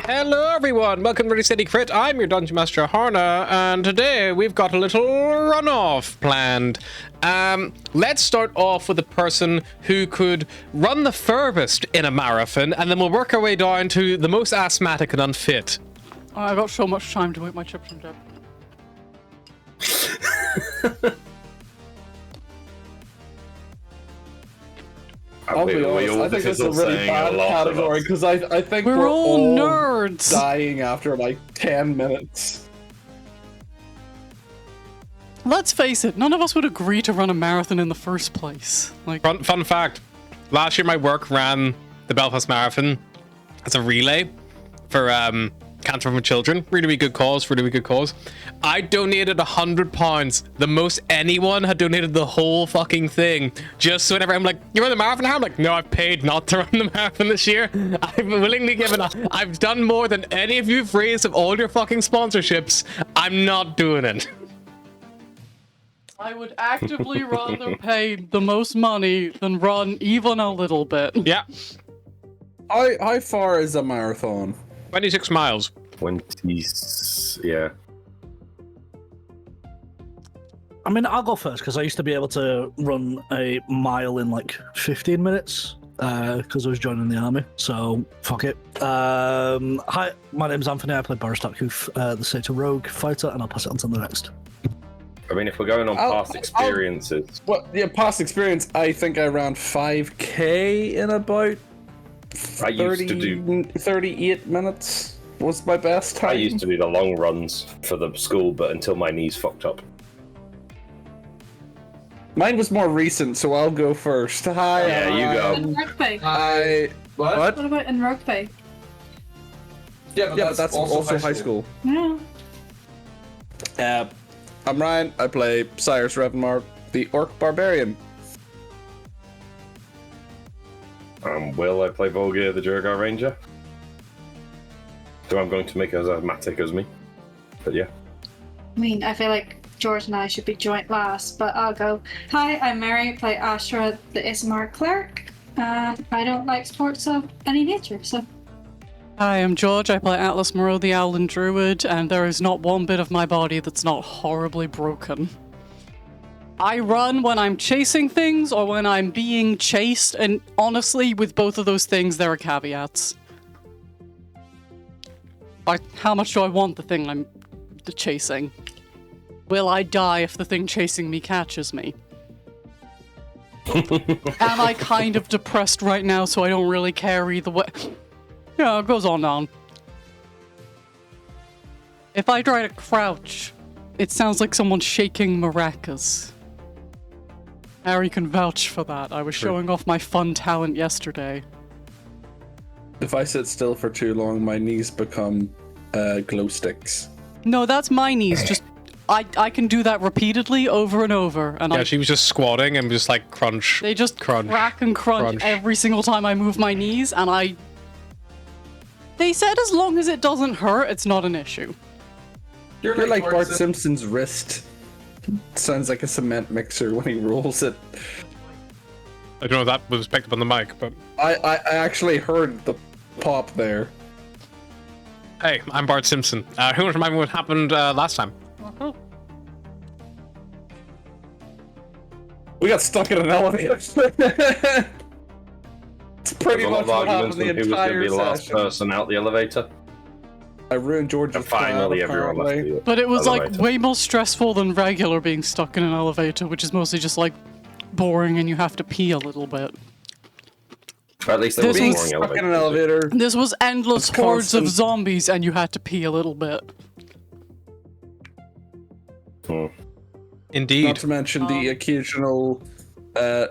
Hello everyone, welcome to Ready Steady Crit. I'm your Dungeon Master Harna, and today we've got a little runoff planned. Let's start off with the person who could run the furthest in a marathon, and then we'll work our way down to the most asthmatic and unfit. I've got so much time to eat my chips and dip. I'll be honest, I think it's a really bad category because I think we're all nerds dying after like 10 minutes. Let's face it, none of us would agree to run a marathon in the first place. Like, Fun fact, last year my work ran the Belfast Marathon as a relay for Cancer for Children. Really good cause, really good cause. I donated £100, the most anyone had donated the whole fucking thing. Just so whenever I'm like, you run the marathon? I'm like, no, I've paid not to run the marathon this year. I've willingly given up. I've done more than any of you've raised of all your fucking sponsorships. I'm not doing it. I would actively rather pay the most money than run even a little bit. Yeah. How far is a marathon? 26 miles. 20, yeah. I mean, I'll go first because I used to be able to run a mile in like 15 minutes because I was joining the army. So, fuck it. Hi, my name's Anthony. I play Boris Darkhoof, the Satyr Rogue fighter, and I'll pass it on to the next. I mean, if we're going on past experiences... Past experience, I think I ran 5k in about 38 minutes was my best time. I used to do the long runs for the school, but until my knees fucked up. Mine was more recent, so I'll go first. Hi. Yeah, you go. In rugby. What? What about in rugby? Yeah, but that's also high school. Yeah. I'm Ryan. I play Cyrus Revenmar, the Orc Barbarian. Will, I play Volgir, the Durgar Ranger. So I'm going to make as asthmatic as me. But yeah. I mean, I feel like George and I should be joint last, but I'll go. Hi, I'm Mary. I play Ashra, the Ismar Cleric. And I don't like sports of any nature, so... Hi, I'm George. I play Atlas Moreau, the Owlin Druid, and there is not one bit of my body that's not horribly broken. I run when I'm chasing things or when I'm being chased, and honestly, with both of those things, there are caveats. Like, how much do I want the thing I'm chasing? Will I die if the thing chasing me catches me? Am I kind of depressed right now, so I don't really care either way? Yeah, it goes on down. If I try to crouch, it sounds like someone shaking maracas. Harry can vouch for that. I was showing off my fun talent yesterday. If I sit still for too long, my knees become glow sticks. No, that's my knees. Just I can do that repeatedly over and over. And Yeah, she was just squatting and just like crunch. They just crunch, crack and crunch every single time I move my knees, and They said as long as it doesn't hurt, it's not an issue. You're like Bart Simpson's wrist. Sounds like a cement mixer when he rolls it. I don't know if that was picked up on the mic, but... I actually heard the pop there. Hey, I'm Bart Simpson. Who remember what happened last time? We got stuck in an elevator. It's pretty much what happened the who was going to be entire the last session. person out the elevator. I ruined George's And finally plan, everyone left apparently. the But it was like elevator. way more stressful than regular being stuck in an elevator, which is mostly just like boring and you have to pee a little bit. At least there was This a was boring Stuck in elevator. an elevator. This was endless It's hordes of constant. zombies and you had to pee a little bit. Indeed. Not to mention the occasional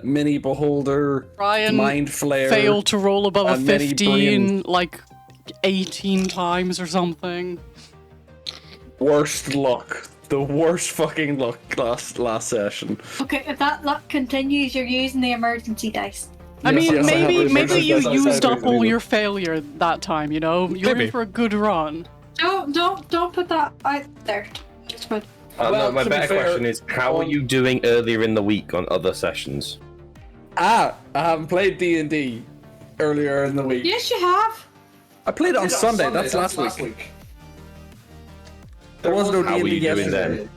mini beholder, Ryan mind flare. failed to roll above a and many 15 like 18 times or something. Worst luck. The worst fucking luck last session. Okay, if that luck continues, you're using the emergency dice. I Yes, mean, yes, I have maybe emergency you dice used outside up all reason. your failure that time, you know? You're Maybe. in for a good run. Don't put that out there. Just put... No, Well, my to be better fair, question is, how are you doing earlier in the week on other sessions? I haven't played D&D earlier in the week. Yes, you have. I played it on Sunday. That's last week. There was no How were D&D you doing yesterday. then?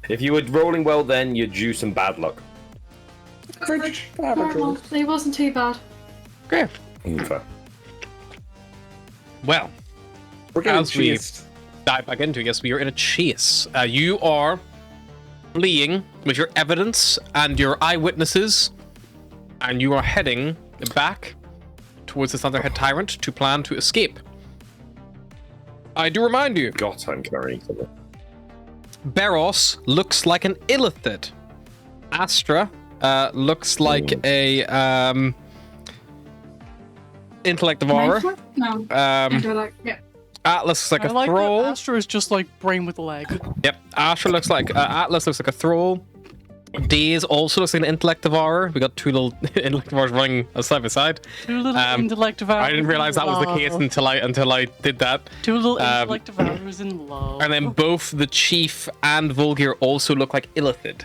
If you were rolling well then, you're due some bad luck. Average. Normal. It wasn't too bad. Great. Fair. Well, We're getting As we- chased. dive back into it. Yes, we are in a chase. You are fleeing with your evidence and your eyewitnesses, and you are heading back towards the Thunderhead Tyrant to plan to escape. I do remind you, God, I'm carrying something. Beros looks like an illithid. Astra looks like a intellect devourer. Mindful? No. Intellect, yeah. Atlas looks like I a like thrall. that Astra is just like brain with a leg. Yep. Astra looks like Atlas looks like a thrall. Daze also looks like an intellect devourer. We got two little intellect devourers running side by side. Two little intellect devourers. I didn't realize that was the case until I did that. Two little intellect devourers in love. And then both the chief and Volgir also look like illithid.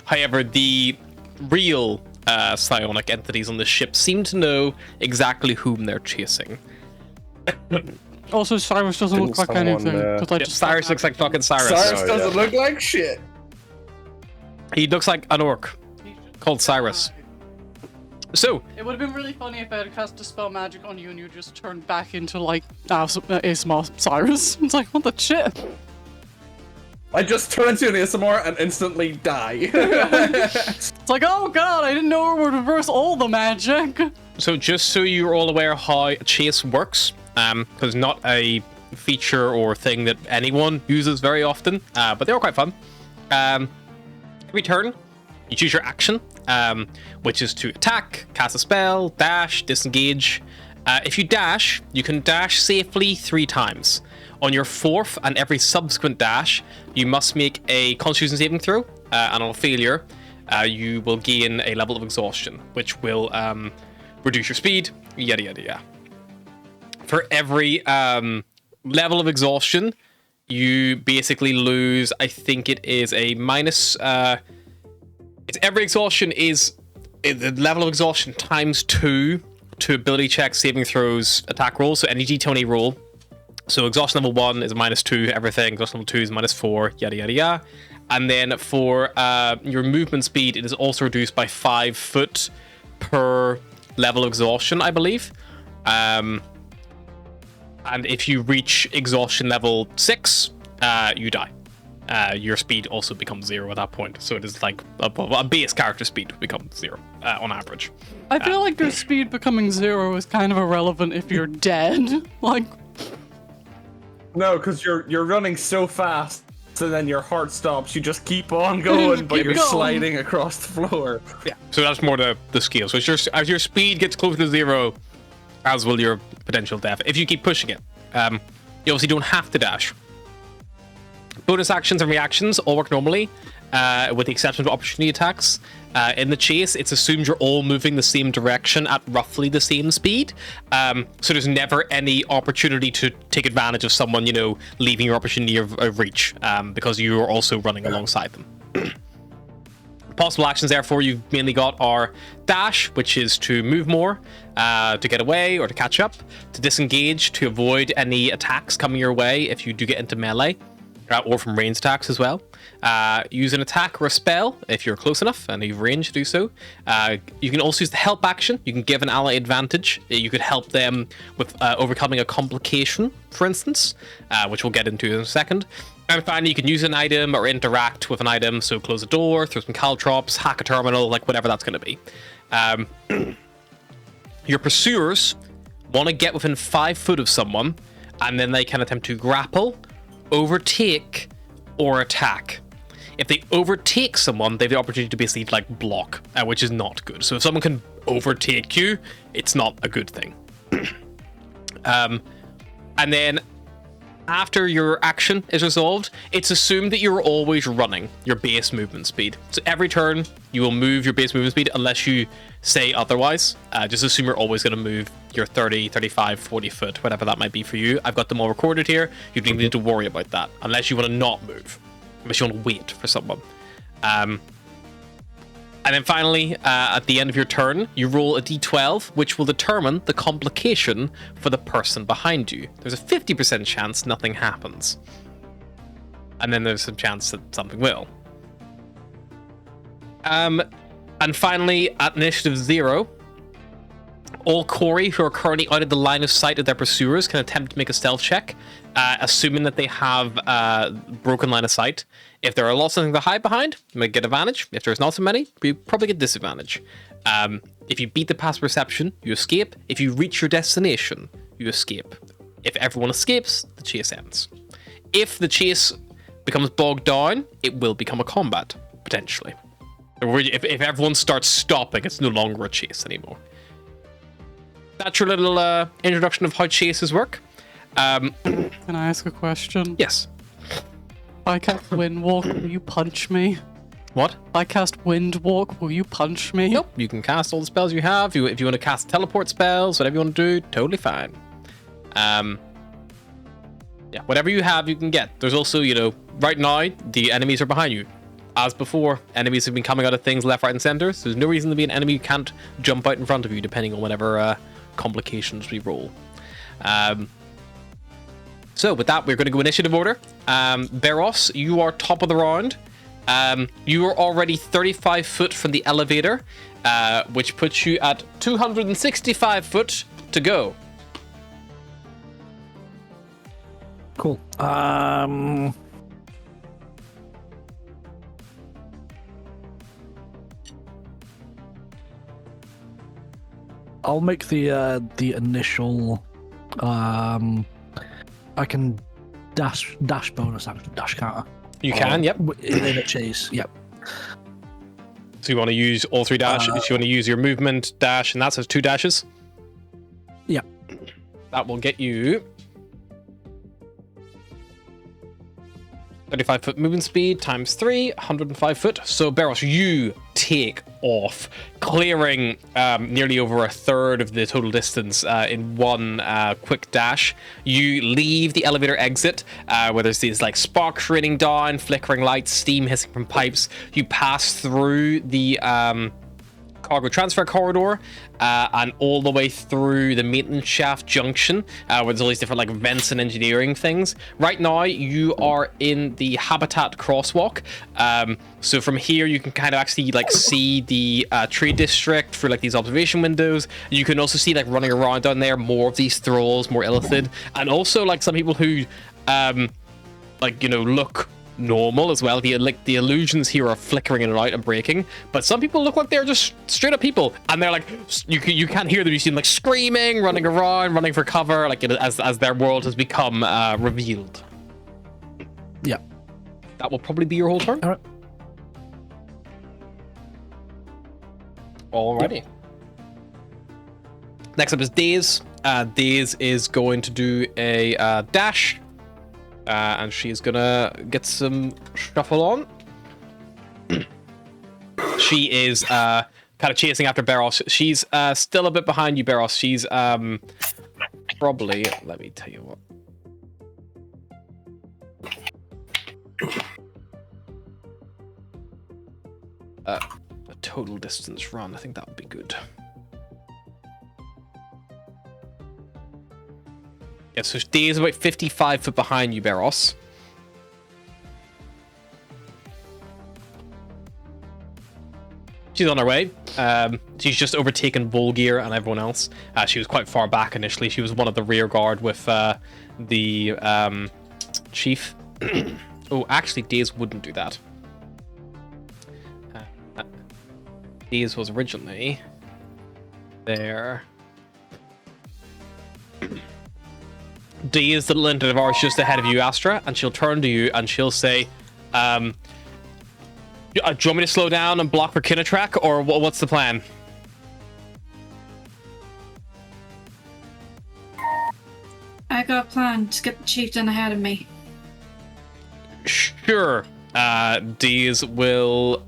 However, the real psionic entities on the ship seem to know exactly whom they're chasing. Also, Cyrus doesn't Didn't look like someone, anything. 'cause I Yep, just Cyrus looks like fucking Cyrus. Cyrus Oh, doesn't yeah. look like shit. He looks like an orc called Cyrus. So, It would have been really funny if I had cast Dispel Magic on you and you just turned back into like ASMR Cyrus. It's like, what the shit? I just turn into an ASMR and instantly die. It's like, oh god, I didn't know it would reverse all the magic. So just so you're all aware how a chase works, because not a feature or thing that anyone uses very often, but they are quite fun. Every turn, you choose your action, which is to attack, cast a spell, dash, disengage. If you dash, you can dash safely 3 times. On your 4th and every subsequent dash, you must make a Constitution saving throw, and on a failure, you will gain a level of exhaustion, which will reduce your speed, yada yada yada. For every level of exhaustion, you basically lose, I think it is a minus, it's every exhaustion is the level of exhaustion times 2 to ability checks, saving throws, attack rolls, so any d20 roll. So exhaustion level 1 is a -2 everything, exhaustion level 2 is -4, yada yada yada. And then for your movement speed, it is also reduced by 5 foot per level of exhaustion, I believe. And if you reach exhaustion level 6, you die. Your speed also becomes 0 at that point. So it is like a base character speed becomes 0 on average. I feel like your speed becoming 0 is kind of irrelevant if you're dead. Like, No, because you're running so fast, so then your heart stops. You just keep on going, but Keep you're going. sliding across the floor. Yeah. So that's more the scale. So as your speed gets closer to 0, as will your potential death. If you keep pushing it, you obviously don't have to dash. Bonus actions and reactions all work normally, with the exception of opportunity attacks. In the chase, it's assumed you're all moving the same direction at roughly the same speed. So there's never any opportunity to take advantage of someone, leaving your opportunity of reach, because you are also running alongside them. Possible actions, therefore, you've mainly got are dash, which is to move more, to get away or to catch up, to disengage, to avoid any attacks coming your way if you do get into melee, or from ranged attacks as well. Use an attack or a spell if you're close enough and you've range to do so. You can also use the help action. You can give an ally advantage. You could help them with overcoming a complication, for instance, which we'll get into in a second. And finally, you can use an item or interact with an item. So close a door, throw some caltrops, hack a terminal, like whatever that's going to be. Your pursuers want to get within 5 foot of someone, and then they can attempt to grapple, overtake, or attack. If they overtake someone, they have the opportunity to basically like block, which is not good. So if someone can overtake you, it's not a good thing. And then after your action is resolved, it's assumed that you're always running your base movement speed. So every turn, you will move your base movement speed unless you say otherwise. Just assume you're always going to move your 30, 35, 40 foot, whatever that might be for you. I've got them all recorded here. You don't even need to worry about that unless you want to not move, unless you want to wait for someone. And And then finally, at the end of your turn, you roll a d12, which will determine the complication for the person behind you. There's a 50% chance nothing happens. And then there's some chance that something will. And finally, at initiative 0, all Corey who are currently out of the line of sight of their pursuers can attempt to make a stealth check, assuming that they have broken line of sight. If there are lots of things to hide behind, you might get advantage. If there's not so many, you probably get disadvantage. If you beat the passive perception, you escape. If you reach your destination, you escape. If everyone escapes, the chase ends. If the chase becomes bogged down, it will become a combat, potentially. If everyone starts stopping, it's no longer a chase anymore. That's your little introduction of how chases work. Can I ask a question? Yes. If I cast Wind Walk, will you punch me? What? If I cast Wind Walk, will you punch me? Nope. You can cast all the spells you have. If you want to cast teleport spells, whatever you want to do, totally fine. Yeah, whatever you have, you can get. There's also, right now, the enemies are behind you. As before, enemies have been coming out of things left, right, and center, so there's no reason to be an enemy who can't jump out in front of you, depending on whatever complications we roll. So with that, we're going to go initiative order. Beros, you are top of the round. You are already 35 foot from the elevator, which puts you at 265 foot to go. Cool. I'll make the initial. I can dash bonus action, dash counter. You can, yep. In a chase, yep. So you want to use all 3 dashes. You want to use your movement dash, and that says 2 dashes. Yep. That will get you 35 foot movement speed times 3, 105 foot. So Beros, you take off, clearing nearly over a third of the total distance in one quick dash. You leave the elevator exit where there's these like sparks raining down, flickering lights, steam hissing from pipes. You pass through the cargo transfer corridor and all the way through the maintenance shaft junction where there's all these different like vents and engineering things. Right now you are in the habitat crosswalk, so from here you can kind of actually like see the trade district through like these observation windows. You can also see like running around down there more of these thralls, more illithid, and also like some people who look normal as well. The illusions here are flickering in and out and breaking, but some people look like they're just straight up people, and they're like you can't hear them. You see them like screaming, running around, running for cover, like as their world has become revealed. Yeah, that will probably be your whole turn. All right. Alrighty. Yep. Next up is Daze. Daze is going to do a dash. And she's gonna get some shuffle on. She is kind of chasing after Beros. She's still a bit behind you, Beros. She's probably, let me tell you what. A total distance run. I think that would be good. Yeah, so Dee is about 55 foot behind you, Beros. She's on her way. She's just overtaken Volgear and everyone else. She was quite far back initially. She was one of the rear guard with the chief. Oh, actually, Daze wouldn't do that. Daze was originally there. Daze, the little entity of ours, just ahead of you, Astra, and she'll turn to you and she'll say, do you want me to slow down and block for Kinatrack, or what's the plan? I got a plan. Just get the chieftain ahead of me. Sure. Daze will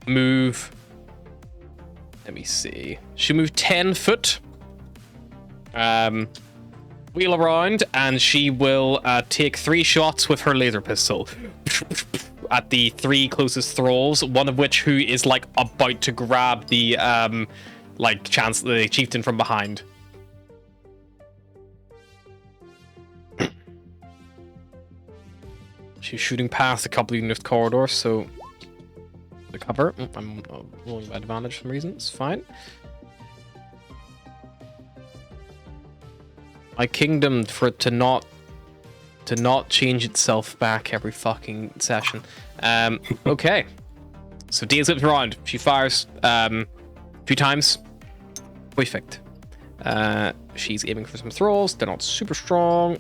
move. Let me see. She'll move 10 foot. Wheel around, and she will take 3 shots with her laser pistol. at the 3 closest thralls, one of which who is like about to grab the the chieftain from behind. She's shooting past a couple of unit corridors, so the cover. I'm rolling by advantage for some reason. It's fine. My kingdom for it to not change itself back every fucking session. Okay. So Dia zips around. She fires a few times. Perfect. She's aiming for some thralls. They're not super strong.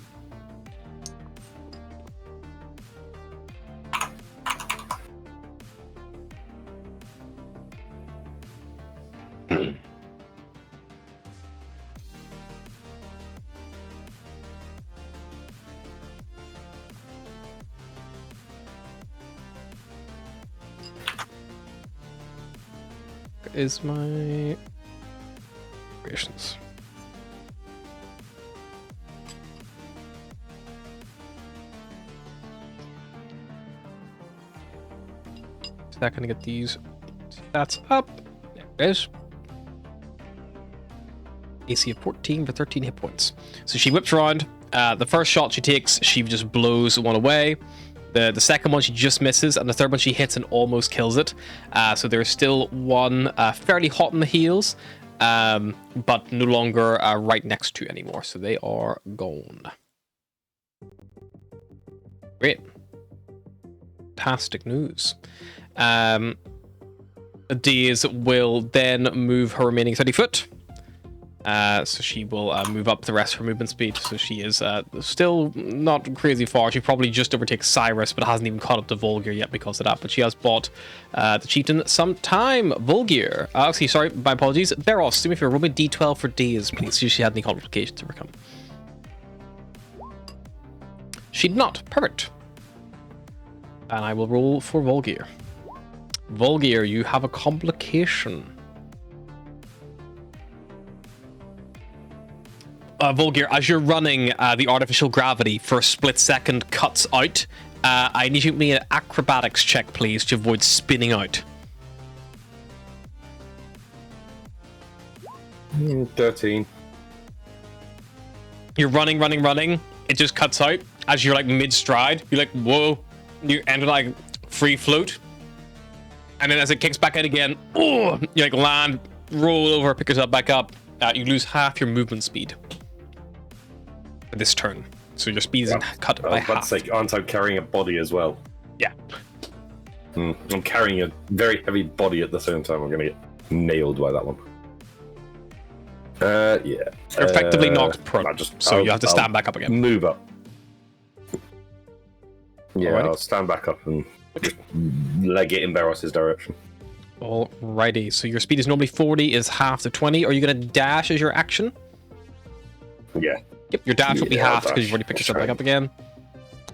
Is my creations. Is that gonna get these stats up? There it is. AC of 14 for 13 hit points. So she whips around. The first shot she takes, she just blows one away. The second one she just misses, and the third one she hits and almost kills it. So there's still one fairly hot in the heels, but no longer right next to anymore. So they are gone. Great. Fantastic news. Daze will then move her remaining 30 foot. So she will move up the rest of her movement speed. So she is still not crazy far. She probably just overtakes Cyrus, but hasn't even caught up to Volgir yet because of that. But she has bought the chieftain some time. Volgir. Actually, sorry, my apologies. Beros, do me a favor. Roll me D12 for Daze, please. See if she had any complications overcome. She did not. Perfect. And I will roll for Volgir. Volgir, you have a complication. Volgir, as you're running, the artificial gravity for a split second cuts out. I need you to make an acrobatics check, please, to avoid spinning out. 13. You're running. It just cuts out. As you're like mid-stride, you're like, whoa. You enter like free float. And then as it kicks back out again, oh, you like land, roll over, pick yourself back up. You lose half your movement speed. This turn, so your speed is cut by half. Aren't I carrying a body as well? Yeah. I'm carrying a very heavy body at the same time. I'm gonna get nailed by that one. Yeah. You're effectively knocked prone, so you have to stand back up again. Move up. Yeah, Alrighty. I'll stand back up and just leg it in Baros's direction. Alrighty, so your speed is normally 40, is half to 20. Are you gonna dash as your action? Yeah. Yep, your dash will be half because you've already picked yourself back up again.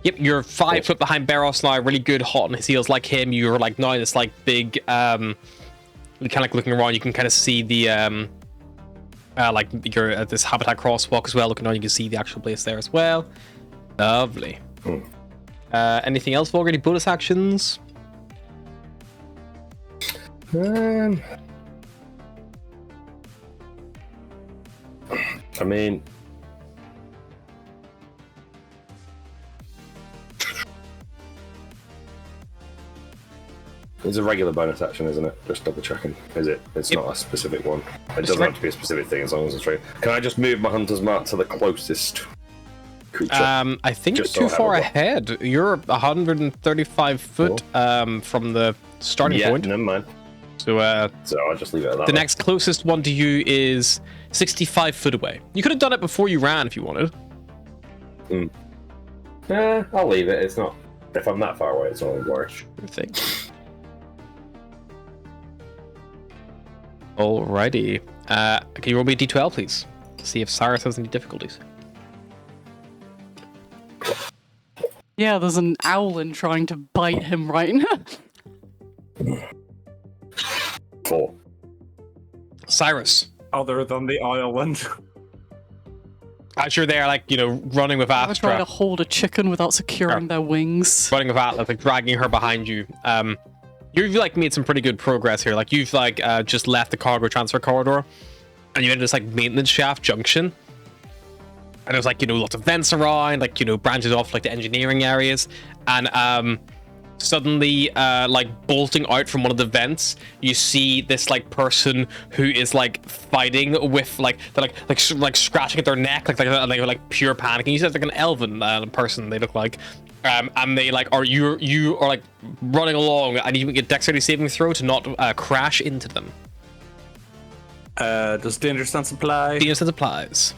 Yep, you're 5 foot behind Beros now, really good, hot on his heels like him. You're like now this like big, you're kind of like looking around. You can kind of see the like you're at this habitat crosswalk as well. Looking around, you can see the actual place there as well. Lovely. Anything else, Volgir? Any bonus actions? I mean, it's a regular bonus action, isn't it? Just double checking. Is it? It's not a specific one. It doesn't have to be a specific thing as long as it's right. Can I just move my hunter's mark to the closest creature? I think Just you're so too I far have a ahead. You're 135 foot from the starting point. Never mind. So I'll just leave it at that. the next closest one to you is 65 foot away. You could have done it before you ran if you wanted. I'll leave it. It's not. If I'm that far away, it's not really worth. Sure thing. Alrighty. Can you roll me a d12, please? See if Cyrus has any difficulties. Yeah, there's an owlin trying to bite him right now. 4. Cyrus. Other than the island. As you're there, like, you know, running with I try to Astra, hold a chicken without securing their wings. running with Atlas, like dragging her behind you. You've like made some pretty good progress here. Like you've like just left the cargo transfer corridor, and you entered this like maintenance shaft junction. And there's like, you know, lots of vents around, like, you know, branches off like the engineering areas, and suddenly like bolting out from one of the vents, you see this like person who is like fighting with like they're like scratching at their neck, like they're like pure panicking. You said like an elven person they look like, and they like are you are like running along, and you can get dexterity saving throw to not crash into them. Does danger sense apply? Danger sense applies.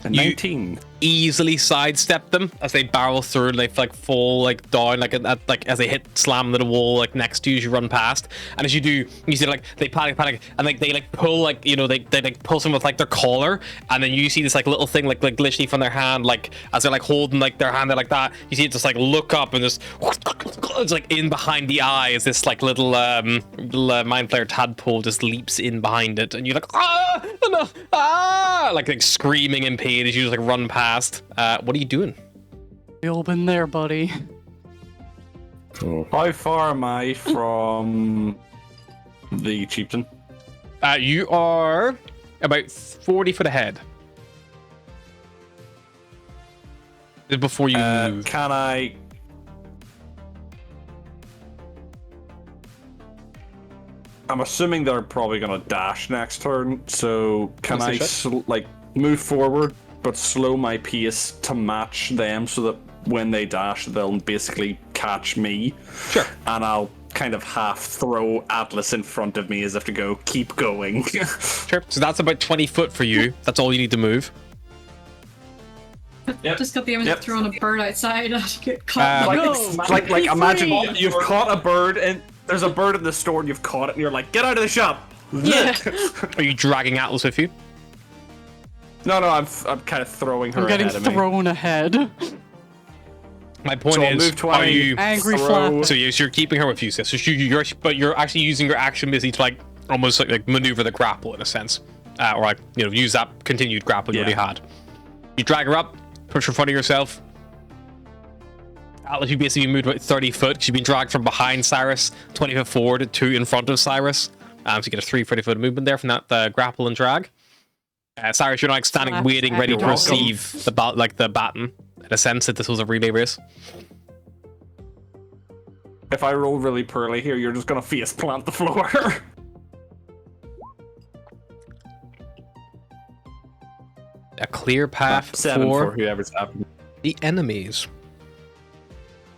A 19. Easily sidestep them as they barrel through, and they like fall like down like like as they hit slam into the wall like next to you as you run past. And as you do, you see like they panic, and like they like pull like, you know, they like pull some with like their collar, and then you see this like little thing like literally from their hand, like as they're like holding like their hand there like that, you see it just like look up, and just it's like in behind the eye is this like little mind flayer tadpole just leaps in behind it, and you're like no, like screaming in pain as you just like run past. What are you doing? We all been there, buddy. How far am I from the chieftain? You are about 40 foot ahead. Before you move. Can I... I'm assuming they're probably going to dash next turn, so can I like move forward but slow my pace to match them so that when they dash they'll basically catch me? Sure. And I'll kind of half throw Atlas in front of me as if to go, keep going. Sure. So that's about 20 foot for you. That's all you need to move. Yep. Just got the image of throwing a bird outside and get caught. Like imagine you've caught a bird and there's a bird in the store and you've caught it and you're like, get out of the shop. Yeah. Are you dragging Atlas with you? No, I'm kind of throwing her I'm getting ahead of me. thrown ahead. My point So I'll is, move 20, are you... Angry throw- flap. So you're keeping her with you, sis. So but you're actually using your action busy to like almost like maneuver the grapple in a sense, or like, you know, use that continued grapple you already had. You drag her up, push her in front of yourself. Atlas, you basically moved about 30 foot because you've been dragged from behind Cyrus, 20 foot forward, 2 in front of Cyrus. So you get a 30 foot movement there from that grapple and drag. Cyrus, you're not like standing, Slash waiting, ready to welcome. receive the baton. In a sense that this was a relay race. If I roll really poorly here, you're just gonna face plant the floor. A clear path 7 for for whoever's happening. the enemies.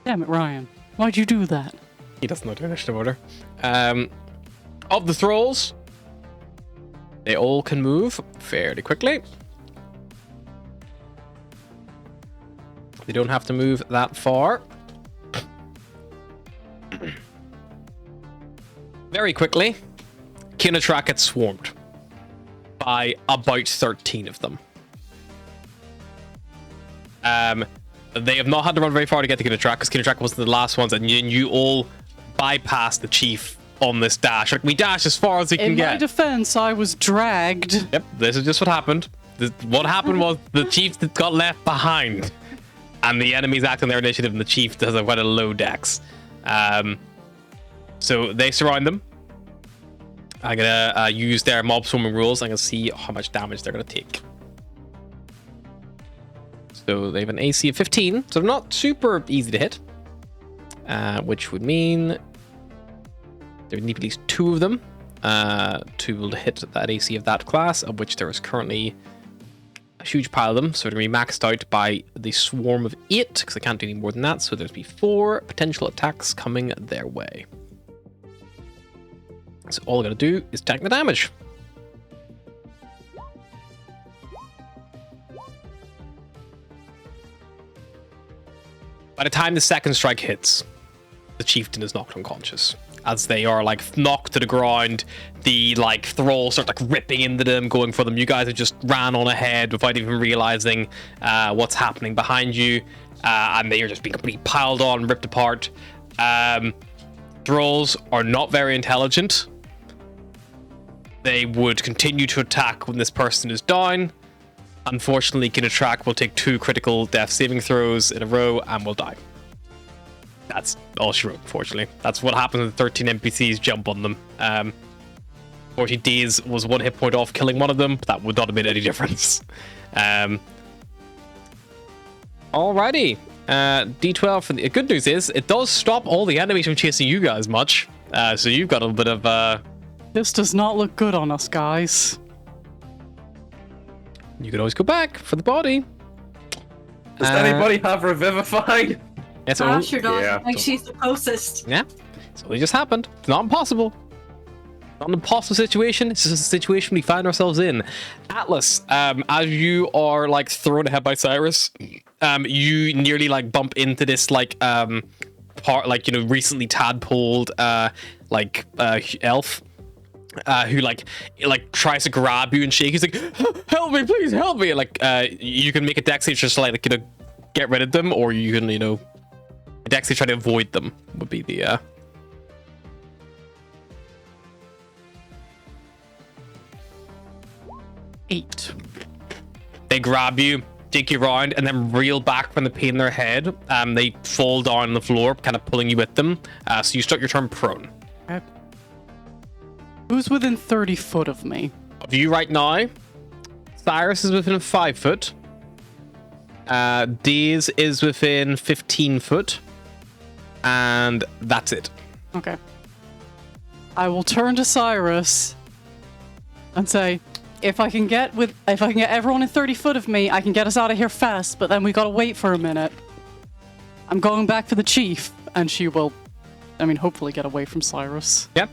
Damn it, Ryan. Why'd you do that? He doesn't know the initiative order. Of the thralls, they all can move fairly quickly. They don't have to move that far. Very quickly, Kinetrak gets swarmed by about 13 of them. They have not had to run very far to get to Kinetrak because Kinetrak was the last ones, and you all bypassed the chief on this dash. Like, we dash as far as we can In my get. defense, I was dragged. Yep, this is just what happened. What happened was the chief got left behind, and the enemies act on their initiative, and the chief does quite a low dex. So they surround them. I'm gonna use their mob swarming rules. I'm gonna see how much damage they're gonna take. So they have an AC of 15, so they're not super easy to hit, which would mean there would need at least 2 of them to hit that AC of that class, of which there is currently a huge pile of them. So they're going to be maxed out by the swarm of 8, because I can't do any more than that. So there's be 4 potential attacks coming their way. So all I'm going to do is tank the damage. By the time the second strike hits, the chieftain is knocked unconscious. as they are like knocked to the ground. The like thralls start like ripping into them, going for them. You guys have just ran on ahead without even realizing what's happening behind you, and they are just being completely piled on, ripped apart. Thralls are not very intelligent. They would continue to attack when this person is down. Unfortunately, Kinatrack will take 2 critical death saving throws in a row and will die. That's all she wrote, unfortunately. That's what happens when 13 NPCs jump on them. 40 Ds was 1 hit point off killing one of them, but that would not have made any difference. Alrighty. D12 for the good news is it does stop all the enemies from chasing you guys much. So you've got a bit of This does not look good on us, guys. you can always go back for the body. Does anybody have Revivify? Yes, Asher does, yeah. like she's the closest. yeah. So it just happened. It's not impossible. Not an impossible situation. It's just a situation we find ourselves in. Atlas, as you are like thrown ahead by Cyrus, you nearly like bump into this like part, like, you know, recently tadpoled elf. Who like tries to grab you and shake. He's like, "Help me, please, help me!" Like, you can make a dex save just to, like, you know, get rid of them, or you can, you know, a dex save try to avoid them. Would be the 8. They grab you, take you around, and then reel back from the pain in their head. They fall down on the floor, kind of pulling you with them. So you start your turn prone. Okay. Who's within 30 foot of me? Of you right now, Cyrus is within 5 foot. Daze is within 15 foot. And that's it. Okay. I will turn to Cyrus and say, if I can get everyone in 30 foot of me, I can get us out of here fast, but then we gotta wait for a minute. I'm going back for the chief, and she will, I mean, hopefully get away from Cyrus. Yep.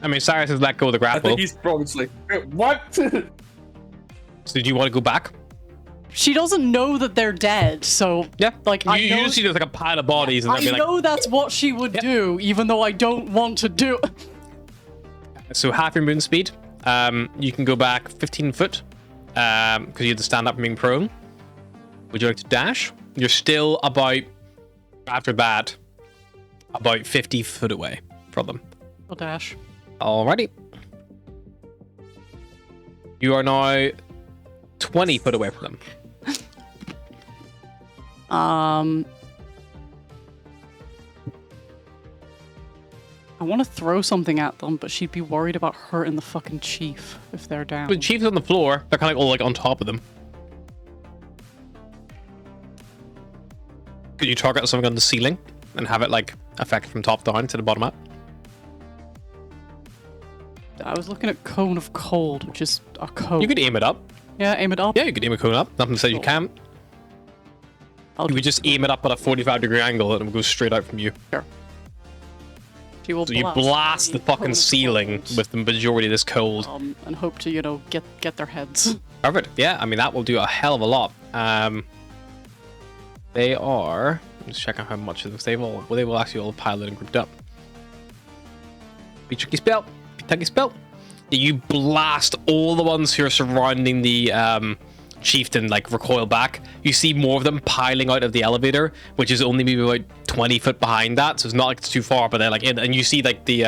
I mean, Cyrus has let go of the I grapple. think he's probably like, what? So do you want to go back? She doesn't know that they're dead, so Yeah. like you, I you know, just see there's like a pile of bodies, and I they'll be know like, that's what she would do, even though I don't want to do it. so half your movement speed. You can go back 15 foot because you have to stand up from being prone. Would you like to dash? You're still about, after that, about 50 foot away from them. I'll dash. Alrighty. You are now 20 foot away from them. I want to throw something at them, but she'd be worried about hurting the fucking chief if they're down. The chief's on the floor. They're kind of all like on top of them. Could you target something on the ceiling and have it like affect from top down to the bottom up? I was looking at Cone of Cold, which is a cone. You could aim it up. Yeah, aim it up. Yeah, you could aim a cone up. Nothing says you Cool. can't. I'll You would just aim it up at a 45-degree angle and it would go straight out from you. She will So you blast the fucking ceiling with the majority of this cold. and hope to, you know, get their heads. Perfect. Yeah, I mean, that will do a hell of a lot. They are... I'm just checking how much of this they will actually all pile it and grouped up. Be tricky spell. Be tricky spell. You blast all the ones who are surrounding the chieftain, like, recoil back. You see more of them piling out of the elevator, which is only maybe about 20 foot behind that, so it's not like it's too far, but they're like in, and you see like the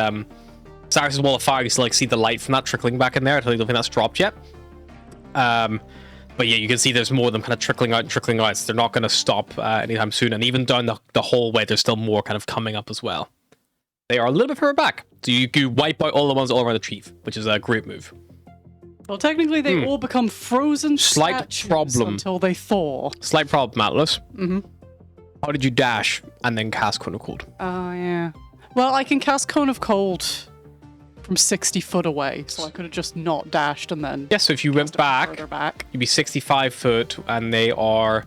Cyrus's wall of fire, you still like see the light from that trickling back in there. I don't think that's dropped yet. But yeah, you can see there's more of them kind of trickling out, so they're not going to stop anytime soon. And even down the hallway, there's still more kind of coming up as well. They are a little bit further back, so you wipe out all the ones all around the chief, which is a great move. Well, technically, they all become frozen Slight statues problem. until they thaw. Slight problem, Atlas. How did you dash and then cast Cone of Cold? Oh, yeah. Well, I can cast Cone of Cold from 60 foot away, so I could have just not dashed and then... Yeah, so if you went back, further back. you'd be 65 foot, and they are...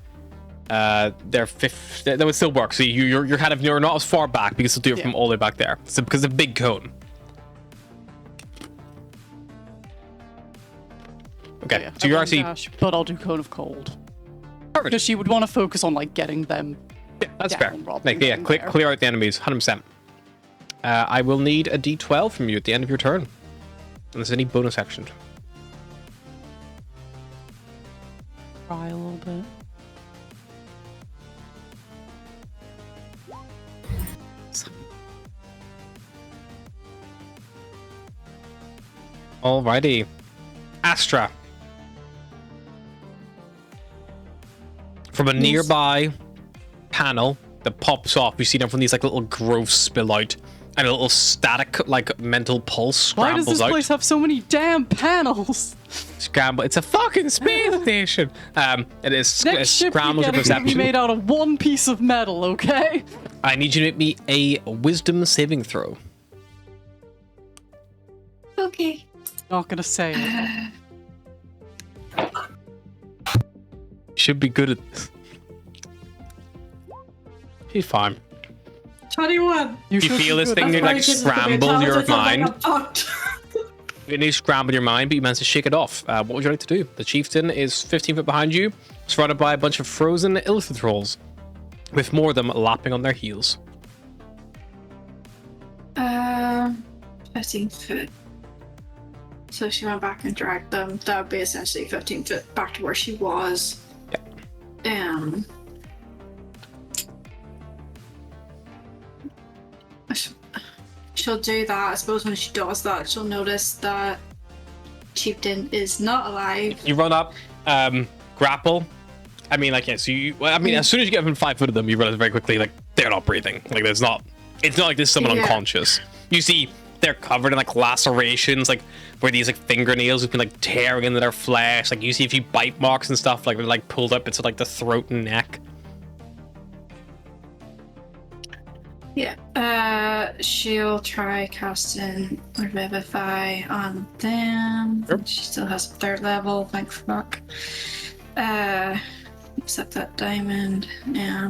they're 50... That would still work, so you're kind of... You're not as far back, because they'll do it from all the way back there. So, because of the big cone. Okay, Yeah, so I you're won't actually... dash, but I'll do Cone of Cold. Perfect. Because she would want to focus on, like, getting them Yeah, that's down fair. rather Like, than yeah, there. clear out the enemies, 100%. I will need a D12 from you at the end of your turn. Unless any bonus action. Try a little bit. Alrighty. Astra. From a nearby panel that pops off, you see them from these like little growths spill out, and a little static like mental pulse Why does scrambles this out. place have so many damn panels? Scramble. It's a fucking space station. It is Next it ship you scrambles get your is gonna be perception. made out of one piece of metal, okay? I need you to make me a wisdom saving throw. Okay. Not gonna say it. Should be good at this. He's fine. 21. You should feel be this good. thing, That's you why like you didn't give me scramble your intelligence, I'm mind. like, I'm fucked. You need to scramble your mind, but you managed to shake it off. What would you like to do? The chieftain is 15 foot behind you, surrounded by a bunch of frozen illithid trolls, with more of them lapping on their heels. 15 foot. So she went back and dragged them. That would be essentially 15 foot back to where she was. She'll do that. I suppose when she does that, she'll notice that Chieftain is not alive. You run up, grapple. I mean, like, yeah, so you, well, I mean, as soon as you get within 5 foot of them, you realize very quickly, like, they're not breathing. Like, it's not like there's someone Yeah. unconscious. You see, they're covered in, like, lacerations, like, where these, like, fingernails have been, like, tearing into their flesh. Like, you see a few bite marks and stuff, like, they're, like, pulled up into, like, the throat and neck. Yeah. She'll try casting Revivify on them. Sure. She still has 3rd level, thank fuck. Except that diamond. I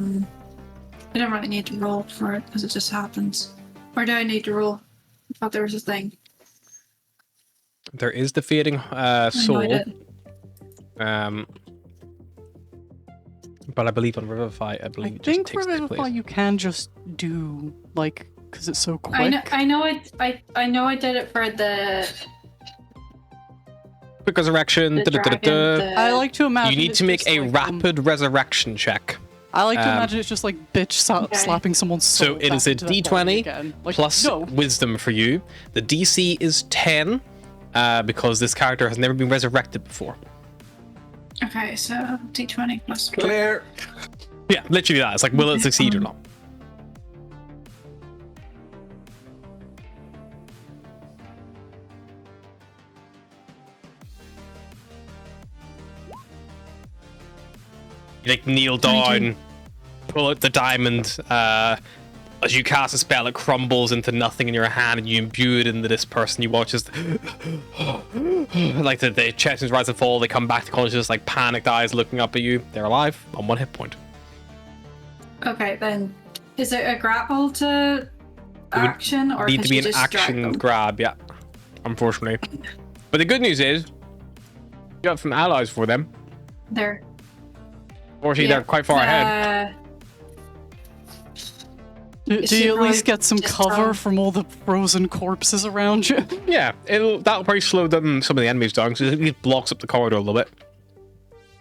don't really need to roll for it because it just happens. Or do I need to roll? I thought there was a thing. There is the fading I soul. did. But I believe on Revivify, I I believe it just think takes its Revivify place. you can just do, like, because it's so quick. I know I did it for the Quick resurrection. the da-da-da-da-da. dragon. I like to imagine You need it's to make just a like, rapid resurrection check. I like to um, imagine it's just like bitch Okay. slapping someone's soul. So it back is a into their body D20 again. Like, plus no. wisdom for you. The DC is 10 because this character has never been resurrected before. Okay, so D20 plus. Clear. Yeah, literally that. It's like, will it succeed or not? You like kneel down, pull out the diamond. As you cast a spell, it crumbles into nothing in your hand, and you imbue it into this person. You watch as like the chest rise and fall. They come back to consciousness, like panicked eyes looking up at you. They're alive on 1 hit point. Okay, then is it a grapple to action or Need can to be she an just drag action them? grab, yeah. Unfortunately, but the good news is you have some allies for them. There. Unfortunately, Yeah. they're quite far ahead. Do Should you at probably least get some just, cover from all the frozen corpses around you? Yeah, that'll probably slow them some of the enemies down because it blocks up the corridor a little bit.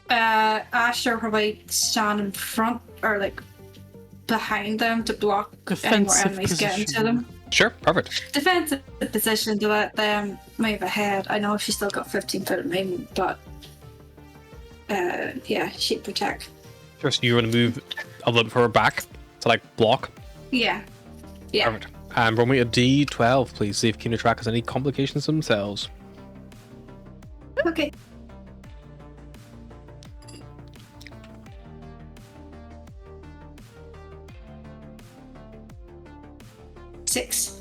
Asher probably stand in front or like behind them to block any more Defensive enemies getting to position. them. Sure, perfect. Defensive position to let them move ahead. I know she's still got 15 foot of movement, but yeah, she'd protect. Just you want to move a little bit further back to like block. Yeah. Yeah. Perfect. And roll me a D12, please. See if Keen Track has any complications themselves. Okay. Six.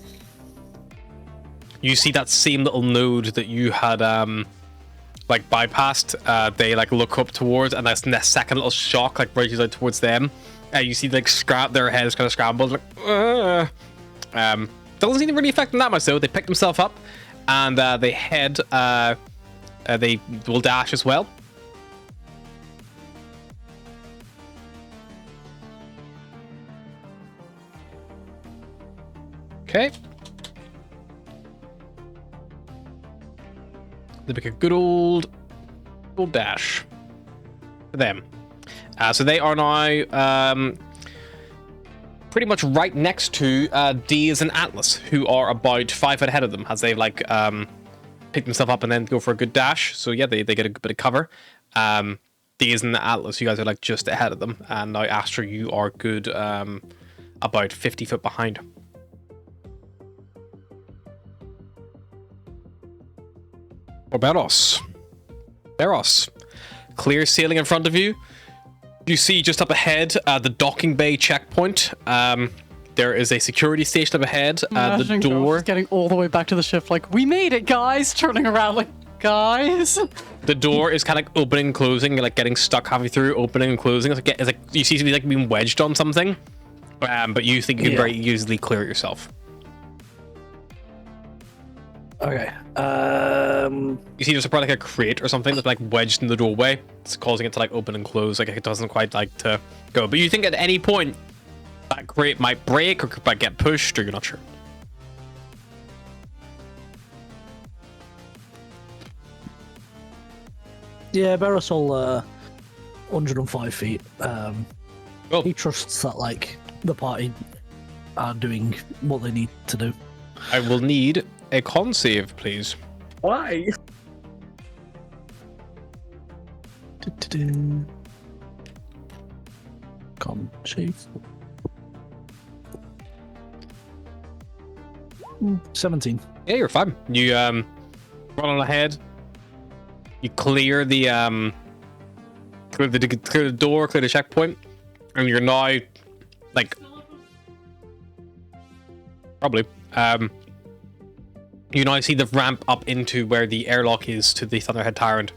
You see that same little node that you had like bypassed. They like look up towards, and that's the second little shock like reaches out towards them. You see like their heads kind of scrambled. Like, doesn't seem to really affect them that much though. They pick themselves up, and they head. They will dash as well. Okay. They make a good old dash for them. So they are now pretty much right next to Diaz and Atlas, who are about 5 foot ahead of them as they like pick themselves up and then go for a good dash. So yeah, they get a bit of cover. Diaz and Atlas, you guys are like just ahead of them, and now Astra, you are good about 50 foot behind. What about us? Beros. Clear sailing in front of you. You see just up ahead the docking bay checkpoint. There is a security station up ahead. The door. Just getting all the way back to the ship, like, we made it, guys! Turning around, like, guys! The door is kind of like opening and closing, like getting stuck halfway through, opening and closing. It's like you see to be like being wedged on something. But you think you can very easily clear it yourself. Okay. You see there's probably like a crate or something that's like wedged in the doorway. It's causing it to like open and close. Like it doesn't quite like to go. But you think at any point that crate might break or might get pushed, or you're not sure. Yeah, Beresol, 105 feet. Cool. He trusts that like the party are doing what they need to do. I will need a con save, please. Why? Con save. 17. Yeah, you're fine. You run on ahead. You clear the clear the door, clear the checkpoint, and you're now like probably you now see the ramp up into where the airlock is to the Thunderhead Tyrant,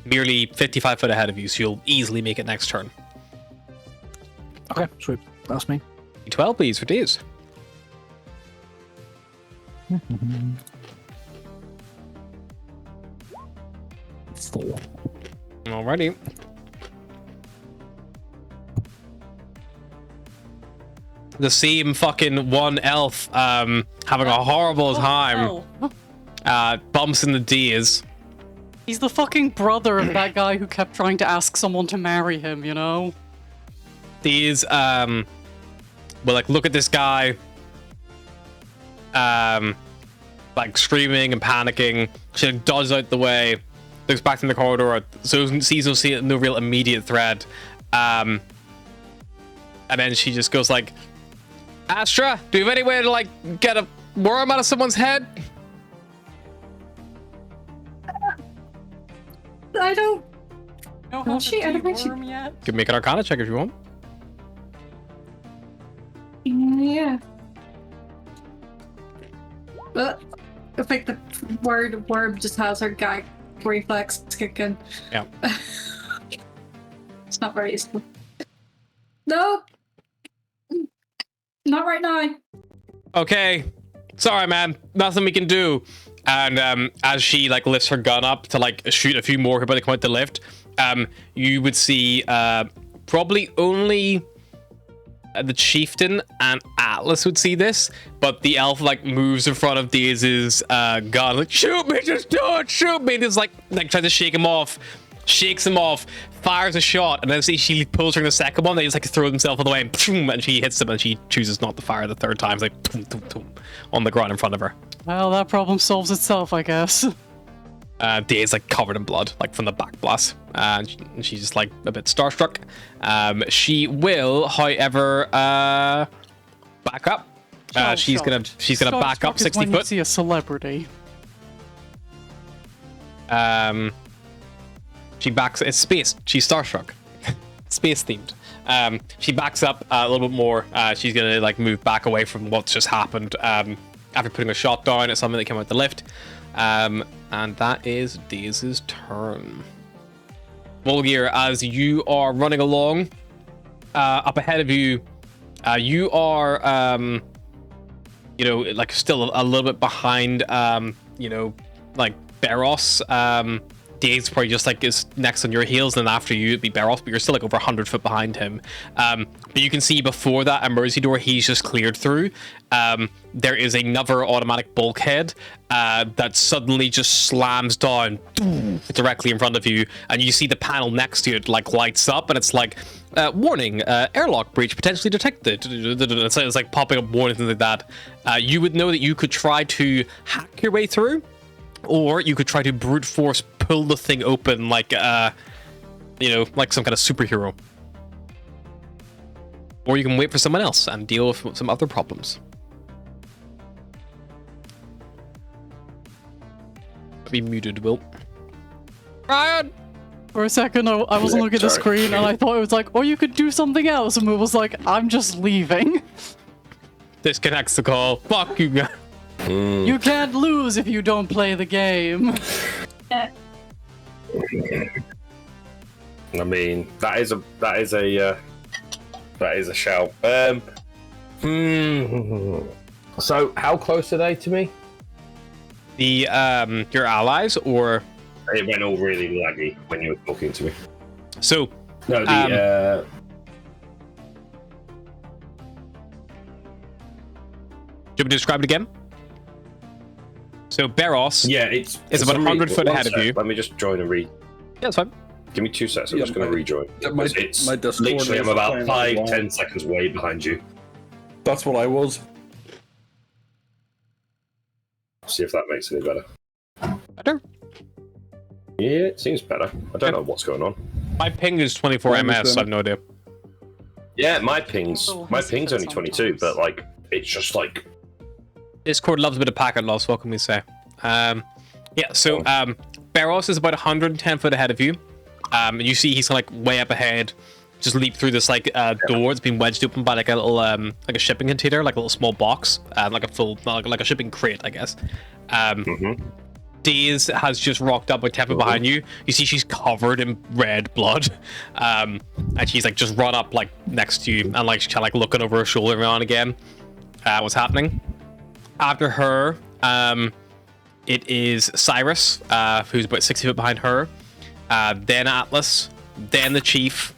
merely 55 foot ahead of you, so you'll easily make it next turn. Okay, sweet. That's me. 12, please, for days. Four. Alrighty. The same fucking one elf having a horrible time. Bumps in the D's. He's the fucking brother of that guy who kept trying to ask someone to marry him, you know? These well, like, look at this guy like screaming and panicking. She like, dodges out the way, looks back in the corridor, so sees no real immediate threat, and then she just goes like, Astra, do you have any way to like get a worm out of someone's head? I don't. No, Oh, shit, I don't think she- yet. You can make an Arcana check if you want. Yeah. But I think the word worm just has her gag reflex kicking. Yeah. It's not very useful. No. Not right now. Okay, sorry, man. Nothing we can do. And as she like lifts her gun up to like shoot a few more people that come out the lift, you would see probably only the chieftain and Atlas would see this, but the elf like moves in front of Daisy's gun, like, shoot me, just do it, shoot me. And just like tries to shake him off, shakes him off, fires a shot, and then she pulls her in the second one. They just like throw themselves on the way, and she hits them, and she chooses not to fire the third time. It's like on the ground in front of her. Well, that problem solves itself, I guess. Days like covered in blood, like from the back blast, and she's just like a bit starstruck. She will, however, back up. She's gonna back up 60 when you foot. see a celebrity. She backs. It's space. She's starstruck. Space themed. She backs up a little bit more. She's gonna like move back away from what's just happened. After putting a shot down at something that came out the lift. And that is Daisy's turn. Volgear, as you are running along, up ahead of you, you are, you know, like still a little bit behind, you know, like Beros, Dave's probably just like is next on your heels, and then after you it'd be Barros, but you're still like over 100 foot behind him. But you can see before that emergency door he's just cleared through, there is another automatic bulkhead that suddenly just slams down directly in front of you, and you see the panel next to it like lights up, and it's like warning, airlock breach potentially detected. It's like popping up warnings and things like that. You would know that you could try to hack your way through, or you could try to brute force pull the thing open like like some kind of superhero, or you can wait for someone else and deal with some other problems. Be muted, Will. Ryan. For a second, I wasn't looking at the screen, and I thought it was like, or you could do something else, and Will was like, I'm just leaving. Disconnects the call. Fuck you guys. You can't lose if you don't play the game. I mean, that is a shout. So how close are they to me? The your allies, or It went all really laggy when you were talking to me. so No, the do you want me to describe it again? So Barros, yeah, it's about 100 foot ahead of you. Let me just join and read. Yeah, that's fine. Give me 2 seconds. I'm just going to rejoin. my It's Discord literally, is I'm about playing 5, along. 10 seconds way behind you. That's what I was. See if that makes it any better. Better. Yeah, it seems better. I don't know what's going on. My ping is 24 ms. So I have no idea. Yeah, my ping's Oh, my I see ping's that only 22, sometimes. but like it's just like Discord loves a bit of packet loss. What can we say? Yeah. So Barros is about 110 foot ahead of you. And you see he's like way up ahead. Just leap through this like door. It's been wedged open by like a little like a shipping container, like a little small box, like a full like a shipping crate, I guess. Daze has just rocked up with Teppa behind you. You see she's covered in red blood, and she's like just run up like next to you and like she's kind of like looking over her shoulder every now and again. What's happening? After her, it is Cyrus, who's about 60 foot behind her. Then Atlas, then the Chief.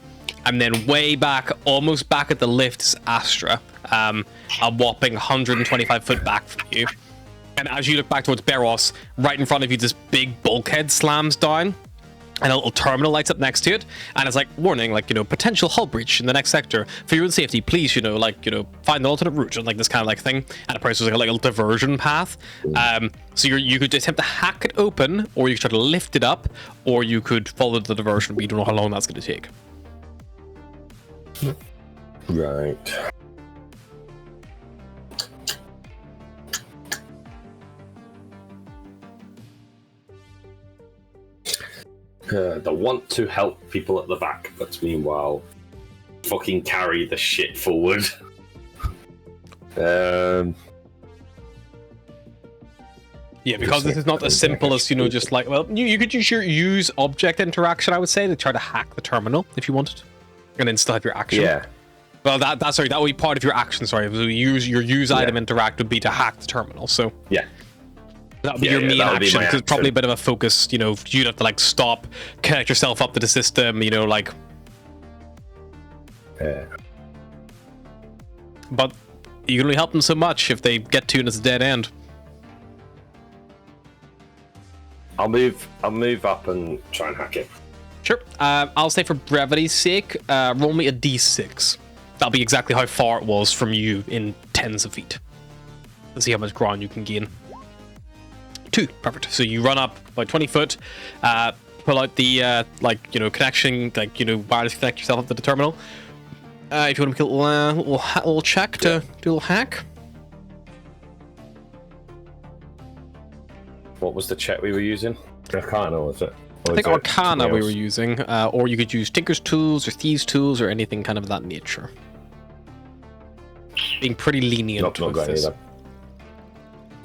And then way back, almost back at the lift, is Astra, a whopping 125 foot back from you. And as you look back towards Barros, right in front of you, this big bulkhead slams down, and a little terminal lights up next to it, and it's like, warning, like, potential hull breach in the next sector. For your own safety, please, find an alternate route, and like this kind of like thing. And of course, there's like a little diversion path. So you could attempt to hack it open, or you could try to lift it up, or you could follow the diversion, but you don't know how long that's going to take. right. They want to help people at the back, but meanwhile, fucking carry the shit forward. Yeah, because this is not as simple as, just like, well, you could use object interaction, I would say, to try to hack the terminal if you wanted. And then still have your action. Yeah. Well, that would be part of your action, sorry. So your use item interact would be to hack the terminal, so... Yeah. That would be your main that would be action, my because it's probably a action. bit of a focus, you'd have to, like, stop, connect yourself up to the system, like... Yeah. But you can only help them so much if they get to it as a dead end. I'll move up and try and hack it. Sure. I'll say for brevity's sake, roll me a d6. That'll be exactly how far it was from you in tens of feet. Let's see how much ground you can gain. 2. Perfect. So you run up about 20 foot, pull out the, connection, wireless connect yourself up to the terminal. If you want to make a little check to do a little hack. What was the check we were using? Arcana, was it? I think Arcana we were using, or you could use Tinker's Tools or Thieves' Tools or anything kind of that nature. Being pretty lenient Not with great this. either.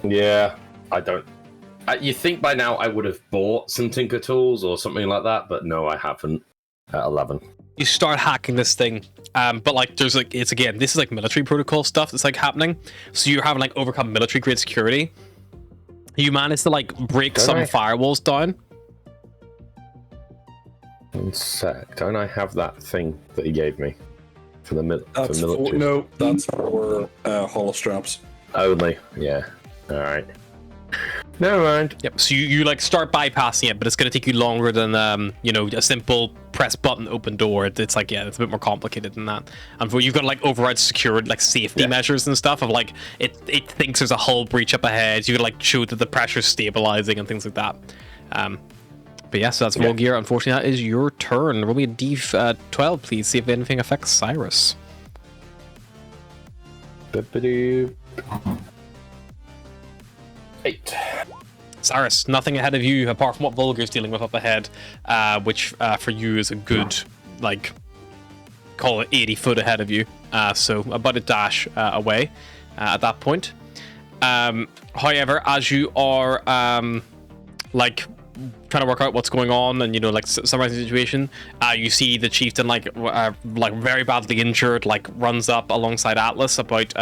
Yeah, I don't. You think by now I would have bought some Tinker Tools or something like that, but no, I haven't. At 11. You start hacking this thing, but like there's like this is like military protocol stuff that's like happening. So you're having like overcome military grade security. You manage to like break some firewalls down. 1 sec. Don't I have that thing that he gave me for the military? No, that's for holostraps. Only. Yeah. All right. Never mind. Yep. So you like start bypassing it, but it's going to take you longer than you know, a simple press button open door. It's like, yeah, it's a bit more complicated than that. And you've got to like override secured like safety measures and stuff of like it thinks there's a hull breach up ahead. You got to like show that the pressure's stabilizing and things like that. But yeah, so that's Volgear. Unfortunately, that is your turn. Roll me a D12, please. See if anything affects Cyrus. Ba-ba-doo. 8. Cyrus, nothing ahead of you apart from what Volgear's dealing with up ahead, which for you is a good, like, call it 80 foot ahead of you. So about a dash away at that point. However, as you are like trying to work out what's going on and, you know, like summarizing the situation, you see the chieftain like very badly injured, like runs up alongside Atlas about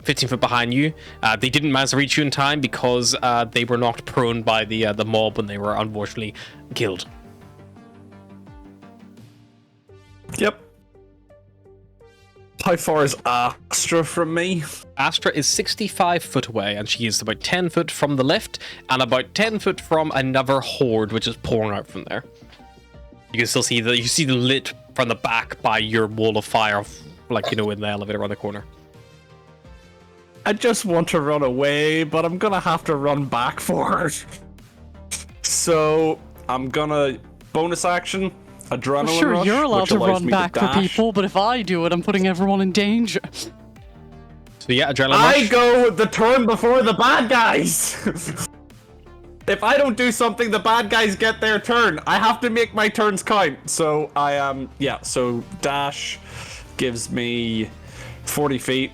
15 foot behind you. They didn't manage to reach you in time because they were knocked prone by the mob when they were unfortunately killed. Yep. How far is Astra from me? Astra is 65 foot away, and she is about 10 foot from the lift and about 10 foot from another horde which is pouring out from there. You can still see the lit from the back by your wall of fire, like, you know, in the elevator around the corner. I just want to run away, but I'm gonna have to run back for it. So I'm gonna bonus action, adrenaline Well, sure, rush, you're allowed which to allows run me back to for dash. people, but if I do it, I'm putting everyone in danger. So yeah, adrenaline I rush. go the turn before the bad guys. If I don't do something, the bad guys get their turn. I have to make my turns count. So I am, so dash gives me 40 feet.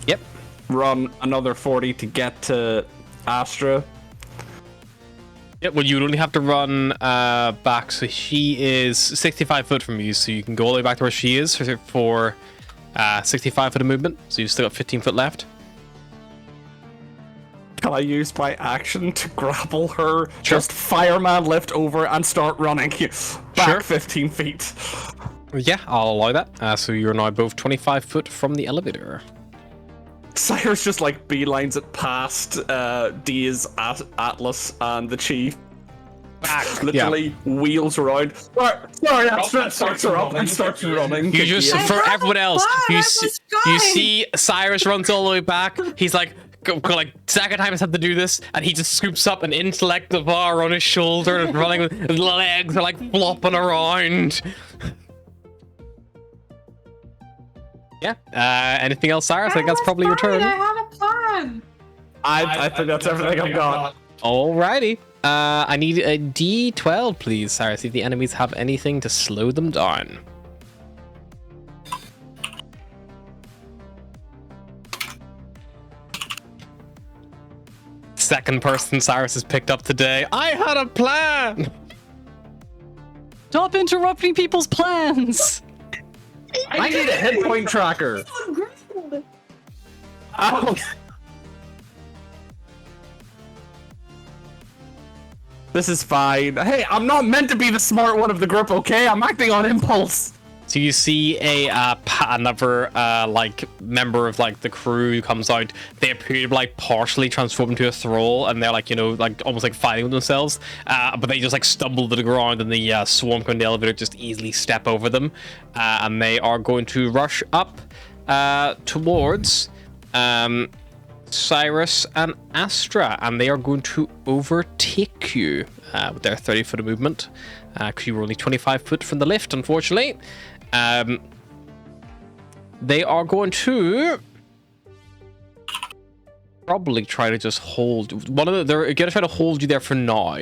Yep. Run another 40 to get to Astra. Yep, well, you would only have to run back, so she is 65 foot from you, so you can go all the way back to where she is for 65 foot of movement, so you've still got 15 foot left. Can I use my action to grapple her? Sure. Just fireman lift over and start running back Sure. 15 feet. Yeah, I'll allow that. So you're now both 25 foot from the elevator. Cyrus just like beelines it past Diaz, Atlas, and the chief. Back, literally wheels around. Sorry, starts her up and starts running. You just, Yeah. for everyone else, you fine. see Cyrus runs all the way back. He's like second time he's had to do this, and he just scoops up an intellect bar on his shoulder and running with his legs are like flopping around. Yeah. Anything else, Cyrus? I think that's probably your turn. I had a plan. I think that's everything I've got. Alrighty. I need a D12, please, Cyrus. See if the enemies have anything to slow them down. Second person Cyrus has picked up today. I had a plan! Stop interrupting people's plans! I need a hit point tracker. Oh. This is fine. Hey, I'm not meant to be the smart one of the group, okay? I'm acting on impulse. So you see another like member of like the crew comes out. They appear to be like partially transformed into a thrall, and they're like, you know, like almost like fighting with themselves. But they just like stumble to the ground, and the swarm coming the elevator just easily step over them, and they are going to rush up towards Cyrus and Astra, and they are going to overtake you with their 30 foot of movement, because you were only 25 foot from the lift, unfortunately. They are going to probably try to just hold one of the. They're going to try to hold you there for now.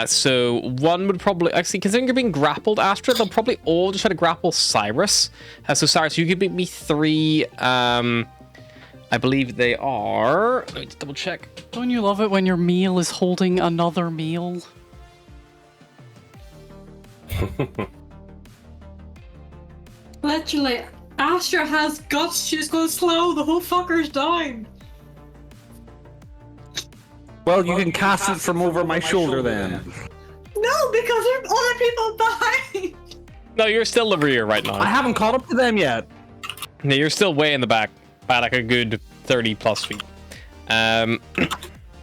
So one would probably actually, considering you're being grappled, Astra, they'll probably all just try to grapple Cyrus. So Cyrus, you could beat me 3. I believe they are. Let me just double check. Don't you love it when your meal is holding another meal? Literally, Astra has guts. She's going slow. The whole fucker's dying. Well, you can cast it from over my shoulder then. No, because there are other people behind. No, you're still the rear right I now. haven't caught up to them yet. No, you're still way in the back by like a good 30 plus feet.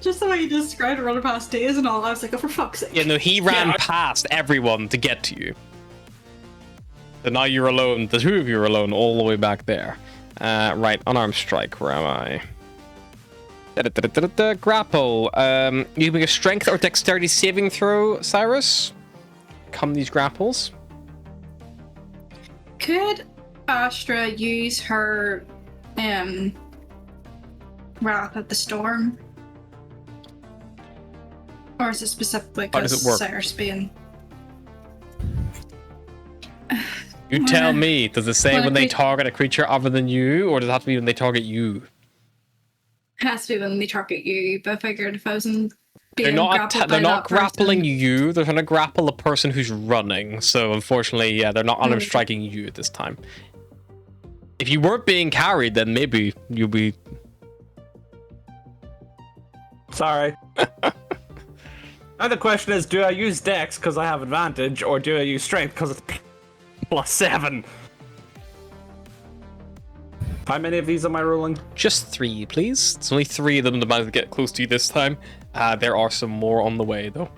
Just the way you described running past days and all, I was like, oh, for fuck's sake. Yeah, no, he ran past everyone to get to you. So now you're alone. The two of you are alone all the way back there. Right, unarmed strike. Where am I? Grapple. You can make a strength or dexterity saving throw, Cyrus. Come these grapples. Could Astra use her Wrath of the Storm? Or is it specifically How does because it work? Cyrus being... You tell me. Does it say Well, when they it- target a creature other than you, or does it have to be when they target you? Has to be when they target you, but I figured if I was in They're being not. grappled by They're not that person- grappling you. They're trying to grapple the person who's running. So unfortunately, yeah, they're not unarmed Okay. striking you at this time. If you weren't being carried, then maybe you'll be. Sorry. Now the question is, do I use Dex because I have advantage, or do I use Strength because it's +7? How many of these am I rolling? Just 3, please. It's only 3 of them that managed to get close to you this time. There are some more on the way, though.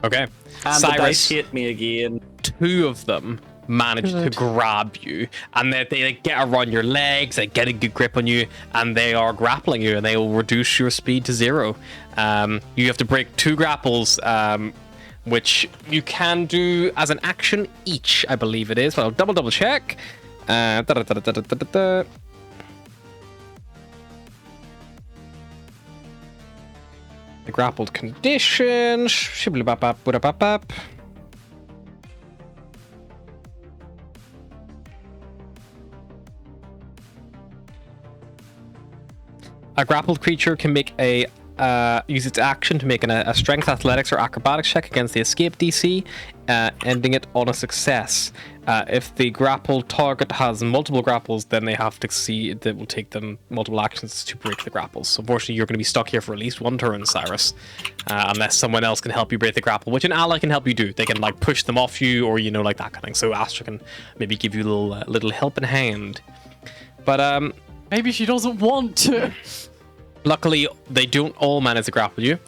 Okay. And the dice Cyrus, hit me again. 2 of them manage to grab you, and they like, get around your legs, they get a good grip on you, and they are grappling you, and they will reduce your speed to 0. You have to break 2 grapples, which you can do as an action each, I believe it is. But I'll double check. The grappled condition. Shibbly-bap-bap-boo-da-bap-bap. A grappled creature can make a use its action to make a strength, athletics, or acrobatics check against the escape DC, ending it on a success. If the grappled target has multiple grapples, then they have to succeed. It will take them multiple actions to break the grapples. So unfortunately, you're going to be stuck here for at least 1 turn, Cyrus, unless someone else can help you break the grapple, which an ally can help you do. They can like push them off you, or like that kind of thing. So Astra can maybe give you a little helping hand. But Maybe she doesn't want to. luckily, they don't all manage to grapple you,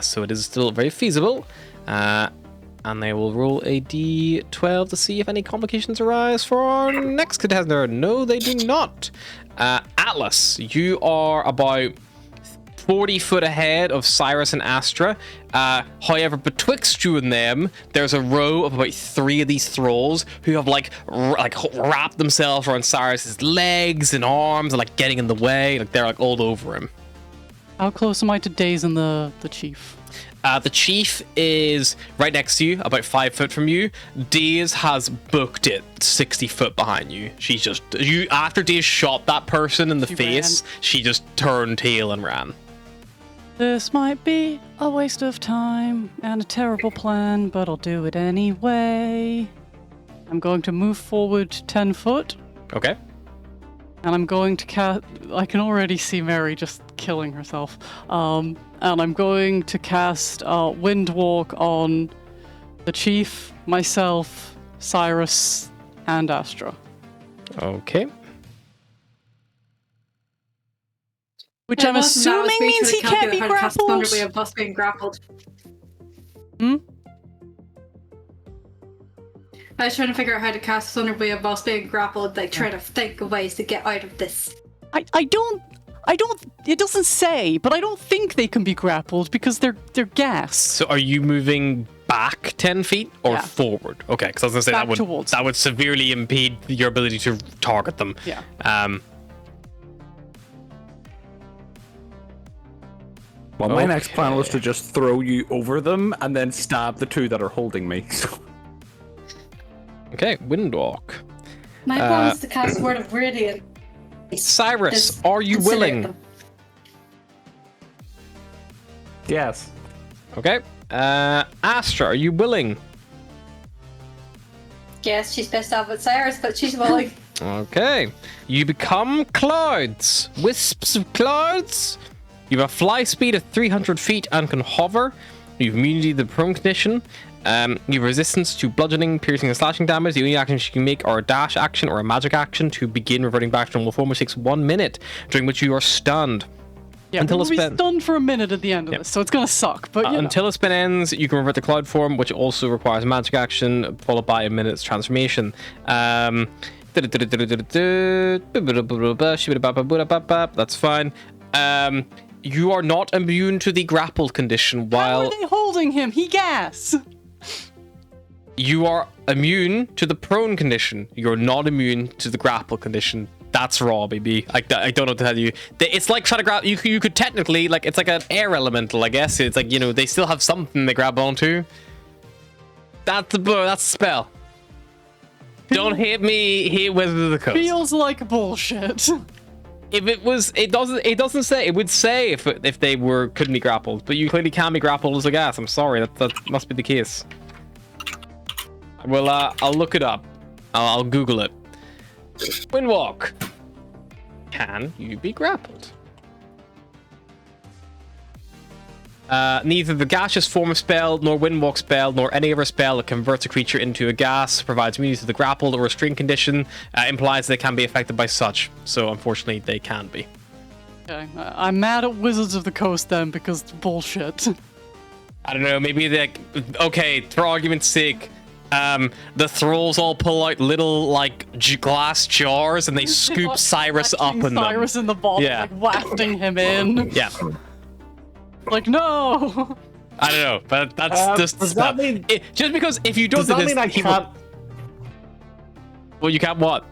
so it is still very feasible. And they will roll a d12 to see if any complications arise for our next contender. No, they do not. Atlas, you are about 40 foot ahead of Cyrus and Astra. However, betwixt you and them, there's a row of about 3 of these thralls who have like wrapped themselves around Cyrus's legs and arms and like getting in the way. Like they're like all over him. How close am I to Daze and the chief? The chief is right next to you, about 5 foot from you. Daze has booked it 60 foot behind you. She's just after Daze shot that person in the She face, she just turned tail and ran. This might be a waste of time and a terrible plan, but I'll do it anyway. I'm going to move forward 10 foot, Okay. and I'm going to cast... I can already see Mary just killing herself. And I'm going to cast Windwalk on the chief, myself, Cyrus, and Astra. Okay. Which I'm assuming means he can't be grappled. Way of us being grappled. Hmm? I was trying to figure out how to cast Thunder Way of us being grappled, like trying to think of ways to get out of this. I don't, it doesn't say, but I don't think they can be grappled because they're gas. So are you moving back 10 feet or Yeah. forward? Okay, because I was going to say Back towards that would severely impede your ability to target them. Yeah. Well, my next plan was to just throw you over them and then stab the 2 that are holding me. Okay, Windwalk. My plan is to cast Word of Radiant. Cyrus, Just are you consider willing? them. Yes. Okay. Astra, are you willing? Yes, she's pissed off with Cyrus, but she's willing. Okay. You become clouds. Wisps of clouds. You have a fly speed of 300 feet and can hover. You have immunity to the prone condition. You have resistance to bludgeoning, piercing, and slashing damage. The only actions you can make are a dash action or a magic action to begin reverting back to normal form, which takes 1 minute, during which you are stunned. Yeah, until we'll a be spin. stunned for a minute at the end of this, so it's gonna suck. But Until a spin ends, you can revert to cloud form, which also requires a magic action followed by a minute's transformation. That's fine. You are not immune to the grappled condition. how While are they holding him? He gas. you are immune to the prone condition, you're not immune to the grapple condition. That's raw, baby. I don't know what to tell you. It's like trying to grab. You could technically, like, it's like an air elemental, I guess. It's like, you know, they still have something they grab onto. That's the spell. Don't hit me. Hit Wizard of the Coast. Feels like bullshit. If it was, it doesn't say. It would say if they couldn't be grappled, but you clearly can be grappled as a gas. I'm sorry, that must be the case. Well, I'll look it up. I'll Google it. Windwalk. Can you be grappled? Neither the gaseous form of spell, nor Windwalk spell, nor any other spell that converts a creature into a gas, provides immunity to the grappled or restrained condition, implies they can be affected by such. So, unfortunately, they can be. Okay, I'm mad at Wizards of the Coast then because it's bullshit. I don't know, maybe they... Okay, for argument's sake, the thralls all pull out little, like, glass jars and they scoop Cyrus up in them. Cyrus in the bottom, Yeah. like wafting him in. Yeah. Like, no! I don't know, but that's just does stuff. that mean- Just because if you don't Does do that this, mean I he will- can't? Well, you can't what?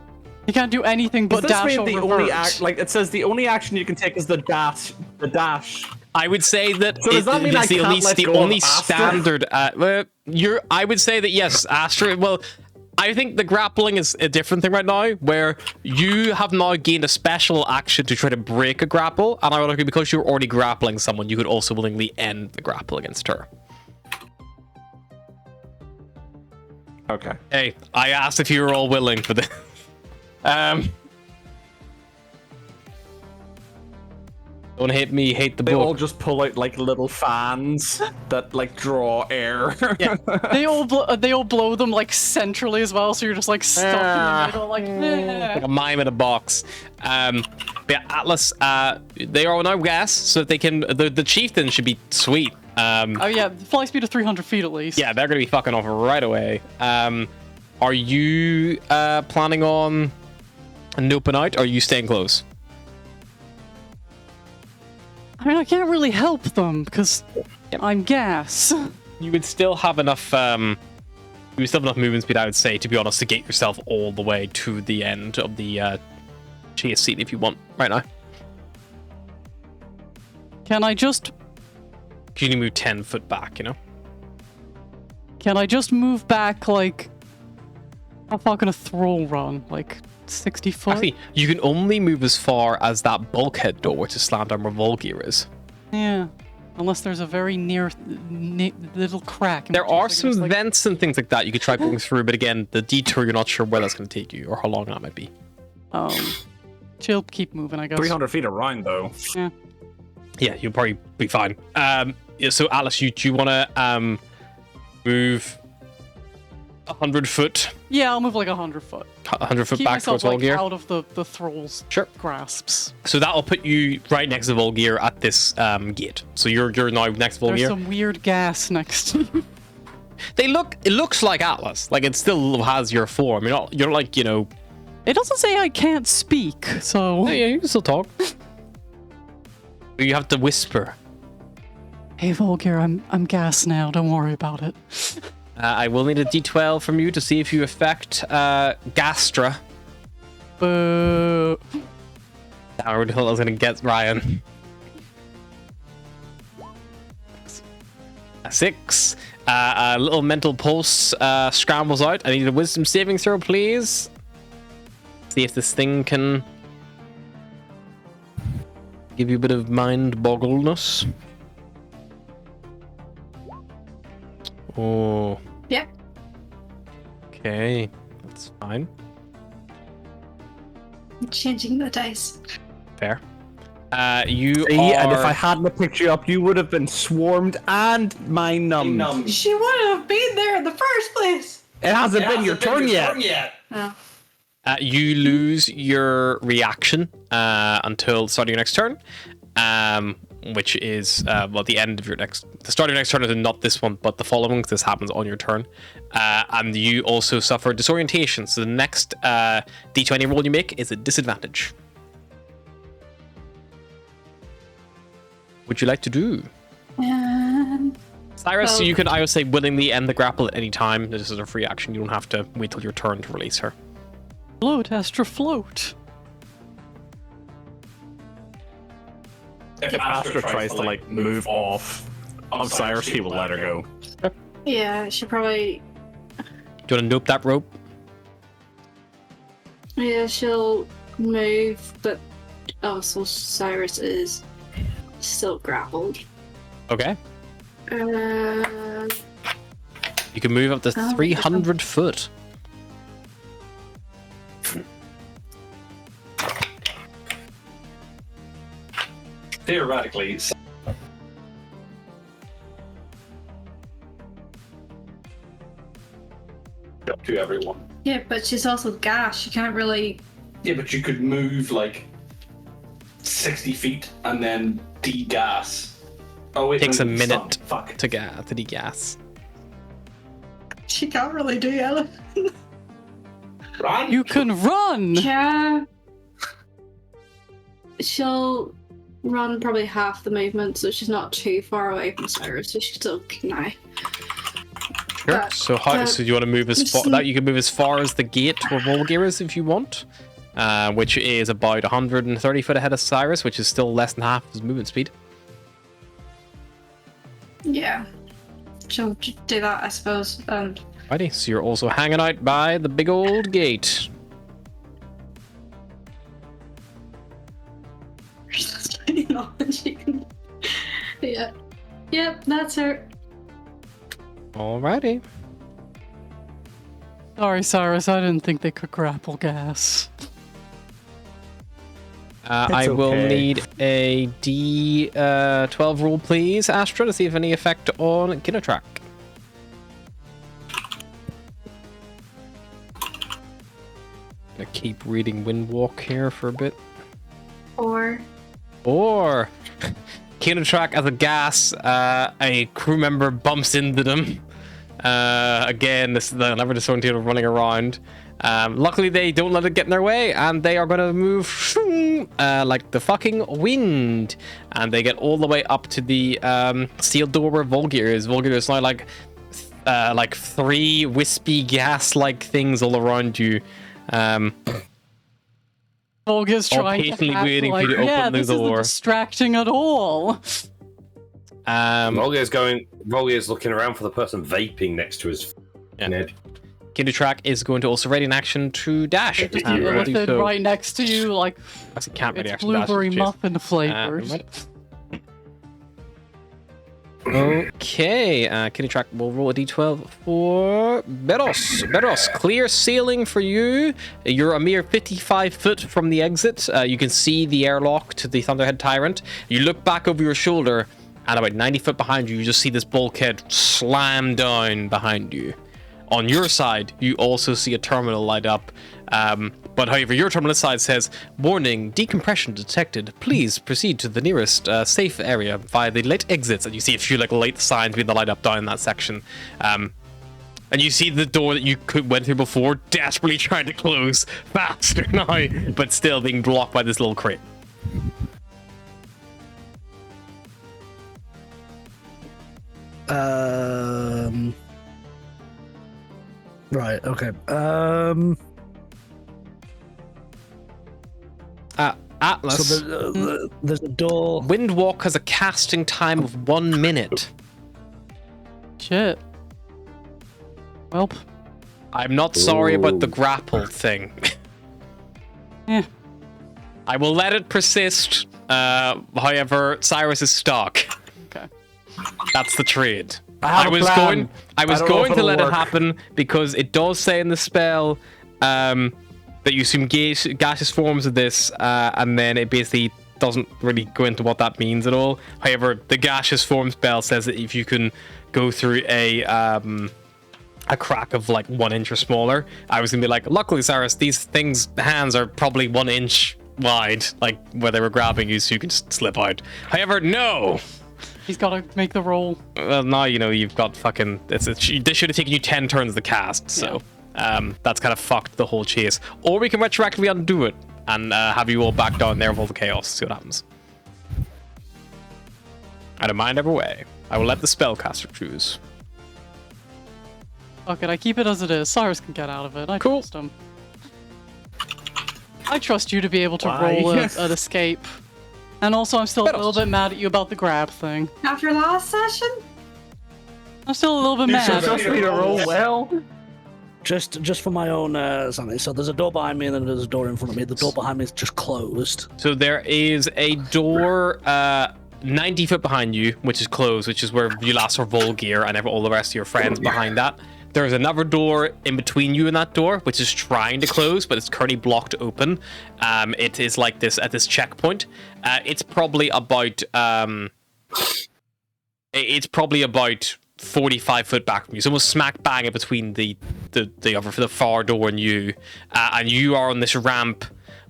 You can't do anything but Does this dash mean or the revert. only like it says the only action you can take is the dash? The dash. I would say that So does that mean it's I the can't only, let the go of only Astra? standard. I would say that yes, Astra. Well, I think the grappling is a different thing right now, where you have now gained a special action to try to break a grapple, and ironically, because you're already grappling someone, you could also willingly end the grapple against her. Okay. Hey, I asked if you were all willing for this. Don't hit me, hate the They all book. just pull out like little fans that like draw air. Yeah. They all blow them like centrally as well, so you're just like stuck in the middle, like. Like a mime in a box. But yeah, Atlas, they are now gas, so they can. The chieftain should be sweet. Oh yeah, fly speed of 300 feet at least. Yeah, they're gonna be fucking off right away. Are you planning on noping out, or are you staying close? I mean, I can't really help them because I'm gas. You would still have enough. You would still have enough movement speed, I would say, to be honest, to get yourself all the way to the end of the chase scene if you want right now. Can I just? You need to move 10 foot back, you know. Can I just move back like? How far can a thrall run? Like 60 foot? Actually, you can only move as far as that bulkhead door, which is slammed armor Volgear is. Yeah. Unless there's a very near little crack. in There which are I can some just, like- vents and things like that you could try going through, but again, the detour, you're not sure where that's going to take you or how long that might be. Chill, keep moving, I guess. 300 feet around though. Yeah. Yeah, you'll probably be fine. Yeah, so Alice, you want to move 100 foot, Yeah, I'll move like 100 foot. 100 foot Keep back myself towards like Volgear. out of the thrall's Sure. grasps. So that will put you right next to Volgear at this gate. So you're now next to There's Volgear. some weird gas next to you. It looks like Atlas. Like it still has your form. You're like, you know. It doesn't say I can't speak, so. Yeah, you can still talk. You have to whisper. Hey Volgear, I'm gas now. Don't worry about it. I will need a D12 from you to see if you affect Gastra. Boo. I really thought I was gonna get Ryan. 6. A little mental pulse scrambles out. I need a wisdom saving throw, please. See if this thing can give you a bit of mind boggleness. Oh. Yep. Okay, that's fine. Changing the dice. Fair. You See, are... and if I hadn't have picked you up, you would have been swarmed and my numbed. She wouldn't have been there in the first place. It hasn't been your turn yet. Oh. You lose your reaction until the start of your next turn, which is the end of your next. The start of your next turn is not this one, but the following. This happens on your turn, and you also suffer disorientation. So the next D20 roll you make is a disadvantage. Would you like to do? Cyrus, well- you can, I would say, willingly end the grapple at any time. This is a free action. You don't have to wait till your turn to release her. Float, Astra, float. If Astra tries to like move off of Cyrus, he will let her go. Yeah, she probably. Do you want to nope that rope? Yeah, she'll move, but also Cyrus is still grappled. Okay. Uh, You can move up to Oh, 300 foot. Theoretically, up to everyone. yeah, but she's also gas. She can't really. Yeah, but you could move like 60 feet and then degas. Oh wait, Takes no, a minute stun. Fuck. to degas. She can't really do anything. Run. You can run! Yeah. She'll run probably half the movement, so she's not too far away from Cyrus, so she's still now. Sure. So how? So you want to move as far? That you can move as far as the gate where Volgear is if you want, which is about 130 foot ahead of Cyrus, which is still less than half his movement speed. Yeah. She'll do that, I suppose. And Righty. So you're also hanging out by the big old gate. she can. Yeah. Yep, that's her. Alrighty. Sorry, Cyrus, I didn't think they could grapple gas. I will okay. need a D12 roll, please, Astra, to see if any effect on Kinetrak. Gonna keep reading Windwalk here for a bit. Or. Or Kinetrak as a gas, a crew member bumps into them. Again, this is the lever disoriented running around. Luckily, they don't let it get in their way, and they are going to move like the fucking wind. And they get all the way up to the steel door where Volgear is. Volgear is now like three wispy gas-like things all around you. Volga's All trying to patiently act waiting for like, you to open the this door." isn't distracting at all. Volgear's looking around for the person vaping next to his head. Kinetrak is going to also ready an action to dash. Just And will do with it so. right next to you, like Actually, can't really it's action dash. blueberry Jeez. muffin flavors. Okay, Kinetrak will roll a d12 for Beros. Beros, clear sailing for you. You're a mere 55 foot from the exit. You can see the airlock to the Thunderhead Tyrant. You look back over your shoulder, and about 90 foot behind you, you just see this bulkhead slam down behind you. On your side, you also see a terminal light up. But however, your terminal side says, "Warning, decompression detected. Please proceed to the nearest safe area via the lit exits." And you see a few like light signs with the light up down in that section. And you see the door that you went through before, desperately trying to close faster now, but still being blocked by this little crate. Right. Okay. Atlas. So there's a door. Windwalk has a casting time of 1 minute. Shit. Welp. I'm not sorry about the Ooh. grapple thing. Yeah. I will let it persist. However, Cyrus is stuck. Okay. That's the trade. I have a plan. I was don't know going if to it'll let it work. happen because it does say in the spell that you assume gaseous forms of this, and then it basically doesn't really go into what that means at all. However, the gaseous form spell says that if you can go through a crack of like 1 inch or smaller, I was gonna be like, luckily, Cyrus, these things' hands are probably 1 inch wide, like where they were grabbing you, so you can just slip out. However, no. He's got to make the roll. Well, now you know you've got fucking. This should have taken you 10 turns to cast, so that's kind of fucked the whole chase. Or we can retroactively undo it and have you all back down there with all the chaos. See what happens. I don't mind either way. I will let the spellcaster choose. Fuck it, I keep it as it is. Cyrus can get out of it. I Cool. trust him. I trust you to be able to Why? roll an escape. And also, I'm still a little bit mad at you about the grab thing. After last session? I'm still a little bit mad. me to roll well. Just for my own sanity. So there's a door behind me, and then there's a door in front of me. The door behind me is just closed. So there is a door 90 foot behind you, which is closed, which is where you last saw Volgear and all the rest of your friends behind that. There's another door in between you and that door, which is trying to close, but it's currently blocked open. It is like this at this checkpoint. It's probably about 45 foot back from you. So almost smack bang in between the far door and you. And you are on this ramp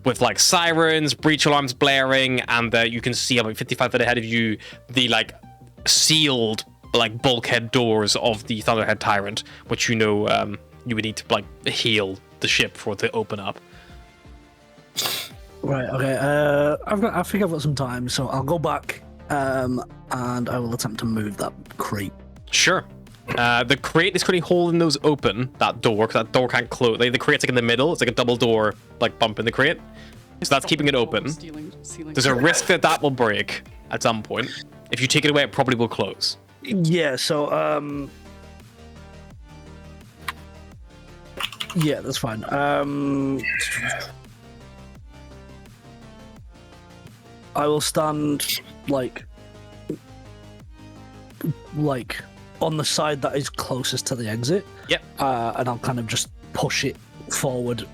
with like sirens, breach alarms blaring, and you can see about 55 foot ahead of you the like sealed like bulkhead doors of the Thunderhead Tyrant, which you know you would need to like heal the ship for it to open up. Right. Okay. I think I've got some time, so I'll go back and I will attempt to move that crate. Sure. The crate is currently holding those open, that door, because that door can't close. Like, the crate's like in the middle. It's like a double door, like bump in the crate. So that's keeping it open. There's a risk that will break at some point. If you take it away, it probably will close. Yeah. So yeah, that's fine. I will stand like on the side that is closest to the exit. Yep. And I'll kind of just push it forward.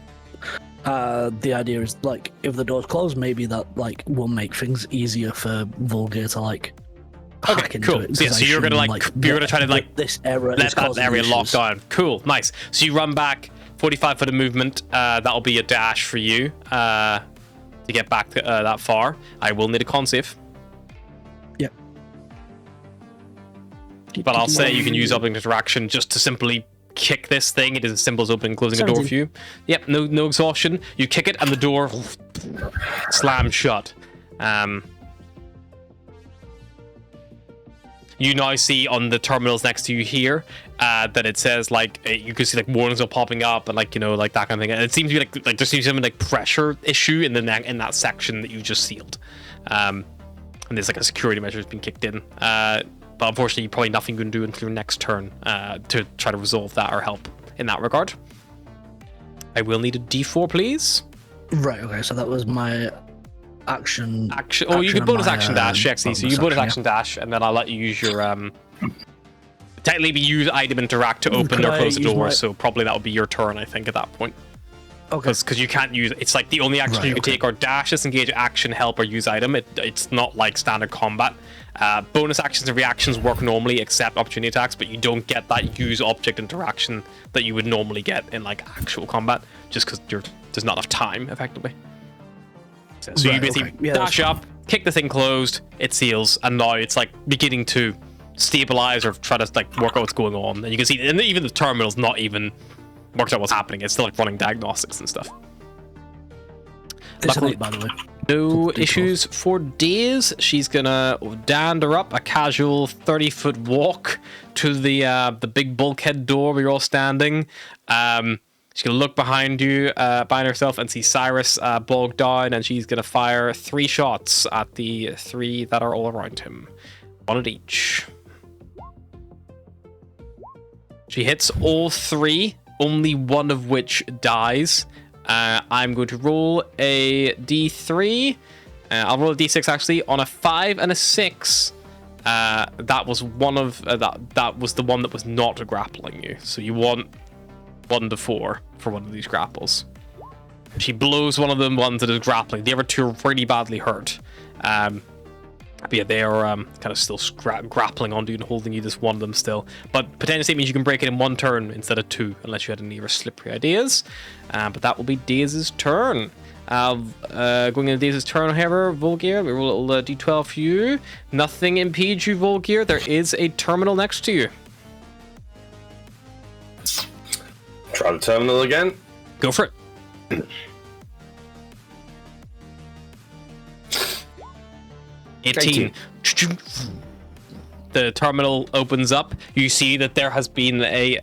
The idea is like if the door's closed, maybe that like will make things easier for Volgear to like hack into cool. it. So, yeah, so you're gonna you're gonna try to like this error let that area lock down. Cool, nice. So you run back 45 foot of movement. That'll be a dash for you to get back to, that far. I will need a con save. Yep. But I'll say you can use opening interaction just to simply kick this thing. It is as simple as opening and closing a door for you. Yep, no exhaustion. You kick it and the door slams shut. You now see on the terminals next to you here that it says like you can see like warnings are popping up and like you know like that kind of thing. And it seems to be like there seems to be some like pressure issue in that section that you just sealed. And there's like a security measure that's been kicked in. But unfortunately, probably nothing you can do until your next turn to try to resolve that or help in that regard. I will need a D4, please. Right. Okay. So that was my action. Oh, you can bonus action dash, actually. So you bonus action dash, and then I'll let you use your technically use item interact to open or close the door. So probably that would be your turn, I think, at that point. Okay. Because you can't use it's like the only action you can take are dash, disengage, action, help, or use item. It's not like standard combat. Bonus actions and reactions work normally except opportunity attacks, but you don't get that use object interaction that you would normally get in like actual combat, just because there's not enough time, effectively. So you basically dash up, kick the thing closed, it seals, and now it's like beginning to stabilize or try to like work out what's going on. And you can see, and even the terminal's not even worked out what's happening. It's still like running diagnostics and stuff. Luckily, by the way. No issues for Days. She's gonna dander up a casual 30-foot walk to the big bulkhead door where you're all standing. She's gonna look behind you, behind herself, and see Cyrus bogged down, and she's gonna fire 3 shots at the 3 that are all around him. 1 at each. She hits all 3, only 1 of which dies. I'm going to roll a d3. I'll roll a d6 actually. On a 5 and a 6, that was one of that was the one that was not grappling you. So you want 1 to 4 for one of these grapples. She blows one of them ones that is grappling. The other two are really badly hurt. But yeah, they are kind of still grappling onto you and holding you, this one of them still. But potentially means you can break it in one turn instead of two, unless you had any other slippery ideas. But that will be Daze's turn. Going into Daze's turn, however, Volgear, we roll a little d12 for you. Nothing impedes you, Volgear. There is a terminal next to you. Try the terminal again. Go for it. 18. The terminal opens up. You see that there has been a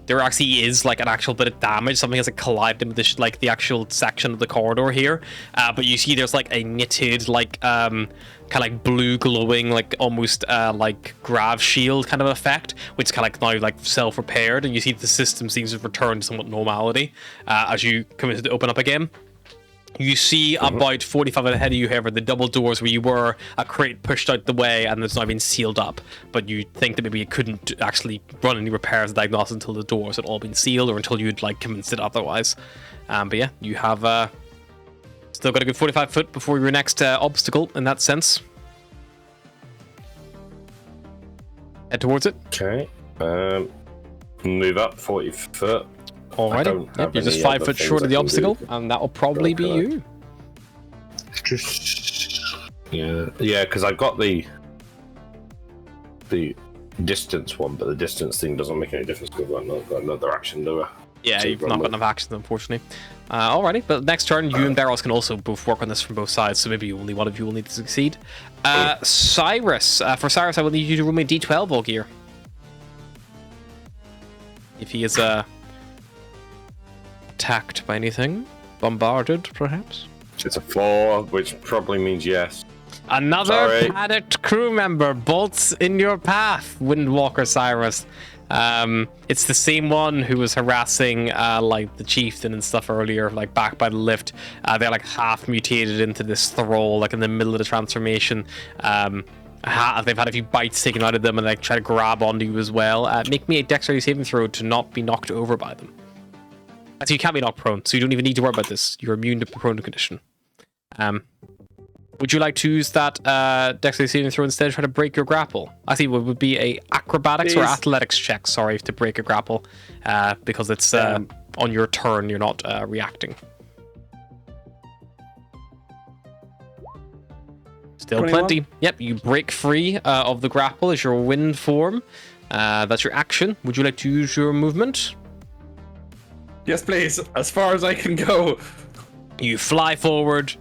there actually is like an actual bit of damage. Something has collided with this, like the actual section of the corridor here. But you see there's like a knitted, like kind of like blue glowing, like almost like grav shield kind of effect, which kind of like now like self-repaired, and you see the system seems to have returned to somewhat normality as you come to open up again. You see about 45 ahead of you, however, the double doors where you were, a crate pushed out the way and it's now been sealed up. But you think that maybe it couldn't actually run any repairs and diagnosis until the doors had all been sealed or until you'd like convinced it otherwise. But yeah, you have still got a good 45 foot before your next obstacle in that sense. Head towards it. Okay. Move up 40 foot. Alrighty. Yep, you're just 5 foot short of the obstacle, and that will probably be you. Just yeah, because I got the distance one, but the distance thing doesn't make any difference because I've not got another action, do I? Yeah, you've not got enough actions, unfortunately. Alrighty, but next turn, you and Barrows can also both work on this from both sides, so maybe only one of you will need to succeed. Cyrus. For Cyrus, I will need you to roll me D12 Volgear. If he is attacked by anything, bombarded, perhaps. It's a 4, which probably means yes. Another panicked crew member bolts in your path, Windwalker Cyrus. It's the same one who was harassing like the chieftain and stuff earlier, like back by the lift. They're like half mutated into this thrall, like in the middle of the transformation. They've had a few bites taken out of them and they try to grab onto you as well. Make me a dexterity saving throw to not be knocked over by them. So you can't be knocked prone, so you don't even need to worry about this. You're immune to prone condition. Would you like to use that dexterity saving throw instead, try to break your grapple? I think it would be a acrobatics or athletics check, sorry, to break a grapple, because it's on your turn, you're not reacting. Still 21. plenty. Yep, you break free of the grapple as your wind form. That's your action. Would you like to use your movement? Yes, please. As far as I can go. You fly forward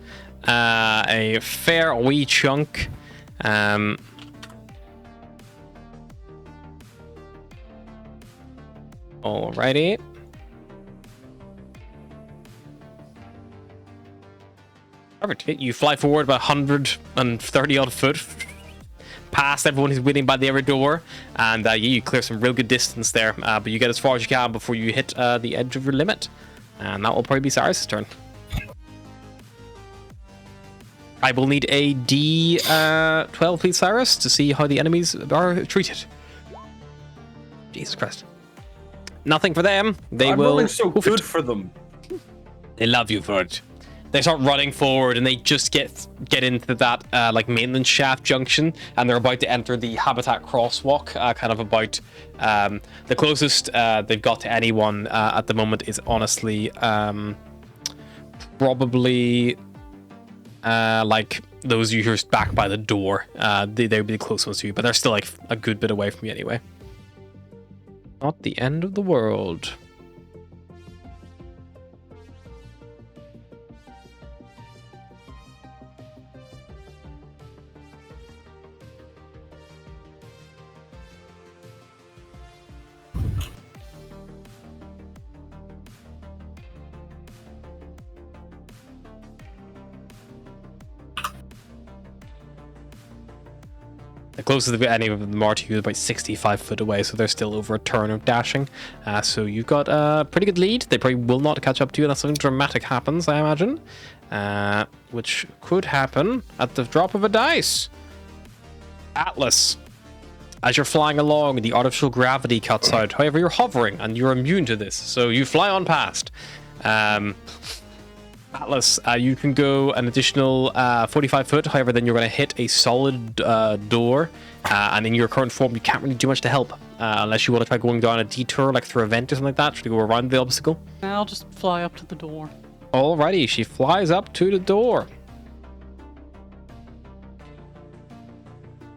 a fair wee chunk. Alrighty. Perfect. You fly forward about 130 odd foot past everyone who's waiting by the other door, and you clear some real good distance there, but you get as far as you can before you hit the edge of your limit, and that will probably be Cyrus' turn. I will need a D12, please, Cyrus, to see how the enemies are treated. Jesus Christ. Nothing for them. I'm rolling so good for them. They love you for it. They start running forward and they just get into that like maintenance shaft junction, and they're about to enter the habitat crosswalk, kind of about the closest they've got to anyone at the moment is honestly probably like those of you who are back by the door. They would be the closest ones to you, but they're still like a good bit away from you anyway. Not the end of the world. The closest of any of them are to you is about 65 foot away, so they're still over a turn of dashing. So you've got a pretty good lead. They probably will not catch up to you unless something dramatic happens, I imagine. Which could happen at the drop of a dice. Atlas. As you're flying along, the artificial gravity cuts out. However, you're hovering, and you're immune to this, so you fly on past. Atlas, you can go an additional 45 foot. However, then you're going to hit a solid door. And in your current form, you can't really do much to help. Unless you want to try going down a detour, like through a vent or something like that, to go around the obstacle. I'll just fly up to the door. Alrighty, she flies up to the door.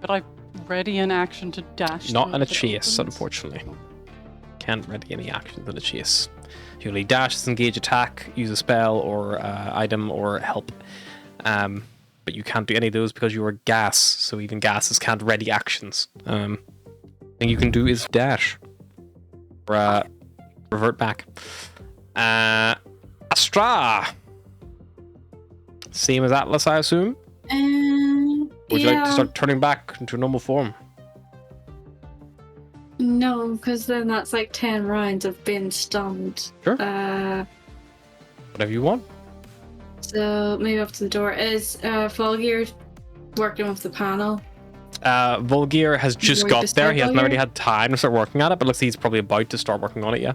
But I ready an action to dash. Not through in a if it chase, opens? unfortunately. Can't ready any actions in a chase. You only dash, disengage, attack, use a spell or item or help. But you can't do any of those because you are gas, so even gases can't ready actions. Thing you can do is dash. Or revert back. Astra! Same as Atlas, I assume? Would you like to start turning back into normal form? No, because then that's like 10 rounds of being stunned. Sure. Whatever you want. So maybe up to the door. Is Volgear working with the panel? Volgear has just Were you got just there. there, He hasn't already Volgear? had time to start working at it, but looks like he's probably about to start working on it, yeah.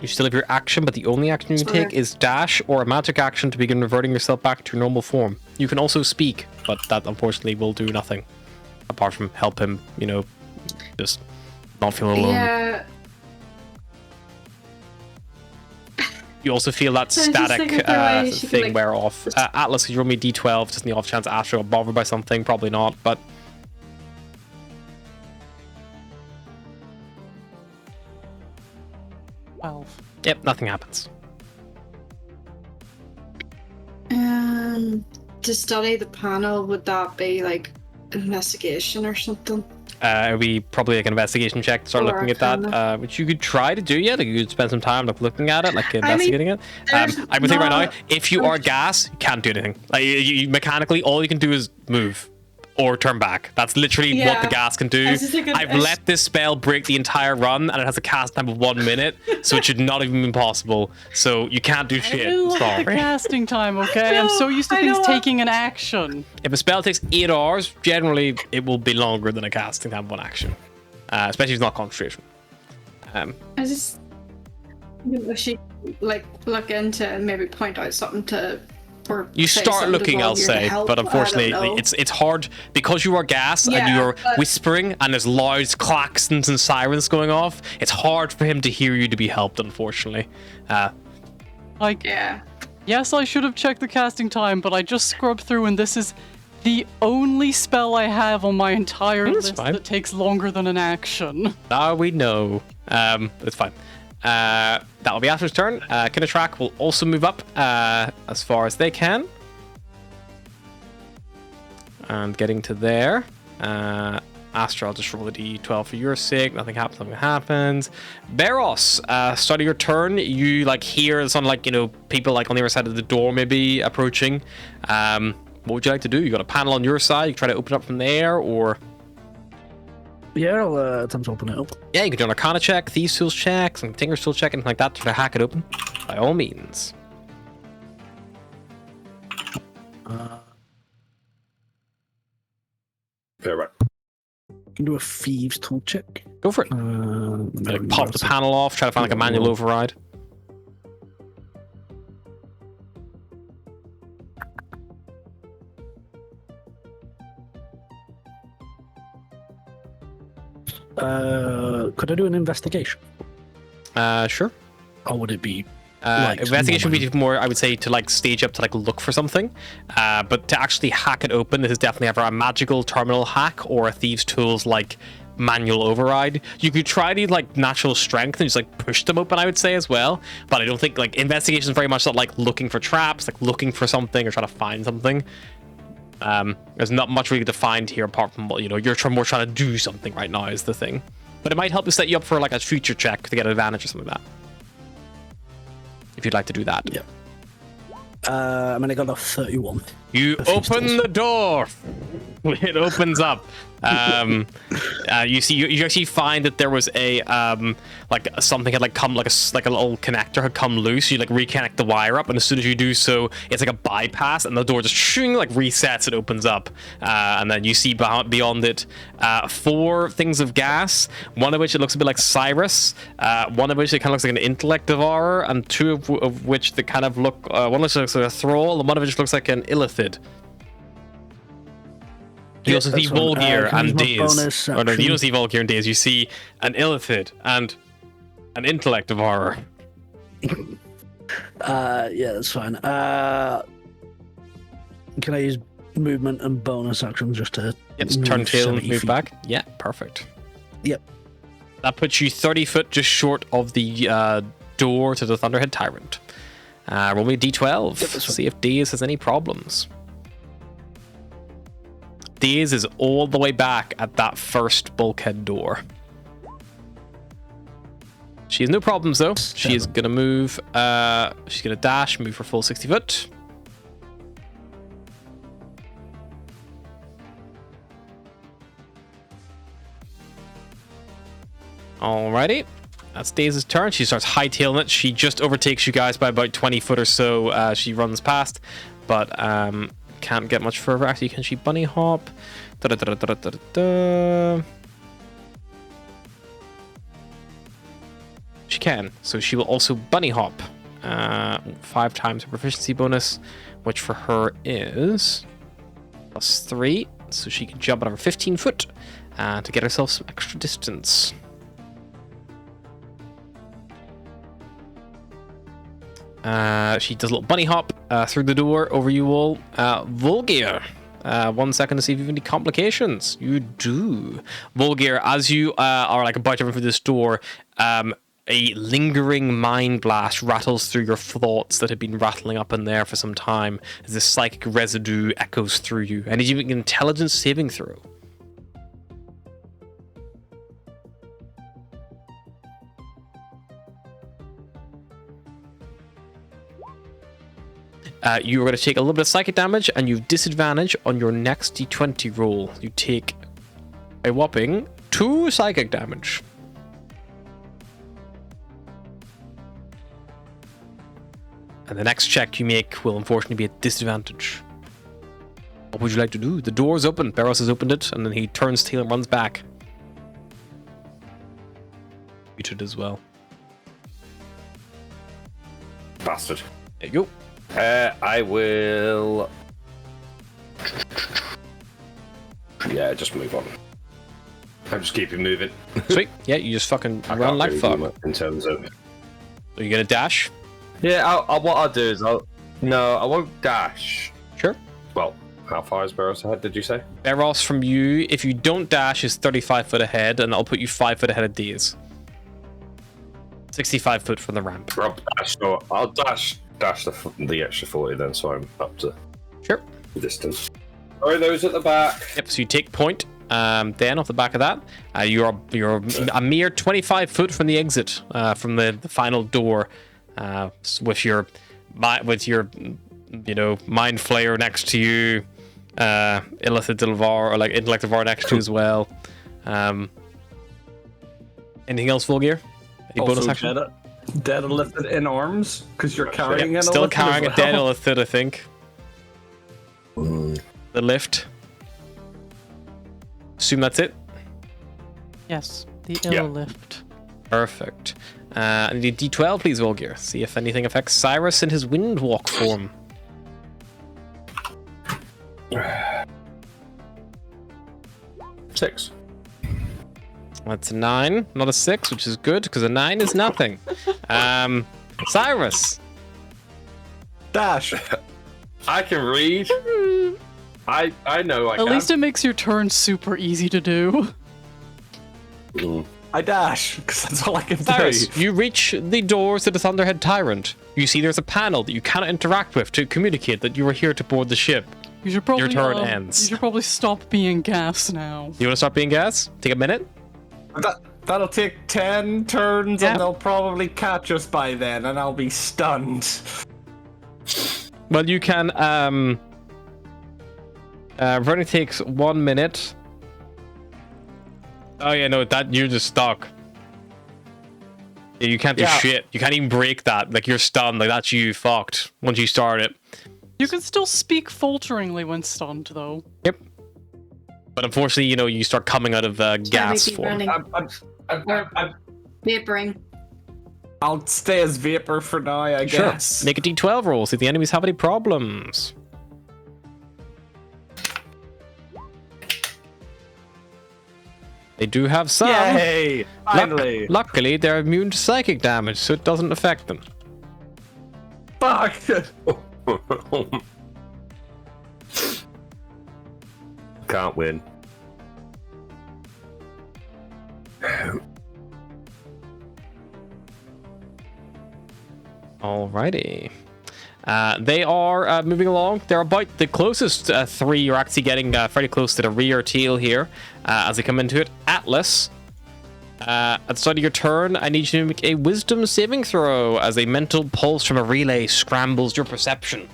You still have your action, but the only action you can take is dash or a magic action to begin reverting yourself back to your normal form. You can also speak, but that unfortunately will do nothing. Apart from help him, you know, just not feel alone. Yeah. You also feel that So I was just static thinking if there are ways you can, thing like, wear off. Atlas, could you roll me d12 just in the off chance Astra got bothered by something? Probably not, but... Yep, nothing happens. To study the panel, would that be like investigation or something? We probably like an investigation check to start Or looking at that, Arcana. which you could try to do. Yeah, like you could spend some time like looking at it, like investigating it. there's I would think right now, not if you are gas, you can't do anything. Like you mechanically, all you can do is move or turn back. That's literally what Yeah. the gas can do. I was just thinking- I've let this spell break the entire run, and it has a cast time of 1 minute, so it should not even be possible. So you can't do I shit. do like the Sorry. casting time, okay? I'm so used to I things know. taking an action. If a spell takes 8 hours, generally it will be longer than a casting time of 1 action. Especially if it's not concentration. I just wish she like look into and maybe point out something to. Or You say start something to looking, I'll Volgear to say, help. but I don't unfortunately, know. it's hard because you are gas and Yeah, you're but- whispering and there's loud klaxons and sirens going off. It's hard for him to hear you to be helped, unfortunately. Like, Yeah. yes, I should have checked the casting time, but I just scrubbed through, and this is the only spell I have on my entire That's list fine. that takes longer than an action. Now we know. It's fine. That'll be Astra's turn. Kinetrak will also move up as far as they can. And getting to there. Astra, I'll just roll a d12 for your sake. Nothing happens, nothing happens. Beros, start of your turn. You like hear some like, you know, people like on the other side of the door maybe approaching. What would you like to do? You got a panel on your side. You try to open it up from there, or... Yeah, I'll attempt to open it up. Yeah, you can do an Arcana check, Thieves Tools check, some Tinker's Tool check, anything like that to try to hack it open. By all means. Fair right. Can do a thieves tool check. Go for it. Like, pop the panel off, try to find like a manual override. Could I do an investigation? Sure. Or would it be like Investigation would normal? be more, I would say, to like stage up to like look for something. But to actually hack it open, this is definitely either a magical terminal hack or a Thieves Tools like manual override. You could try to like natural strength and just like push them open, I would say, as well. But I don't think like investigation is very much not like looking for traps, like looking for something or trying to find something. There's not much really to find here apart from, you know, you're more trying to do something right now is the thing. But it might help to set you up for like a future check to get an advantage or something like that. If you'd like to do that. Yeah. I mean, I got a 31. You Thieves' open Tools. the door. it opens up. You actually find that there was a like something had like come like a little connector had come loose. You like reconnect the wire up, and as soon as you do so, it's like a bypass, and the door just like resets. It opens up, and then you see beyond it 4 things of gas. One of which it looks a bit like Cyrus. One of which it kind of looks like an intellect devourer, and 2 of which they kind of look. One looks like a thrall, and one of which looks like an illithid. You also see Volgear and Daze. Oh no, you don't see Volgear and Daze. You see an illithid and an intellect of horror. Yeah, that's fine. Can I use movement and bonus actions just to turn tail and move back? Yeah, perfect. Yep. That puts you 30 foot just short of the door to the Thunderhead Tyrant. Roll me a d12. Yep, see if Daze has any problems. Daze is all the way back at that first bulkhead door. She has no problems though. She is gonna move. She's gonna dash, move her full 60 foot. Alrighty, that's Daze's turn. She starts hightailing it. She just overtakes you guys by about 20 foot or so. She runs past, but can't get much further. Actually, can she bunny hop? She can, so she will also bunny hop. 5 times her proficiency bonus, which for her is +3, so she can jump another 15 foot to get herself some extra distance. She does a little bunny hop through the door over you all. Volgear, 1 second to see if you have any complications. You do. Volgear, as you are like about to run through this door, a lingering mind blast rattles through your thoughts that have been rattling up in there for some time as this psychic residue echoes through you. And you make an intelligence saving throw. You are going to take a little bit of psychic damage, and you have disadvantage on your next d20 roll. You take a whopping 2 psychic damage. And the next check you make will unfortunately be at disadvantage. What would you like to do? The door's open. Barros has opened it, and then he turns tail and runs back. Muted as well. Bastard. There you go. I will. Yeah, just move on. I'm just keeping moving. Sweet. Yeah, you just fucking run like fuck. In terms of. Are you gonna dash? Yeah, what I'll do is I won't dash. Sure. Well, how far is Barros ahead, did you say? Barros from you, if you don't dash, is 35 foot ahead, and I'll put you 5 foot ahead of Daze. 65 foot from the ramp. So I'll dash the extra 40 then, so I'm up to sure the distance. Sorry, those at the back. Yep, so you take point. Then off the back of that, you're a mere 25 foot from the exit, from the final door, with your mind flayer next to you, Illithid Dilvar, or like Intellect Dilvar next to you as well. Anything else, Volgear? Any bonus action? Dead Illithid in arms, because you're carrying it. Still carrying a dead Illithid, I think. The lift. Assume that's it. Yes, the ill lift. Perfect. I need a d12, please, Volgear. See if anything affects Cyrus in his windwalk form. Six. That's a 9, not a 6, which is good because a 9 is nothing. Cyrus. Dash. I can read. I know I can. At least it makes your turn super easy to do. I dash, because that's all I can Cyrus, do. you reach the doors to the Thunderhead Tyrant. You see there's a panel that you cannot interact with to communicate that you are here to board the ship. You should probably, your turn ends. You should probably stop being gas now. You want to stop being gas? Take a minute? That'll take 10 turns, and they'll probably catch us by then, and I'll be stunned. Well, you can Running takes 1 minute. Oh yeah, no, that you're just stuck. Yeah, you can't do shit. You can't even break that. Like you're stunned. Like that's you fucked once you start it. You can still speak falteringly when stunned, though. Yep. But unfortunately, you know, you start coming out of gas form. Running. Vaporing. I'll stay as vapor for now, I guess. Make a d12 roll. See if the enemies have any problems. They do have some. Yay! Finally. Luckily, they're immune to psychic damage, so it doesn't affect them. Fuck! Can't win. Alrighty. They are moving along. They're about the closest three. You're actually getting fairly close to the rear tail here as they come into it. Atlas, at the start of your turn, I need you to make a wisdom saving throw as a mental pulse from a relay scrambles your perception.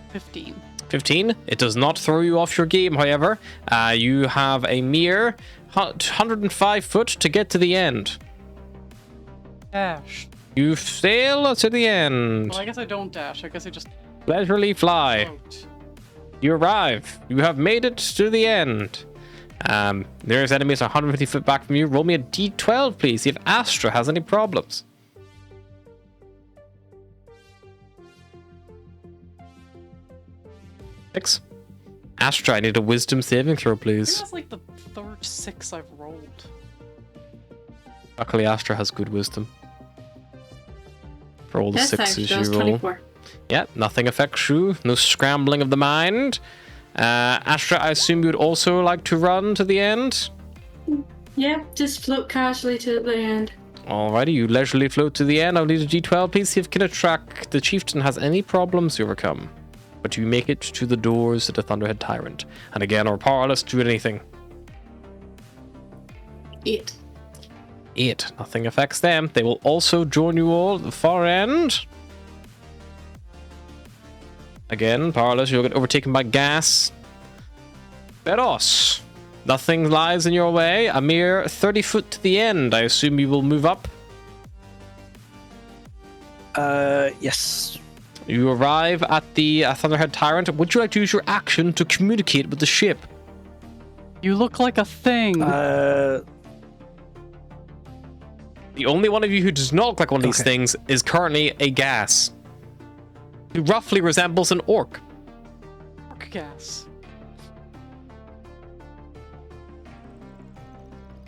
15. 15. It does not throw you off your game, however. You have a mere 105 foot to get to the end. Dash. You sail to the end. Well, I guess I don't dash. I guess I just Leisurely fly. float. You arrive. You have made it to the end. There's enemies 150 foot back from you. Roll me a d12, please. See if Astra has any problems. Six. Astra, I need a wisdom saving throw, I think please. that's like the third 6 I've rolled. Luckily, Astra has good wisdom. For all the This time sixes she does you roll. 24. Yeah, nothing affects you. No scrambling of the mind. Astra, I assume you would also like to run to the end? Yeah, just float casually to the end. Alrighty, you leisurely float to the end. I'll need a d12. Please see if Kinetrak, the chieftain, has any problems to overcome. But you make it to the doors of the Thunderhead Tyrant. And again, are powerless to do anything. 8. 8. Nothing affects them. They will also join you all at the far end. Again, powerless. You'll get overtaken by gas. Beros. Nothing lies in your way. A mere 30 foot to the end. I assume you will move up. Yes. You arrive at the Thunderhead Tyrant. Would you like to use your action to communicate with the ship? You look like a thing. The only one of you who does not look like one of these Okay. things is currently a gas. Who roughly resembles an orc. Orc gas.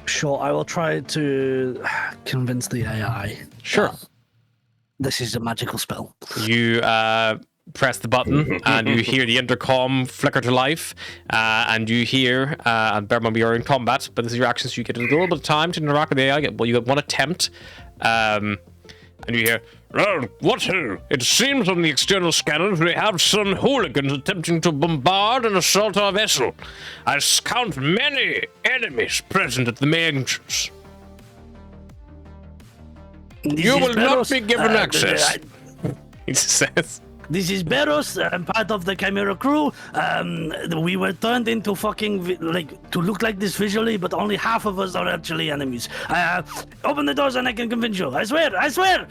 Sure, I will try to convince the AI. Sure. This is a magical spell. You press the button and you hear the intercom flicker to life, and you hear, and bear in mind we are in combat, but this is your action, so you get a little bit of time to interact with the AI. Well, you get one attempt, and you hear, "Oh, what ho? It seems on the external scanners we have some hooligans attempting to bombard and assault our vessel. I count many enemies present at the main entrance. You will not be given access," he says. This is Beros. I'm part of the Chimera crew. We were turned into fucking to look like this visually, but only half of us are actually enemies. Open the doors and I can convince you. I swear. I swear.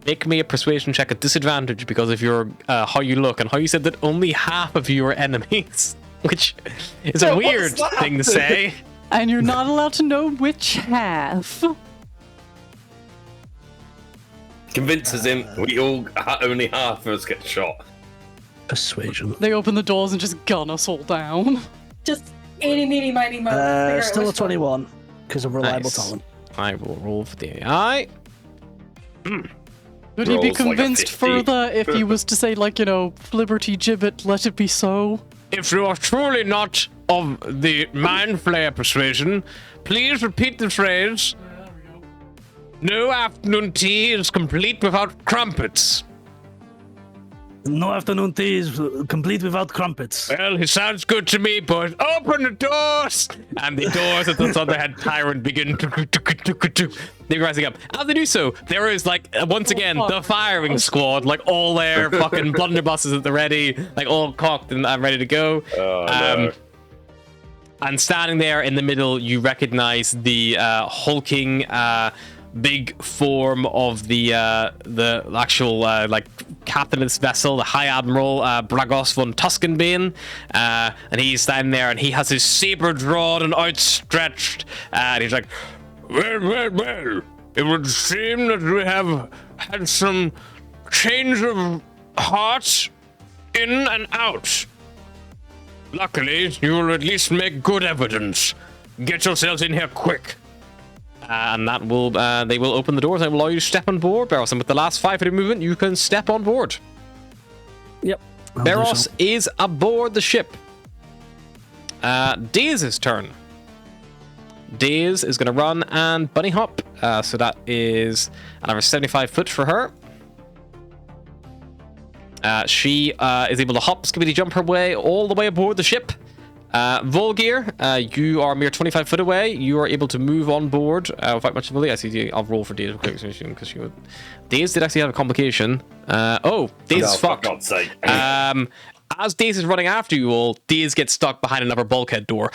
Make me a persuasion check at disadvantage because of your how you look and how you said that only half of you are enemies, which is a weird thing to say. And you're not allowed to know which half. Convinces him we all only half of us get shot. Persuasion. They open the doors and just gun us all down. Just eeny, meeny, miny, mo. Still a 21 because of reliable Nice. talent. I will roll for the AI. Would he be Rolls like a convinced 50. further if he was to say, like, you know, liberty gibbet, let it be so? If you are truly not of the mind flayer persuasion, please repeat the phrase. No afternoon tea is complete without crumpets. No afternoon tea is complete without crumpets. Well, it sounds good to me, boys. Open the doors! And the doors of the Thunderhead Tyrant begin to They're rising up. As they do so, there is like once again the firing squad, like all their fucking blunderbusses at the ready, like all cocked and ready to go. Oh, no. And standing there in the middle, you recognize the hulking, big form of the actual like captain of this vessel, the High Admiral Bragos von Tuskenbane, and he's standing there, and he has his saber drawn and outstretched, and he's like, well, it would seem that we have had some change of heart in and out. Luckily, you will at least make good evidence. Get yourselves in here quick. And that will, they will open the doors and allow you to step on board, Barros. And with the last 5 feet movement, you can step on board. Yep. Barros is aboard the ship. Daze's turn. Daze is going to run and bunny hop. So that is another 75 foot for her. She is able to hop, skibbity jump her way all the way aboard the ship. Volgear, you are a mere 25 foot away. You are able to move on board without much ability. I see. I'll roll for Daze because she would. Daze did actually have a complication. Daze is fucked. For God's sake. As Daze is running after you all, Daze gets stuck behind another bulkhead door,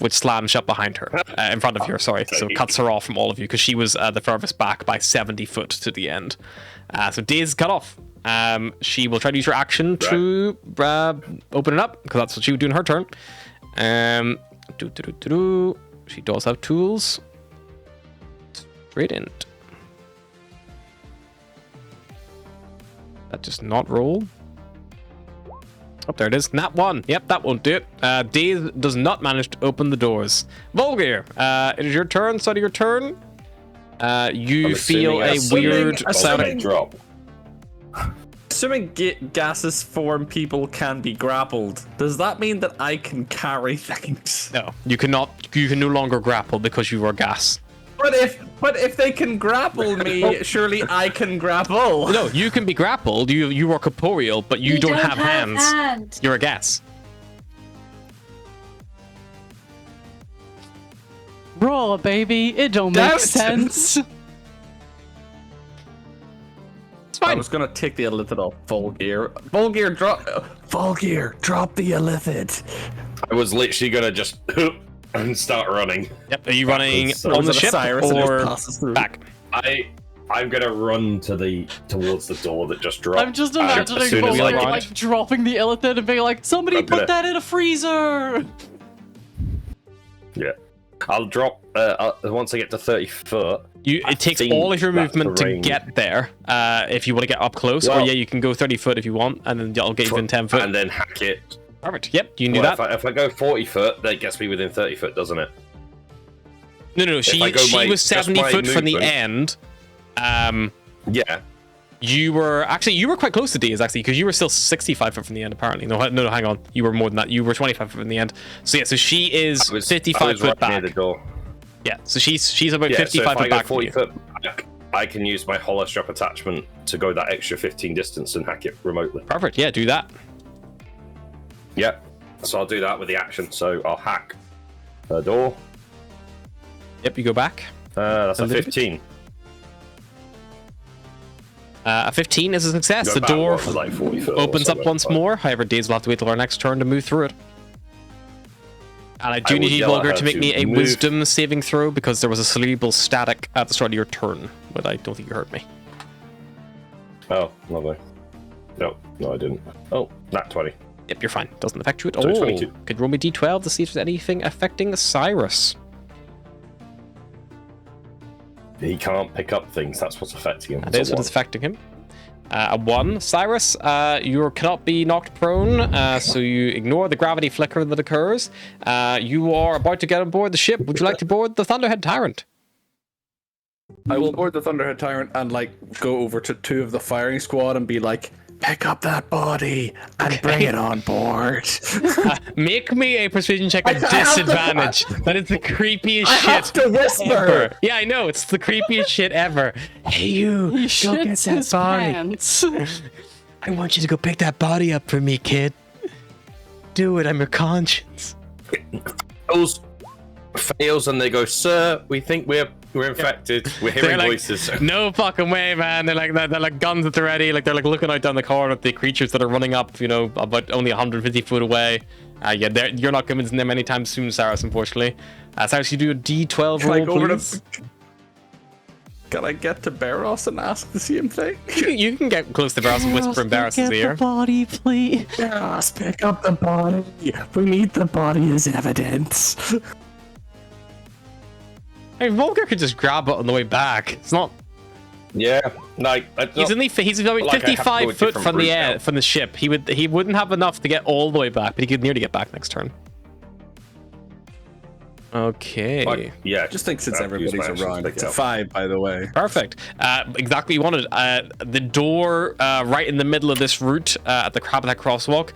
which slams shut behind her, in front of her. Sorry, so it cuts her off from all of you because she was the furthest back by 70 foot to the end. So Daze is cut off. She will try to use her action to open it up because that's what she would do in her turn. She does have tools. Straight in. That does not roll. Oh, there it is. Nat 1. Yep, that won't do it. Daze does not manage to open the doors. Volgear, it is your turn. Start of your turn. You feel a weird sounding drop. Assuming gaseous form people can be grappled, does that mean that I can carry things? No, you cannot. You can no longer grapple because you are gas. But if they can grapple me, surely I can grapple. No, you can be grappled. You are corporeal, but you don't have hands. You're a gas. Raw, baby. It don't make sense. It's fine. I was gonna take the illithid off Volgear. Volgear, drop the illithid. I was literally gonna just and start running. Yep. Are you running So on the ship or back? I'm gonna run towards the door that just dropped. I'm just imagining Volgear like dropping the illithid and being like, somebody put that in a freezer. Yeah. I'll drop once I get to 30 foot. It takes all of your movement to get there. If you want to get up close, or you can go 30 foot if you want, and then I'll get you within 10 foot. And then hack it. Perfect. Yep, you can do that. If I go 40 foot, that gets me within 30 foot, doesn't it? No. She was 70 foot from the end. Yeah. You were quite close to Daze actually, because you were still 65 foot from the end apparently. No, hang on. You were more than that. You were 25 foot from the end. So yeah, so she is 55 foot back. Near the door. Yeah, so she's about 55 foot back. 40 foot back, I can use my hollow strap attachment to go that extra 15 distance and hack it remotely. Perfect. Yeah, do that. Yep. So I'll do that with the action. So I'll hack the door. Yep, you go back. That's a 15. A 15 is a success. The door like 40 foot opens up once more. However, Daze will have to wait till our next turn to move through it. And I do need you, Volgear, to make me a wisdom saving throw because there was a cerebral static at the start of your turn, but I don't think you heard me. Oh, lovely. No, I didn't. Oh, nat 20. Yep, you're fine. Doesn't affect you at So all. 22. Could roll me d12 to see if there's anything affecting Cyrus. He can't pick up things. That's what's affecting him. That is what is affecting him. A 1. Cyrus, you cannot be knocked prone, so you ignore the gravity flicker that occurs. You are about to get on board the ship. Would you like to board the Thunderhead Tyrant? I will board the Thunderhead Tyrant and go over to 2 of the firing squad and be like, pick up that body and bring it on board. Make me a persuasion check at disadvantage. That is the creepiest shit. I have to whisper. Ever. Yeah, I know. It's the creepiest shit ever. Hey, you. He Go get shits that his body. pants. I want you to go pick that body up for me, kid. Do it. I'm your conscience. Fails and they go, sir, we think we're We're infected. We're They're hearing like, voices. no fucking way, man. They're like guns at the ready. Like they're like looking out down the corridor at the creatures that are running up, you know, about only 150 foot away. Yeah, you're not convincing them anytime soon, Cyrus, unfortunately. Cyrus, you do a D12 Can I roll, go over please. Can I get to Barros and ask the same thing? You can get close to Barros and whisper in Barros's ear. body, please. Barros, pick up the body. We need the body as evidence. I mean, Volker could just grab it on the way back. It's not. Yeah, like He's about like I have to go a 55 foot different from the route air now. from the ship. He wouldn't have enough to get all the way back, but he could nearly get back next turn. Okay. Like, yeah, Just think since use everybody's my action to around, pick it's it a up. 5, by the way. Perfect. Exactly what you wanted. The door right in the middle of this route at the Habitat Crosswalk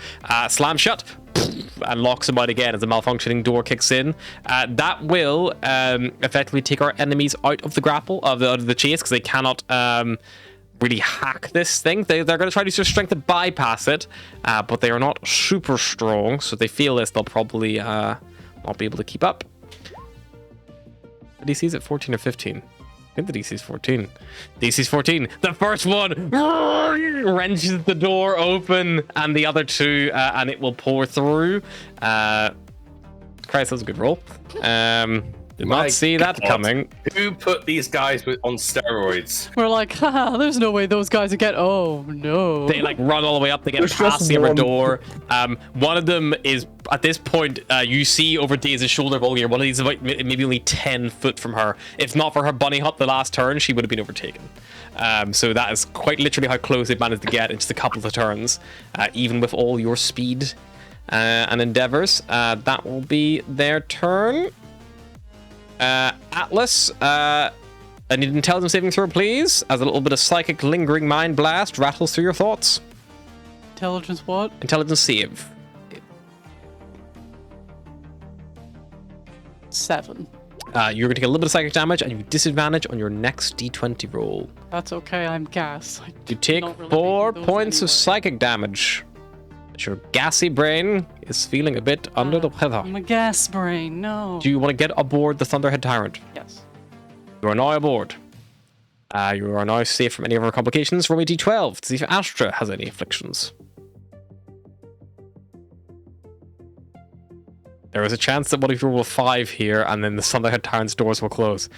slams shut and locks him out again as the malfunctioning door kicks in. That will effectively take our enemies out of the grapple of the chase because they cannot really hack this thing. They're going to try to use their strength to bypass it, but they are not super strong, so if they feel this, they'll probably not be able to keep up. The DC's at 14 or 15. I think the DC's 14. DC's 14. The first one wrenches the door open, and the other two, and it will pour through. Christ, that was a good roll. Did My not see that God. coming. Who put these guys on steroids? We're like, haha, there's no way those guys would get. Oh no. They like run all the way up to get There's past just the other one. door. One of them is at this point. You see over Daze's shoulder, Volgir. One of these is about maybe only 10 foot from her. If not for her bunny hop the last turn, she would have been overtaken. So that is quite literally how close they've managed to get in just a couple of turns, even with all your speed and endeavors. That will be their turn. Atlas, I need an intelligence saving throw, please, as a little bit of psychic lingering mind blast rattles through your thoughts. Intelligence what? Intelligence save. 7. You're going to take a little bit of psychic damage, and you have disadvantage on your next d20 roll. That's okay, I'm gas. You take not really 4 needing those points of anyway. psychic damage. But your gassy brain is feeling a bit under the weather. I'm a gas brain, no. Do you want to get aboard the Thunderhead Tyrant? Yes. You are now aboard. You are now safe from any of our complications. Roll me d12 to see if Astra has any afflictions. There is a chance that one of you roll a 5 here, and then the Thunderhead Tyrant's doors will close.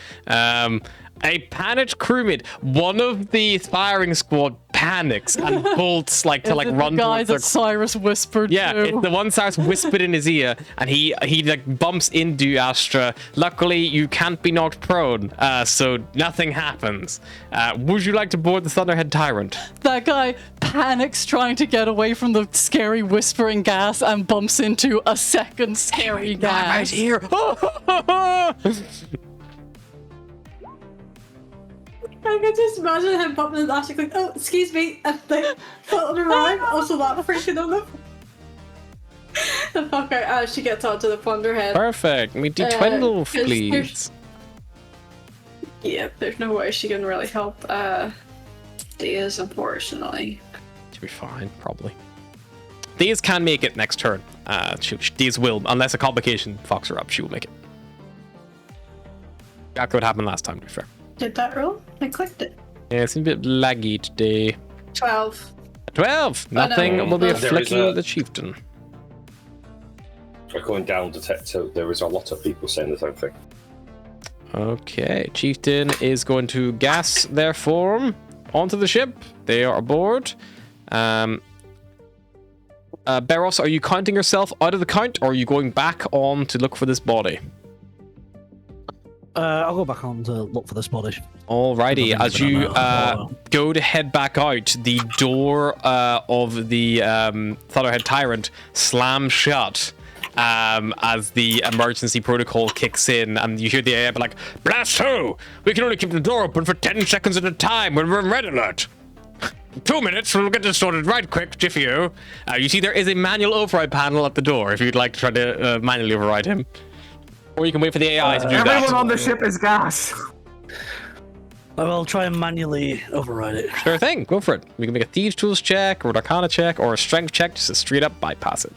A panicked crewmate. One of the firing squad panics and bolts like to Is like it run the guy towards their that Cyrus whispered Yeah, to? it's the one Cyrus whispered in his ear, and he like bumps into Astra. Luckily, you can't be knocked prone, so nothing happens. Would you like to board the Thunderhead Tyrant? That guy panics trying to get away from the scary whispering gas and bumps into a second scary gas. Right here. I can just imagine him bumping into Ashley going, oh, excuse me, and like floating around. Also, that freaking on them. The fuck out as she gets onto the Plunderhead. Perfect. Me d12, 'cause please. Yeah, there's no way she can really help Diaz, unfortunately. She'll be fine, probably. Diaz can make it next turn. Diaz will, unless a complication fucks her up. She will make it. Exactly what happened last time, to be fair. Did that roll? I clicked it. Yeah, it seems a bit laggy today. 12. 12. Oh, no. Nothing will be There is afflicting a- the chieftain. Going down detector, there is a lot of people saying the same thing. Okay, chieftain is going to gas their form onto the ship. They are aboard. Barros, are you counting yourself out of the count, or are you going back on to look for this body? I'll go back on to look for this body. Alrighty, as you Oh. go to head back out, the door of the Thunderhead Tyrant slams shut as the emergency protocol kicks in, and you hear the AI be like, "Blast ho! We can only keep the door open for 10 seconds at a time when we're in red alert. 2 minutes, we'll get this sorted right quick, jiffy-o." You see there is a manual override panel at the door if you'd like to try to manually override him. Or you can wait for the AI to do that. Everyone on the ship is gas. I will try and manually override it. Sure thing, go for it. We can make a Thieves' Tools check, or an Arcana check, or a Strength check just to straight up bypass it.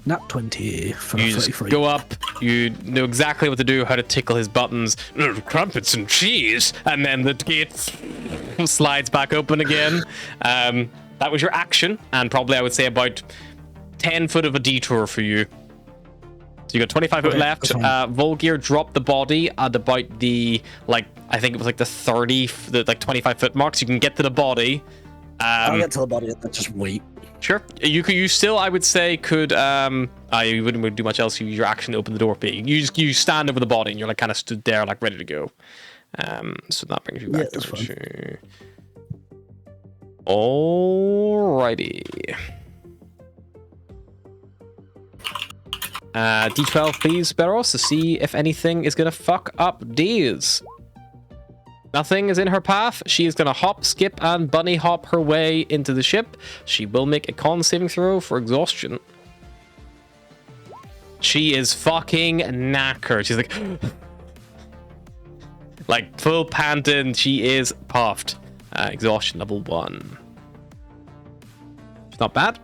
Nat 20 for You 33. just go up, you know exactly what to do, how to tickle his buttons. Crumpets and cheese! And then the gate slides back open again. That was your action, and probably I would say about 10 foot of a detour for you. So you got 25 foot left. Volgear dropped the body at about the, like, I think it was like the 30, the like 25 foot mark, so you can get to the body. I'll get to the body and then just wait. Sure. You still, I would say, could you wouldn't do much else. You use your action to open the door. You stand over the body and you're like kind of stood there, like ready to go. So that brings you back to. Alrighty. D12, please, Beros, to see if anything is gonna fuck up Days. Nothing is in her path. She is going to hop, skip, and bunny hop her way into the ship. She will make a con saving throw for exhaustion. She is fucking knackered. She's like full panting. She is puffed. Exhaustion level 1. It's not bad.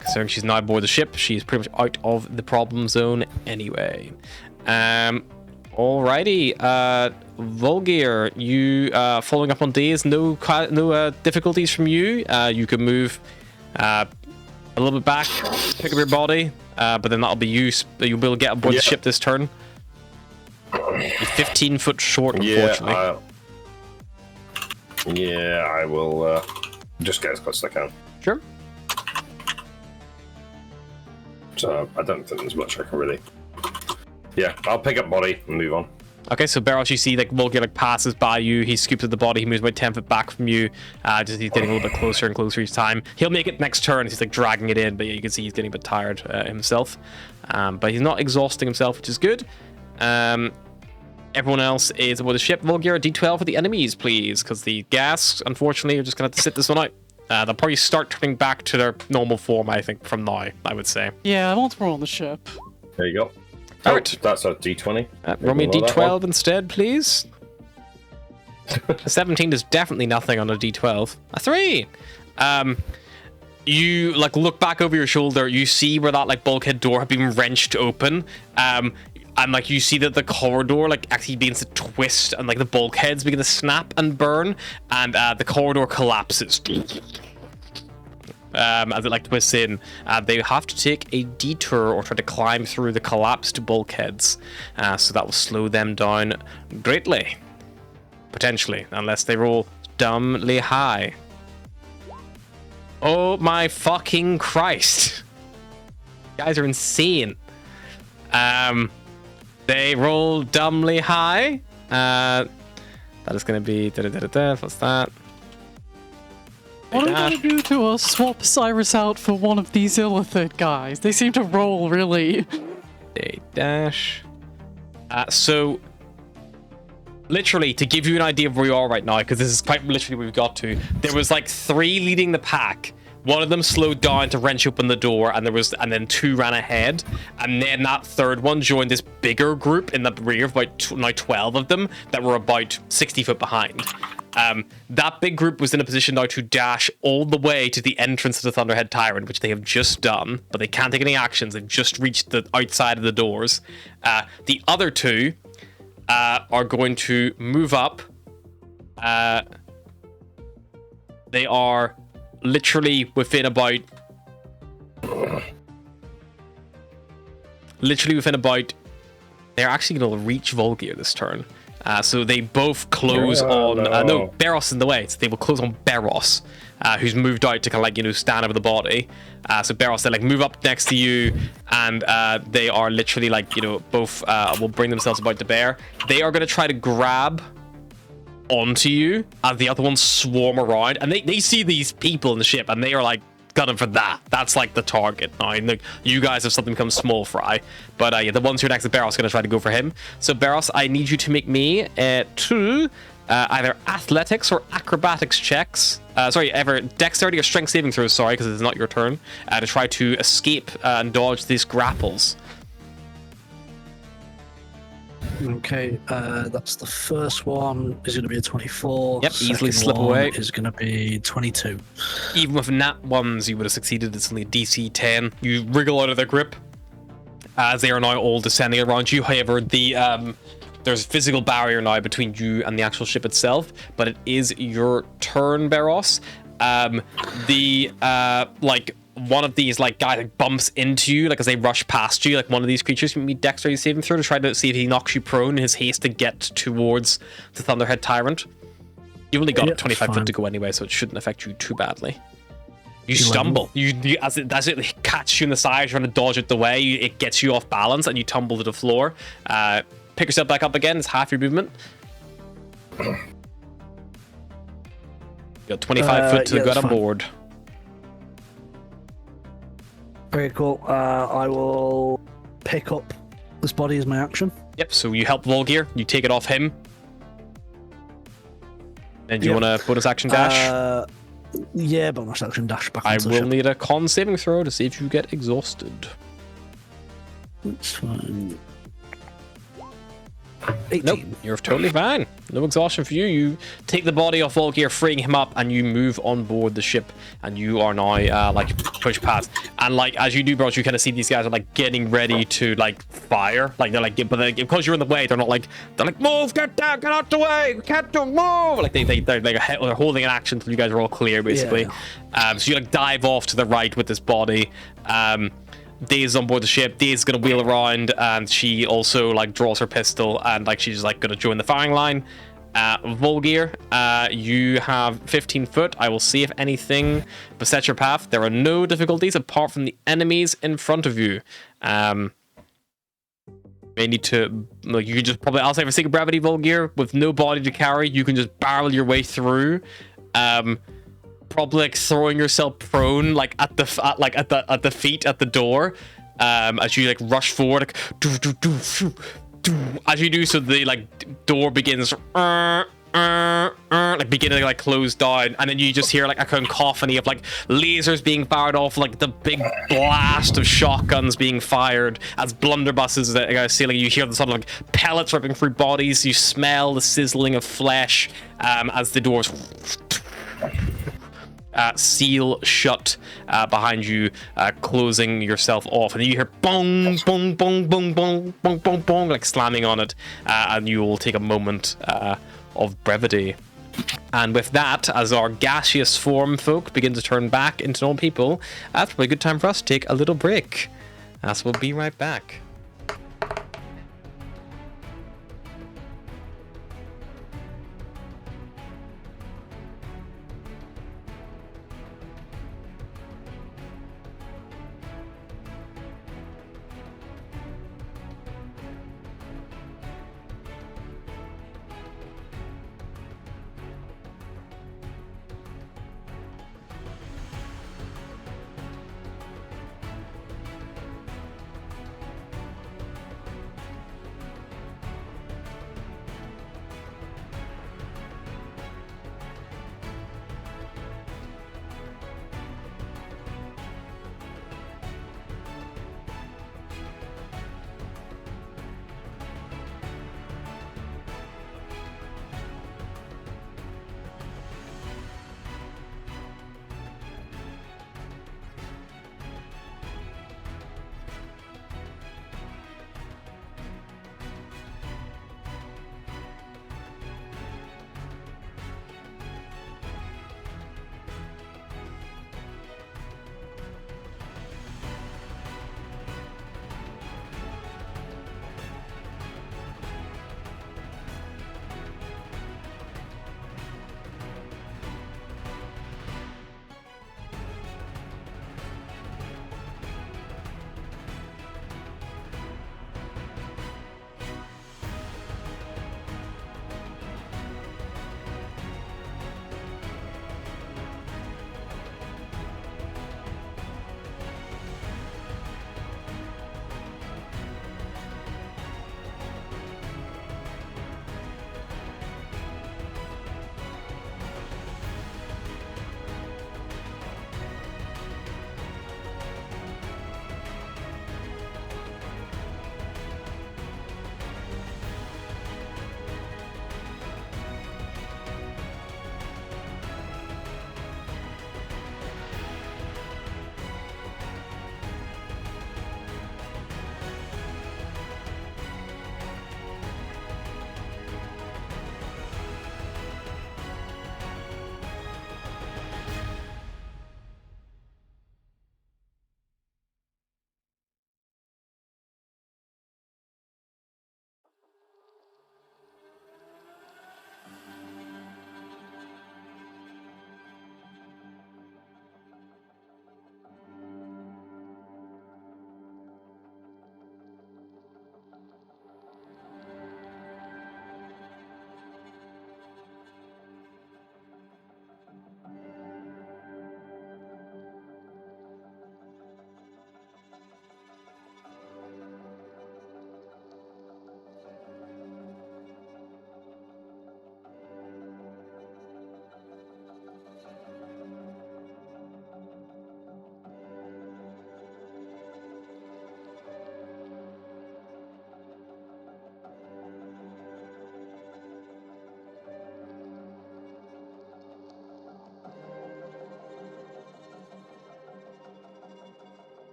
Considering she's now aboard the ship, she's pretty much out of the problem zone anyway. Alrighty, Volgear, you following up on Days, no difficulties from you. You can move a little bit back, pick up your body, but then that'll be you. You'll be able to get aboard the ship this turn. You're 15 foot short, unfortunately. I will just get as close as I can. Sure. So I don't think there's much I can really. Yeah, I'll pick up body and move on. Okay, so Beros, you see like Volgear like passes by you. He scoops at the body. He moves about 10 foot back from you. Just he's getting a little bit closer and closer each time. He'll make it next turn. He's like dragging it in, but yeah, you can see he's getting a bit tired himself. But he's not exhausting himself, which is good. Everyone else is aboard the ship. Volgear, D12 for the enemies, please, because the gas, unfortunately, are just gonna have to sit this one out. They'll probably start turning back to their normal form, I think, from now. I would say. Yeah, once we're on the ship. There you go. All right. That's a D20. Roll me a D12 instead, please. A 17 is definitely nothing on a D12. A 3. You like look back over your shoulder. You see where that like bulkhead door had been wrenched open. And like you see that the corridor like actually begins to twist, and like the bulkheads begin to snap and burn, and the corridor collapses. As it like twists in, they have to take a detour or try to climb through the collapsed bulkheads, so that will slow them down greatly, potentially, unless they roll dumbly high. Oh my fucking Christ, you guys are insane. They roll dumbly high. That is going to be what's that? What are we gonna do to us? Swap Cyrus out for one of these Illithid guys. They seem to roll really. A dash. So, literally, to give you an idea of where you are right now, because this is quite literally where we've got to, there was like 3 leading the pack. One of them slowed down to wrench open the door, and then 2 ran ahead, and then that third one joined this bigger group in the rear of about now 12 of them that were about 60 foot behind. That big group was in a position now to dash all the way to the entrance of the Thunderhead Tyrant, which they have just done, but they can't take any actions. They've just reached the outside of the doors. The other 2 are going to move up. They are literally within about they're actually going to reach Volgear this turn. So they both close on no, Beros in the way, so they will close on Beros, who's moved out to kind of like, you know, stand over the body. So Beros, they like move up next to you, and they are literally like, you know, both will bring themselves about to bear. They are going to try to grab onto you as the other ones swarm around, and they see these people in the ship, and they are like gunning for that. That's like the target now. And you guys have something become small fry, but yeah, the ones who are next to Beros are going to try to go for him. So Beros, I need you to make me 2 either athletics or acrobatics checks. Either dexterity or strength saving throws. Sorry, because it's not your turn. To try to escape and dodge these grapples. Okay, that's the first one is going to be a 24. Yep, easily Second slip one away. is going to be 22. Even with nat ones, you would have succeeded. It's only a DC 10. You wriggle out of their grip as they are now all descending around you. However, there's a physical barrier now between you and the actual ship itself, but it is your turn, Beros. One of these like guys like bumps into you, like as they rush past you. Like one of these creatures can be dexterity saving throw to try to see if he knocks you prone in his haste to get towards the Thunderhead Tyrant. You only got 25 foot to go anyway, so it shouldn't affect you too badly. You stumble. You as it catches you in the side, trying to dodge it the way. It gets you off balance, and you tumble to the floor. Pick yourself back up again. It's half your movement. You got 25 foot to get on board. Okay, cool. I will pick up this body as my action. Yep, so you help Volgear, you take it off him. And you want a bonus action dash? Yeah, bonus action dash back I onto the will ship. need a con saving throw to see if you get exhausted. That's fine. 18. Nope, you're totally fine. No exhaustion for you. You take the body off Volgear, freeing him up, and you move on board the ship. And you are now pushed past. And like as you do, bros, you kind of see these guys are like getting ready to like fire. Like they're like, but because you're in the way, they're like move, get down, get out the way, we can't do move. Like they're holding an action until you guys are all clear, basically. Yeah. So you like dive off to the right with this body. Daze on board the ship. Daze is gonna wheel around, and she also like draws her pistol, and like she's like gonna join the firing line. Volgear, you have 15 foot. I will see if anything besets your path. There are no difficulties apart from the enemies in front of you. May need to like you can just probably I'll say for sake of brevity, Volgear, with no body to carry, you can just barrel your way through. Probably like throwing yourself prone like at the feet at the door as you like rush forward like as you do so the like door begins like beginning to like close down, and then you just hear like a cacophony of like lasers being fired off, like the big blast of shotguns being fired as blunderbusses that are sailing. You hear the sort of like pellets ripping through bodies. You smell the sizzling of flesh as the doors seal shut behind you, closing yourself off, and you hear bong, bong, bong, bong, bong, bong, bong, bong, like slamming on it, and you will take a moment of brevity. And with that, as our gaseous form folk begin to turn back into normal people, that's probably a good time for us to take a little break. So we'll be right back.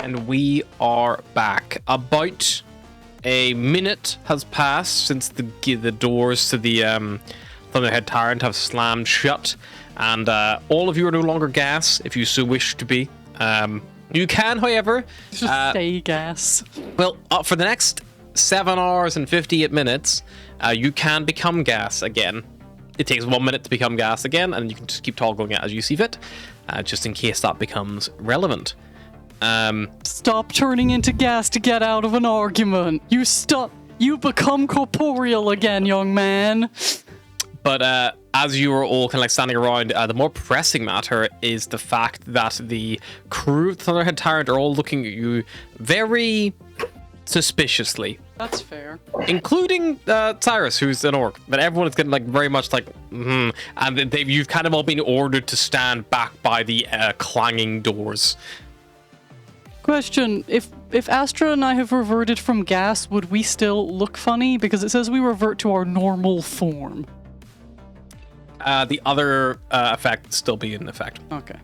And we are back. About a minute has passed since the doors to the Thunderhead Tyrant have slammed shut, and all of you are no longer gas, if you so wish to be. You can, however, Just stay gas. well, for the next 7 hours and 58 minutes, you can become gas again. It takes 1 minute to become gas again, and you can just keep toggling it as you see fit, just in case that becomes relevant. Stop turning into gas to get out of an argument. You become corporeal again, young man. But as you are all kind of like standing around, the more pressing matter is the fact that the crew of the Thunderhead Tyrant are all looking at you very suspiciously. That's fair. Including Cyrus, who's an orc. But everyone is getting like very much like, and you've kind of all been ordered to stand back by the clanging doors. Question, if Astra and I have reverted from gas, would we still look funny? Because it says we revert to our normal form. The other effect would still be in effect. Okay.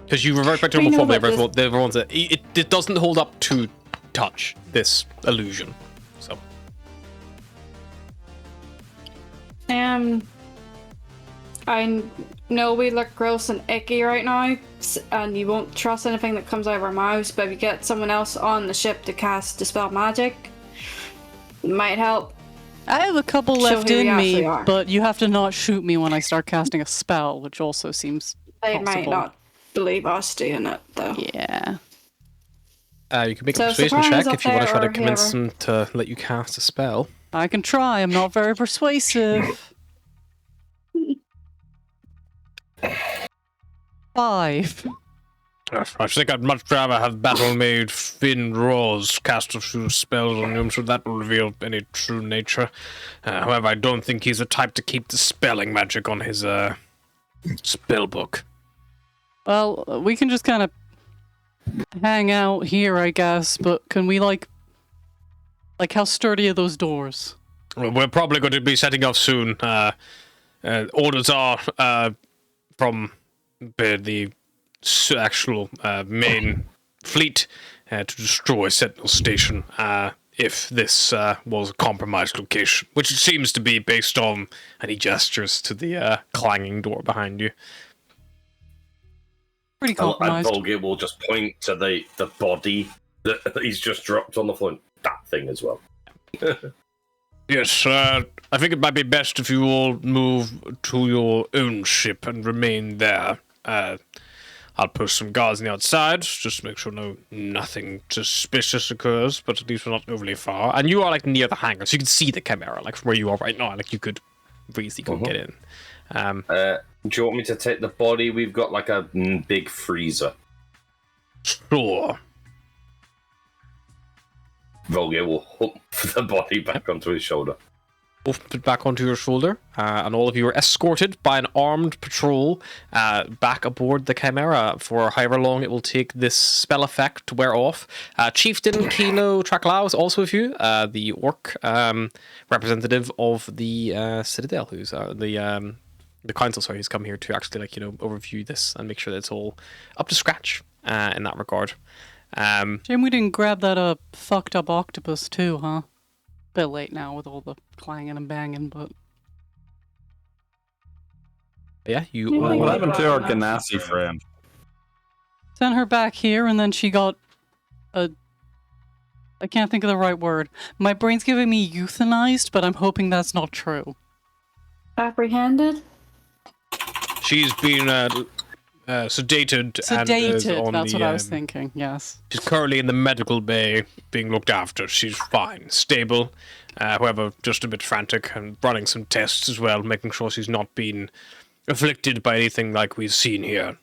Because you revert back to We normal know form, that everyone's it doesn't hold up to touch, this illusion. So I know we look gross and icky right now, and you won't trust anything that comes out of our mouths, but if you get someone else on the ship to cast Dispel Magic, it might help. I have a couple Show left who we in me, actually are. but you have to not shoot me when I start casting a spell, which also seems They might possible. not believe us doing it, though. Yeah. you can make So a persuasion Soprano's check up if you want to there, try to or convince whoever. them to let you cast a spell. I can try. I'm not very persuasive. 5. I think I'd much rather have Battle-Made Finn Rose cast a few spells on him, so that will reveal any true nature. However, I don't think he's the type to keep dispelling magic on his spell book. Well, we can just kind of hang out here, I guess, but can we, like, how sturdy are those doors? Well, we're probably going to be setting off soon. Orders are from the actual main fleet to destroy Sentinel Station if this was a compromised location, which it seems to be based on, and he gestures to the clanging door behind you. Pretty And compromised. Volgir will just point to the body that he's just dropped on the floor. That thing as well. Yes, I think it might be best if you all move to your own ship and remain there. I'll post some guards on the outside, just to make sure nothing suspicious occurs, but at least we're not overly far. And you are, like, near the hangar, so you can see the Chimera, like, from where you are right now. Like, you could easily go get in. Do you want me to take the body? We've got, like, a big freezer. Sure. Volgir will hump the body back onto his shoulder. Put it back onto your shoulder, and all of you are escorted by an armed patrol back aboard the Chimera for however long it will take this spell effect to wear off. Chieftain Kilo Traklao is also with you, the orc representative of the Citadel, who's the council. Sorry, who's come here to actually overview this and make sure that it's all up to scratch in that regard. Shame we didn't grab that fucked up octopus too, huh? Bit late now with all the clanging and banging, but Yeah, you. Yeah, all- What happened to our Ganassi friend? sent her back here and then she got I can't think of the right word. My brain's giving me euthanized, but I'm hoping that's not true. Apprehended? She's been sedated. And is Sedated, on that's the, what I was thinking, yes. She's currently in the medical bay being looked after. She's fine, stable. However, just a bit frantic and running some tests as well, making sure she's not been afflicted by anything like we've seen here.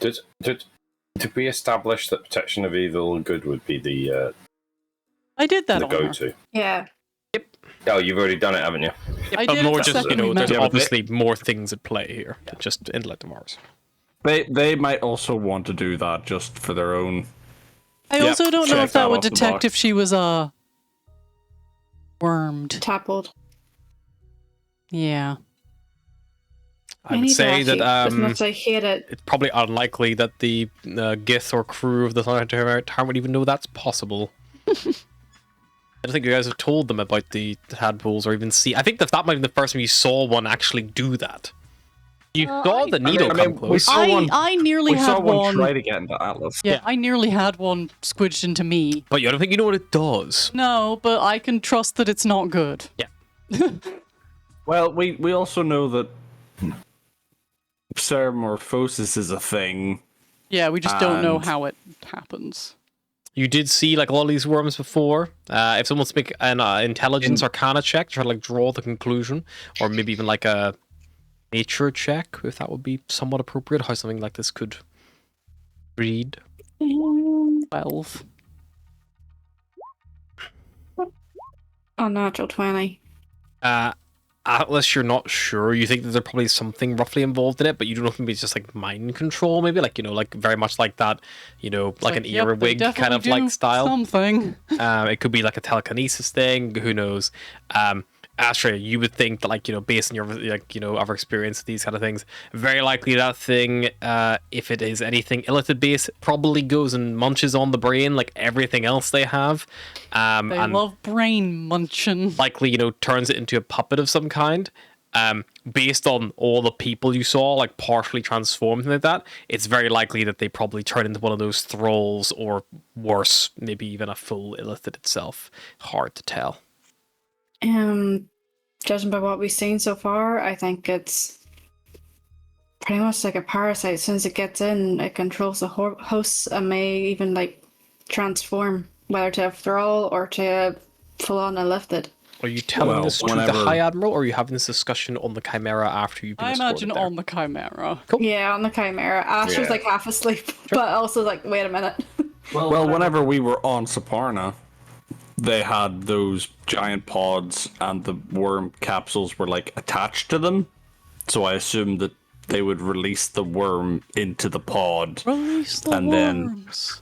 Did we establish that protection of evil and good would be the I did that the on her. go-to? Yeah. Oh, you've already done it, haven't you? I But did more it the just, second we there's met. obviously more things at play here than just intellect of ours. They might also want to do that just for their own. I Yep, also don't know check if that that would off the detect box. if she was wormed. Tackled. Yeah. I would say that as much as I hate it. it's probably unlikely that the Gith or crew of the Thundertown would even know that's possible. I don't think you guys have told them about the tadpoles or even see. I think that might be the first time you saw one actually do that. You saw the needle come close. I nearly had one try to get into Atlas. Yeah, I nearly had one squidged into me. But you don't think you know what it does. No, but I can trust that it's not good. Yeah. Well, we also know that Ceramorphosis is a thing. Yeah, we just don't know how it happens. You did see like all these worms before. If someone wants to make an intelligence arcana check, try to like draw the conclusion, or maybe even like a nature check, if that would be somewhat appropriate, how something like this could read. 12. Unnatural 20. Atlas, you're not sure. You think that there's probably something roughly involved in it, but you don't know if maybe it's just like mind control, maybe like, you know, like very much like that, you know, like an earwig kind of like style. Something. It could be like a telekinesis thing. Who knows? Astra, you would think that, like, you know, based on your, like, you know, our experience with these kind of things, very likely that thing, if it is anything illithid based, probably goes and munches on the brain like everything else they have. They and love brain munching. likely, you know, turns it into a puppet of some kind. Based on all the people you saw, like partially transformed like that, it's very likely that they probably turn into one of those thralls, or worse, maybe even a full illithid itself. Hard to tell. Judging by what we've seen so far, I think it's pretty much like a parasite. As soon as it gets in, it controls the hosts and may even like transform, whether to a thrall or to full-on illithid. Are you telling this to the High Admiral, or are you having this discussion on the Chimera after you've been I imagine there? on the Chimera. Cool. Yeah, on the Chimera. Astra's like half asleep, but also like, wait a minute. Well, whenever we were on Saparna, they had those giant pods and the worm capsules were like attached to them. So I assumed that they would release the worm into the pod. Release the and worms.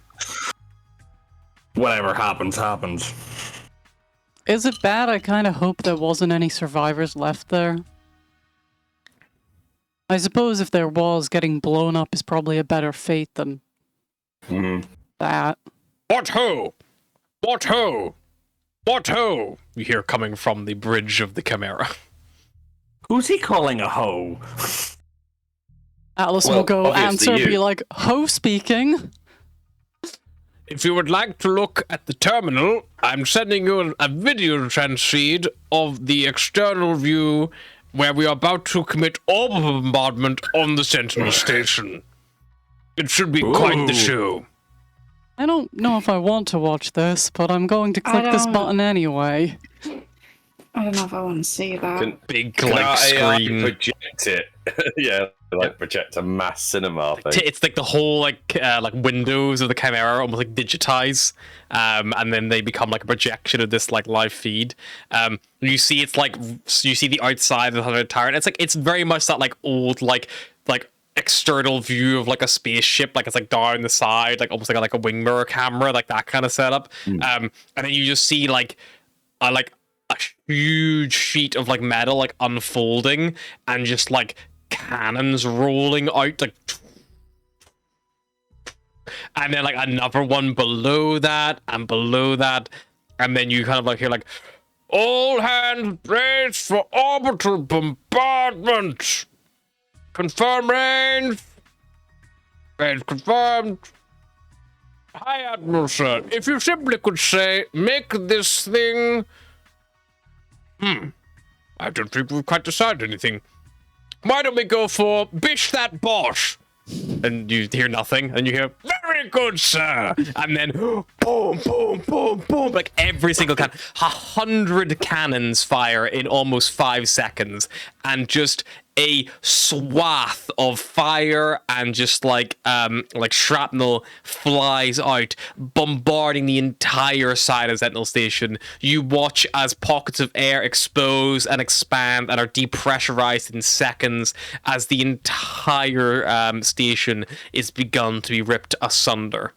Then whatever happens, happens. Is it bad? I kind of hope there wasn't any survivors left there. I suppose if there was, getting blown up is probably a better fate than that. What ho! What ho! What ho! You hear coming from the bridge of the Chimera. Who's he calling a hoe? Atlas will go obviously answer, you. be like, "Ho speaking." If you would like to look at the terminal, I'm sending you a video transfeed of the external view where we are about to commit orbital bombardment on the Sentinel station. It should be quite the show. I don't know if I want to watch this, but I'm going to click this button anyway. I don't know if I want to see that. Big Can like our AI screen. project it? Yeah, like project a mass cinema thing. It's like the whole like windows of the Chimera almost like digitize, and then they become like a projection of this like live feed. You see it's like you see the outside of the tower, and it's very much that like old like external view of like a spaceship, like it's like down the side, like almost like a wing mirror camera, like that kind of setup. And then you just see like a huge sheet of like metal like unfolding, and just like cannons rolling out, like, and then like another one below that and below that, and then you kind of like hear like, all hands brace for orbital bombardment. Confirm range. Range confirmed. Hi, Admiral, sir. If you simply could say, make this thing. I don't think we've quite decided anything. Why don't we go for bish that bosh? And you hear nothing, and you hear, very good, sir. And then, boom, boom, boom, boom. Like every single cannon. 100 cannons fire in almost 5 seconds. And just a swath of fire and just like shrapnel flies out, bombarding the entire side of Sentinel Station. You watch as pockets of air expose and expand and are depressurized in seconds as the entire station is begun to be ripped asunder.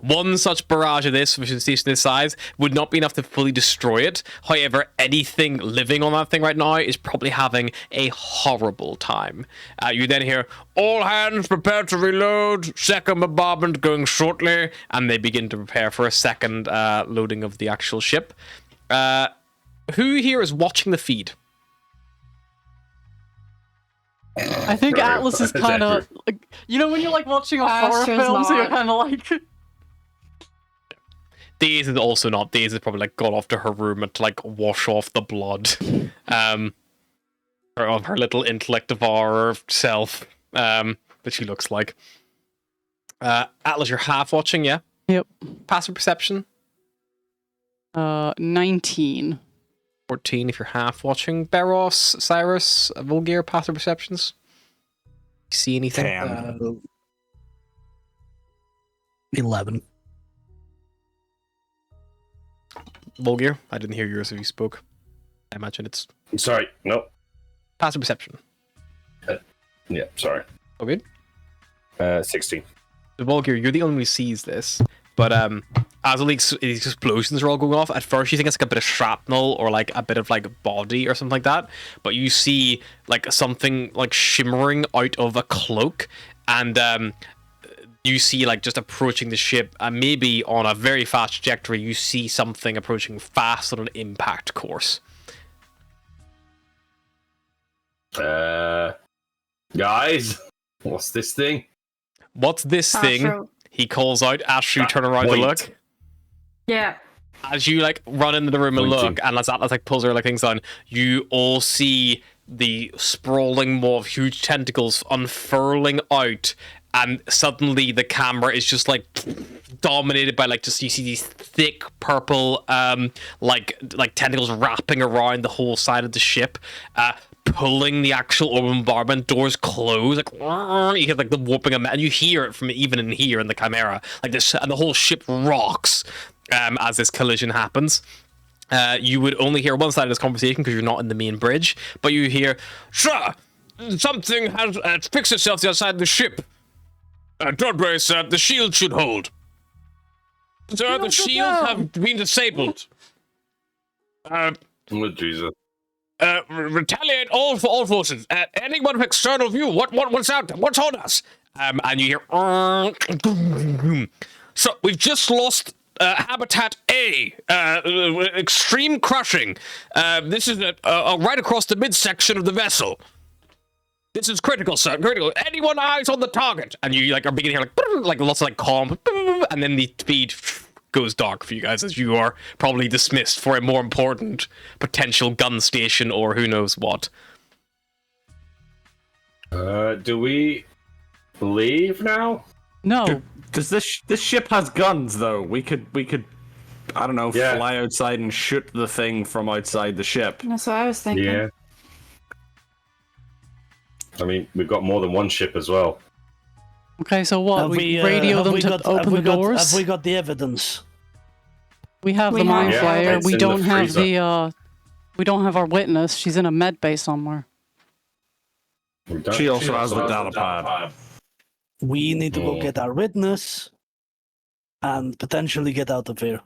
One such barrage of this, which is a station this size, would not be enough to fully destroy it. However, anything living on that thing right now is probably having a horrible time. You then hear, all hands prepare to reload, second bombardment going shortly, and they begin to prepare for a second loading of the actual ship. Who here is watching the feed? I think Atlas is kind of like, you know when you're like watching a horror Astra's film, so you're not. kind of like. Daisy is also not. Daisy is probably like gone off to her room and to like wash off the blood of her little intellect devourer self that she looks like. Atlas, you're half watching, yeah? Yep. Passive perception? 19. 14 if you're half watching. Beros, Cyrus, Volgir, passive perceptions? You see anything? 10. 11. Volgir, I didn't hear yours if you spoke. I imagine it's Sorry, nope. passive perception. Yeah, sorry. Oh, good. 16. So Volgir, you're the only one who sees this, but as all these explosions are all going off, at first you think it's like a bit of shrapnel or like a bit of like body or something like that, but you see like something like shimmering out of a cloak, and you see like just approaching the ship, and maybe on a very fast trajectory you see something approaching fast on an impact course. Guys, what's this thing? What's this thing? Astro. He calls out as you turn around to Point. look. Yeah. As you like run into the room and Pointing. look, and as Atlas like pulls her like things down, you all see the sprawling maw of huge tentacles unfurling out, and suddenly the camera is just like dominated by like just you see these thick purple like tentacles wrapping around the whole side of the ship, pulling the actual orbital bombardment. Doors close, like you hear like the warping of and you hear it from even in here in the Chimera, like this, and the whole ship rocks as this collision happens. You would only hear one side of this conversation because you're not in the main bridge, but you hear, "Sir, something has fixed itself the other side of the ship. Don't worry, sir, the shield should hold. Sir, the shields have been disabled. Oh, Jesus. Retaliate all forces. Anyone with external view, what's out there? What's on us?" And you hear, "So we've just lost Habitat A. Extreme crushing. This is right across the midsection of the vessel. This is critical, sir. Critical. Anyone eyes on the target?" And you like are beginning to hear like lots of like calm, and then the feed goes dark for you guys as you are probably dismissed for a more important potential gun station or who knows what. Do we leave now? No. Does this ship has guns though? We could I don't know, Yeah. fly outside and shoot the thing from outside the ship. That's what I was thinking. Yeah. I mean, we've got more than one ship as well. Okay, so what? We radio them to open the doors? Have we got the evidence? We have We the mind have- flayer. it's We in don't the have freezer. the we don't have our witness. She's in a med bay somewhere. We don't- She also has the data pad. We need to go Oh. get our witness and potentially get out of here.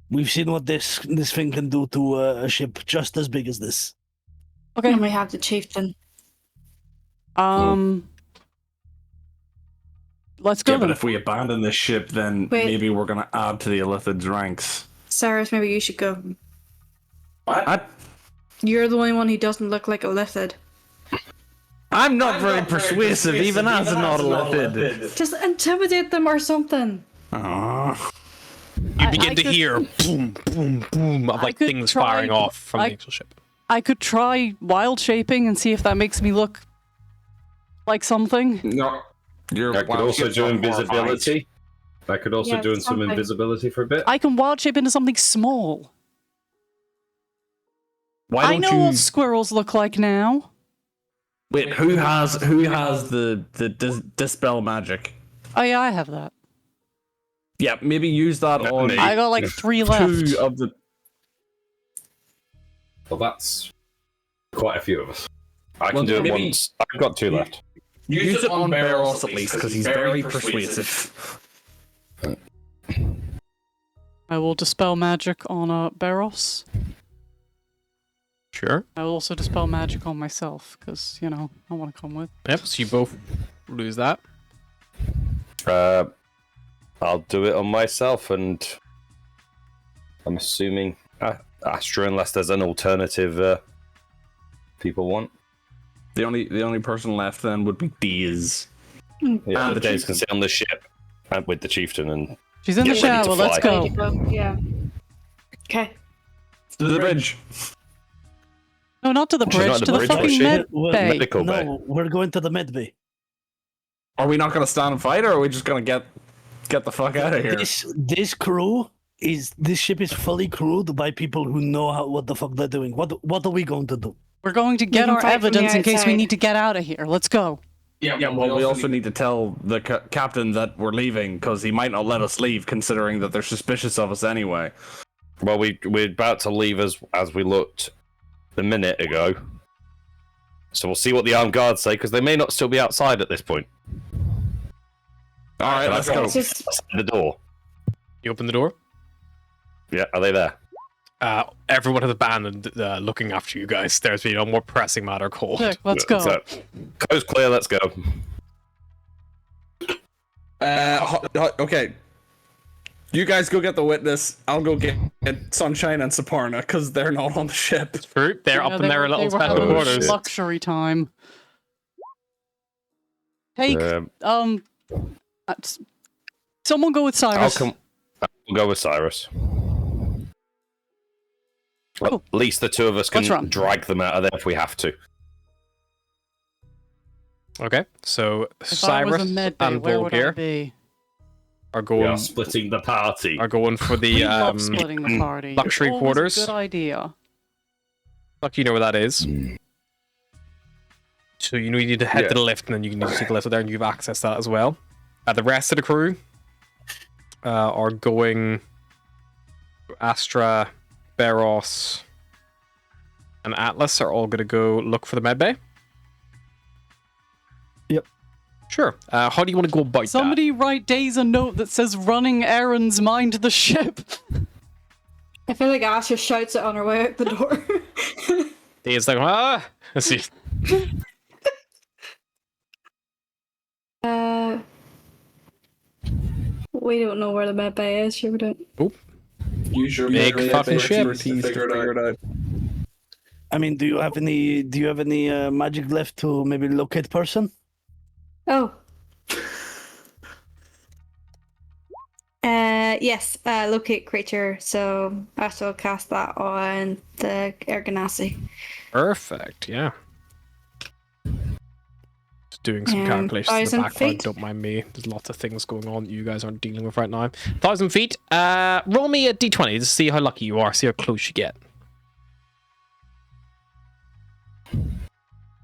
We've seen what this thing can do to a ship just as big as this. Okay. And we have the chieftain. Let's go Yeah, but then. if we abandon this ship, then Wait. maybe we're gonna add to the Illithid's ranks. Cyrus, maybe you should go. What? You're the only one who doesn't look like a lithid. I'm not very persuasive, even as a not a Illithid. Just intimidate them or something. Aw. You begin I to could- hear boom, boom, boom of like could things try- firing off from I- the actual ship. I could try wild shaping and see if that makes me look like something. No. You're I could also do invisibility. I could also Yeah, do some something. invisibility for a bit. I can wild shape into something small. Why I don't know you what squirrels look like now. wait? Who has the dispel magic? Oh yeah, I have that. Yeah, maybe use that on me. I got like 3 left. 2 of the. Well, that's quite a few of us. I can Well, do it maybe- once. I've got 2 left. Use it on Barros at least, because he's very persuasive. I will dispel magic on Barros. Sure. I will also dispel magic on myself, because, you know, I want to come with. Yep, so you both lose that. I'll do it on myself, and I'm assuming Astra, unless there's an alternative people want. The only person left then would be Daze. Yeah, And the the days chieftain. can sit on the ship with the chieftain and She's in the Get ready to shower, let's fly. Ready to go. go, yeah. Okay. To the bridge. No, not to the She's bridge, not at to the the bridge, was fucking she? med Well, bay. medical bay. No, we're going to the med bay. Are we not going to stand and fight, or are we just going to get the fuck out of here? This ship is fully crewed by people who know what the fuck they're doing. What are we going to do? We're going to get can our fight from the evidence in case we outside. need to get out of here. Let's go. Yeah, well, we also need to tell the captain that we're leaving, because he might not let us leave, considering that they're suspicious of us anyway. Well, we're about to leave as we looked a minute ago. So we'll see what the armed guards say, because they may not still be outside at this point. All right, let's go. Let's just Outside the door. You open the door. Yeah, are they there? Everyone has abandoned looking after you guys. There's been a more pressing matter called. Sick, let's go. So, coast clear, let's go. Okay. You guys go get the witness. I'll go get Sunshine and Saparna, because they're not on the ship. Fruit, they're Yeah, up in they their were- little they were special having quarters. shit. Luxury time. Take, someone go with Cyrus. I'll go with Cyrus. Well, Cool. at least the two of us Let's can run. drag them out of there if we have to. Okay, so If I was a Cyrus med bay, and where would I Volgear be? are We going are splitting the party. for the We love splitting the party. luxury It's always quarters. A good idea. Fuck, you know where that is. So you need to head to the lift, and then you can just take a lift there, and you have access to that as well. The rest of the crew are going. Astra, Barros, and Atlas are all going to go look for the medbay. Yep. Sure. How do you want to go about that? Somebody write Days a note that says running errands, mind the ship. I feel like Ash just shouts it on her way out the door. Dave's like, ah! Let's see. We don't know where the med bay is. Sure, we don't. Use your Big fucking ship. expertise to figure it out. I mean, do you have any magic left to maybe locate person? Oh. Yes. Locate creature. So I shall cast that on the Erganassi. Perfect, yeah. Just doing some calculations in the 1,000 background. feet. Don't mind me. There's lots of things going on that you guys aren't dealing with right now. 1,000 feet. Roll me a d20 to see how lucky you are. See how close you get.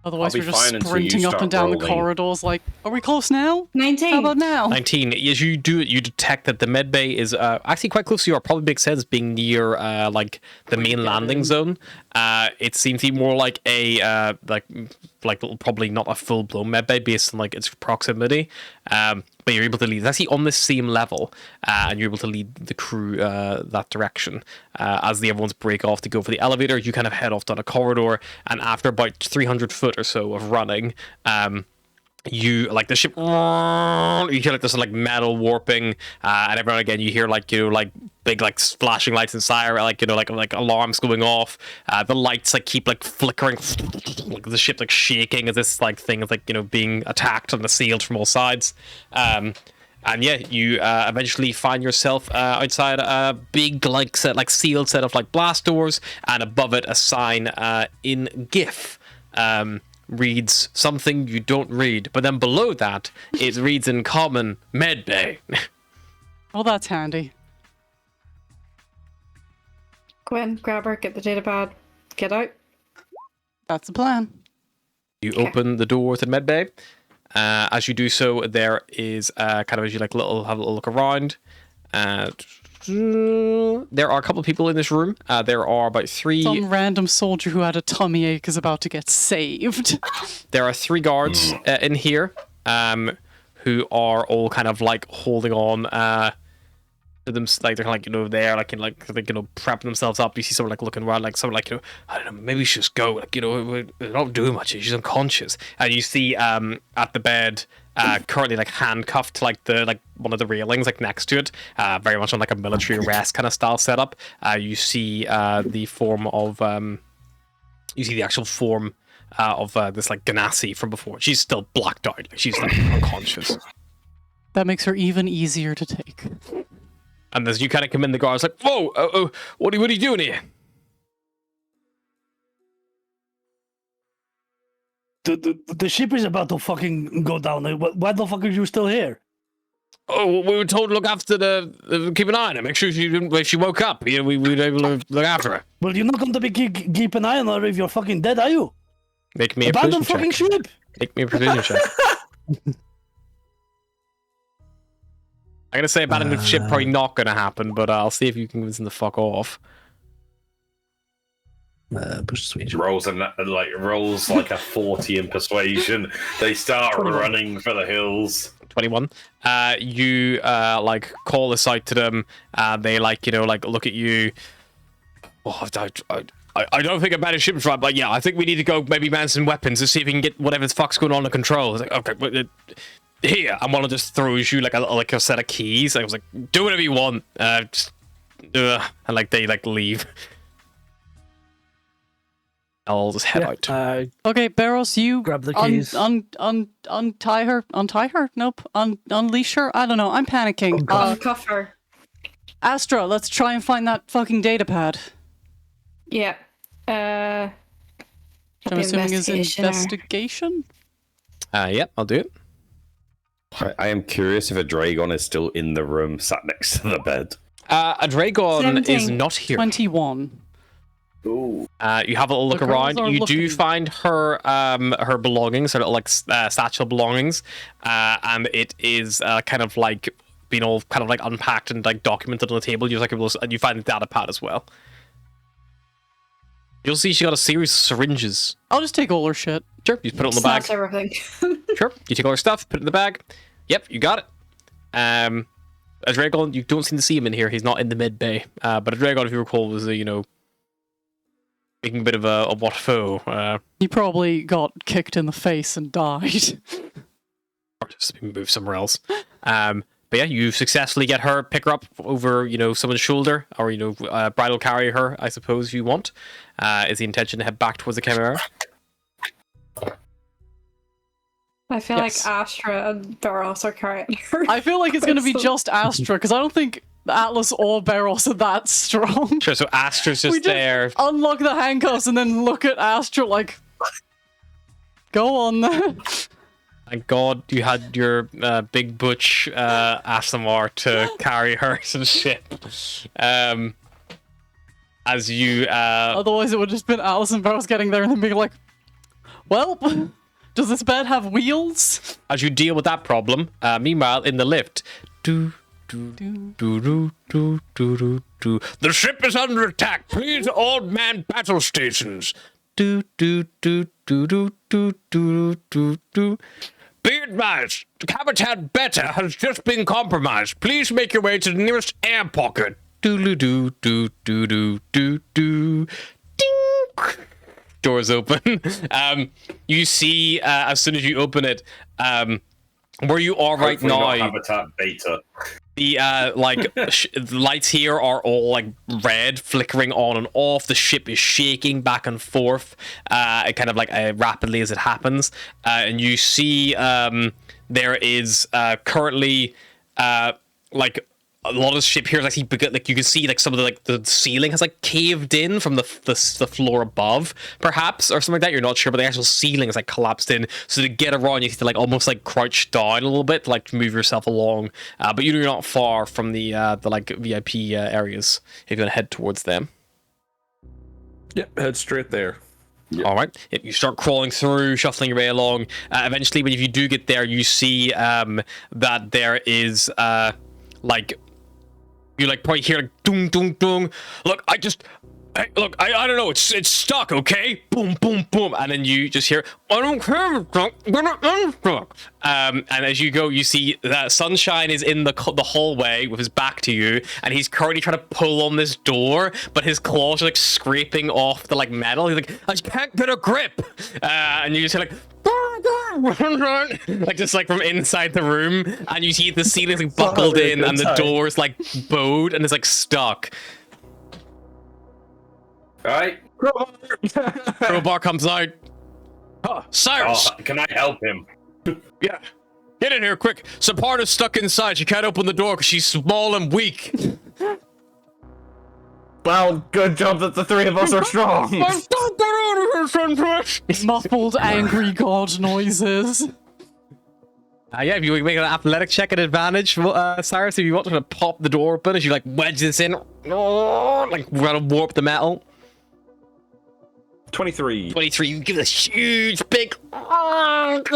Otherwise, I'll we're be just fine until you sprinting up start and down the rolling. corridors like, are we close now? 19. How about now? 19. As you do it, you detect that the med bay is actually quite close to you. Or probably makes sense being near like the main landing zone. It seems to be more like a like probably not a full blown med bay based on like its proximity. But you're able to lead. It's actually on the same level, and you're able to lead the crew that direction. As the other ones break off to go for the elevator, you kind of head off down a corridor, and after about 300 foot or so of running, you like the ship. You hear like this like metal warping, and every now and again you hear like like big like flashing lights and siren, like like alarms going off. The lights like keep like flickering, like the ship like shaking as this like thing is like being attacked and assailed from all sides. And yeah, you eventually find yourself outside a big like sealed set of like blast doors, and above it a sign in GIF. Reads something you don't read, but then below that it reads in common medbay. Oh, that's handy. Gwen, grab her, get the data pad, get out. That's the plan. You open the door to the medbay. As you do so, there is kind of as you like have a little look around. There are a couple of people in this room. There are about three. Some random soldier who had a tummy ache is about to get saved. There are 3 guards in here, who are all kind of like holding on. them like they're like there like prepping themselves up. You see someone like looking around, like someone like I don't know, maybe we should just go, like we're not doing much, she's unconscious. And you see at the bed currently like handcuffed to like one of the railings like next to it, very much on like a military arrest kind of style setup. You see the form of you see the actual form of this like Ganassi from before. She's still blacked out, like she's like unconscious. That makes her even easier to take. And as you kind of come in, the guard's like, "Whoa, what are you doing here?" The ship is about to fucking go down. Why the fuck are you still here? Oh, we were told to look after keep an eye on her, make sure she didn't, if she woke up, we were able to look after her. Well, you're not going to be keep an eye on her if you're fucking dead, are you? Make me a Abandon precision fucking check. ship. Make me a precision check. I'm gonna say abandoned ship probably not gonna happen, but I'll see if you can convince them to fuck off. Rolls like a 40 in persuasion. They start running for the hills. 21. You like call this out to them. They like look at you. Oh, I don't think abandoned ship's right, but yeah, I think we need to go maybe man some weapons to see if we can get whatever the fuck's going on under control. It's like, okay, but here, and one of just throws you like a set of keys. I was like, do whatever you want. And like they like leave. I'll just head out. Okay, Barros, you grab the keys. Untie her. Untie her? Nope. Unleash her? I don't know. I'm panicking. Uncuff her. Astra, let's try and find that fucking data pad. Yeah. I'm assuming is investigation? Yep, I'll do it. I am curious if a Dragon is still in the room, sat next to the bed. A Dragon 17. is not here. 21. Ooh. You have a little look The girls around. are You do looking. find her her belongings, her little like satchel belongings, and it is kind of like being all kind of like unpacked and like documented on the table. You and you find the data pad as well. You'll see she got a series of syringes. I'll just take all her shit. Sure, you put it in the bag. Snatch everything. Sure, you take all her stuff, put it in the bag. Yep, you got it. A Dragon, you don't seem to see him in here. He's not in the mid bay. But a Dragon, if you recall, was making a bit of a what for. He probably got kicked in the face and died. Or just move somewhere else. But yeah, you successfully get her, pick her up over, someone's shoulder, or, bridal carry her, I suppose you want. Is the intention to head back towards the Chimera? I feel Yes. like Astra and Barros are carrying her. I feel like it's going to be just Astra, because I don't think Atlas or Barros are that strong. Sure, so Astra's just We just there. unlock the handcuffs and then look at Astra like, go on then. Thank God you had your big butch Asimar to carry her to the ship. As you... Otherwise it would have just been Atlas and Barros getting there and then being like, well, does this bed have wheels? As you deal with that problem, meanwhile, in the lift... The ship is under attack. Please all man battle stations. Be advised, Habitat Beta has just been compromised. Please make your way to the nearest air pocket. Ding. Doors open. You see, as soon as you open it, where you are right Hopefully now, not Habitat Beta. the the lights here are all like red, flickering on and off. The ship is shaking back and forth, kind of like rapidly as it happens. And you see there is currently like a lot of the ship here is actually like you can see like some of the ceiling has like caved in from the floor above, perhaps, or something like that. You're not sure, but the actual ceiling is like collapsed in. So to get around, you have to like almost like crouch down a little bit to like move yourself along. But you're not far from the like VIP areas if you want to head towards them. Yep, head straight there. Yep. All right. You start crawling through, shuffling your way along. Eventually, if you do get there, you see that there is like. You like probably hear like dung dung dung. Look, Hey, look, I don't know, it's stuck, okay? Boom, boom, boom, and then you just hear, I don't care, it's stuck, it's stuck. And as you go, you see that Sunshine is in the hallway with his back to you, and he's currently trying to pull on this door, but his claws are like scraping off the like metal. He's like, I just can't get a grip. And you just hear like, like just like from inside the room, and you see the ceiling's like buckled in, and the door's like bowed, and it's like stuck. Right? Crowbar comes out. Cyrus! Oh, can I help him? Yeah. Get in here, quick. Saparna's stuck inside. She can't open the door because she's small and weak. Well, good job that the three of us are strong. Muffled, angry god noises. Yeah, if you make an athletic check at advantage, Cyrus, if you want to pop the door open as you like wedge this in, like trying to warp the metal. 23. 23, you give this huge big and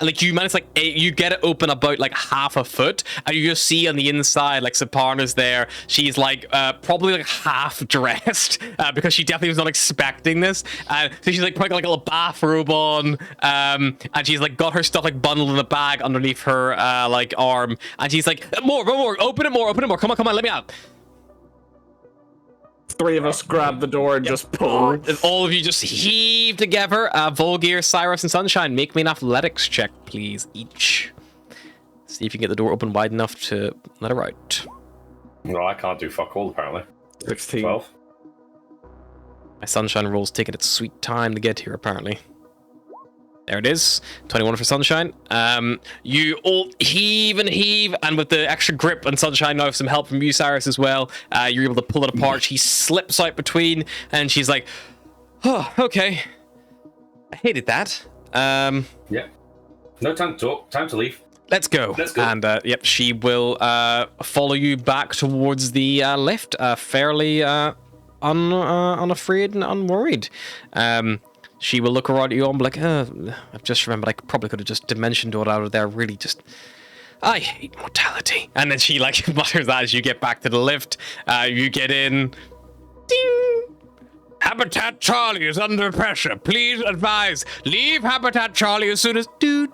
like you manage like you get it open about like half a foot, and you just see on the inside like Saparna's there. She's like probably like half dressed because she definitely was not expecting this. So she's like putting like a little bathrobe on, and she's like got her stuff like bundled in a bag underneath her like arm, and she's like more, open it more, come on, let me out. Three of us grab the door and just pull. And all of you just heave together. Volgear, Cyrus, and Sunshine, make me an athletics check, please, each. See if you can get the door open wide enough to let her out. No, I can't do fuck all, apparently. 16. 12. My Sunshine roll's taking its sweet time to get here, apparently. There it is. 21 for Sunshine. You all heave, and with the extra grip and Sunshine now with some help from you, Cyrus, as well, you're able to pull it apart. She slips out between, and she's like, oh, okay. I hated that. Yeah. No time to talk. Time to leave. Let's go. Let's go. And, yep, she will follow you back towards the lift, fairly unafraid and unworried. She will look around at you and be like, I've just remembered I probably could have just dimension doored out of there. Really just, I hate mortality. And then she like mutters that as you get back to the lift. You get in. Ding! Habitat Charlie is under pressure. Please advise, leave Habitat Charlie as soon as just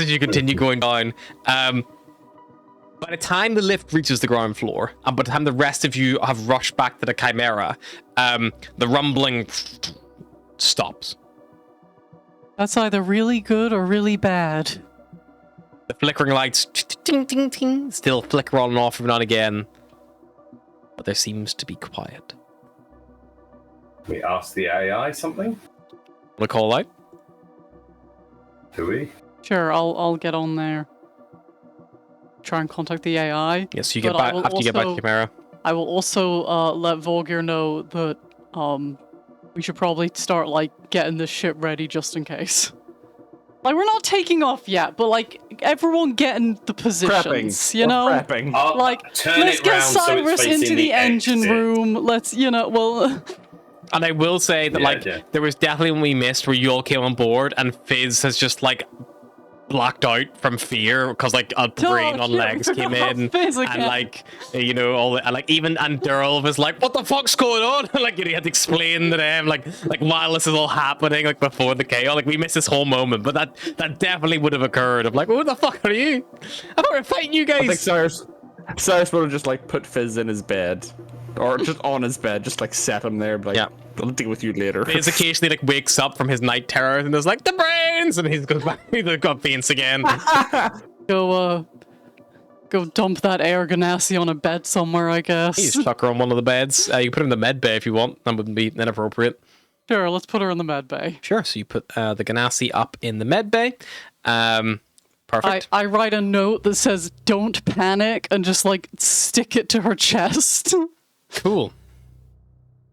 as you continue going down. By the time the lift reaches the ground floor, and by the time the rest of you have rushed back to the Chimera, the rumbling stops. That's either really good or really bad. The flickering lights ting, ting, ting, still flicker on and off every now and again, but there seems to be quiet. We ask the AI something? Want to call out? Do we? Sure, I'll get on there. Try and contact the AI. Yes, you get back after you get back to Chimera. I will also let Volgear know that we should probably start like getting this ship ready just in case. Like we're not taking off yet, but like everyone getting the positions, Prepping. you know? Prepping. Like let's get Cyrus into the engine room. Let's, you know, well. And I will say that there was definitely when we missed where you all came on board and Fizz has just like blacked out from fear because like a brain on legs came in and like, you know, all the, and like even and Daryl was like, what the fuck's going on? Like, you know, he had to explain to them like while this is all happening, like before the chaos, like we missed this whole moment, but that definitely would have occurred. I'm like, who the fuck are you? I thought we were fighting you guys. I think Cyrus would have just like put Fizz in his bed. Or just on his bed, just like set him there, but like, I'll deal with you later. Fizz occasionally like wakes up from his night terrors and there's like the brains, and he goes back, he's got faints again. Go dump that air ganassi on a bed somewhere, I guess. He's chuck her on one of the beds. You can put her in the med bay if you want. That wouldn't be inappropriate. Sure, let's put her in the med bay. Sure. So you put the ganassi up in the med bay. Perfect. I write a note that says "Don't panic" and just like stick it to her chest. Cool.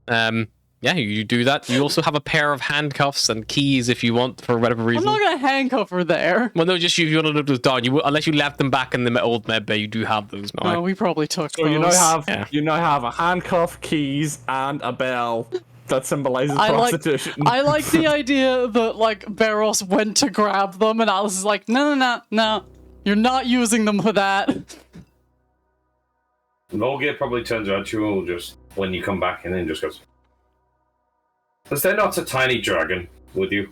Yeah, you do that. You also have a pair of handcuffs and keys if you want, for whatever reason. I'm not gonna handcuff her there. Well, no, just if you want to look those down. Unless you left them back in the old med bay, you do have those now. No, we probably took So those. you now have a handcuff, keys, and a bell that symbolizes prostitution. I like the idea that like Barros went to grab them and Alice is like, no, you're not using them for that. Volgear probably turns around to you just when you come back and then just goes, "Was there not a tiny dragon with you?"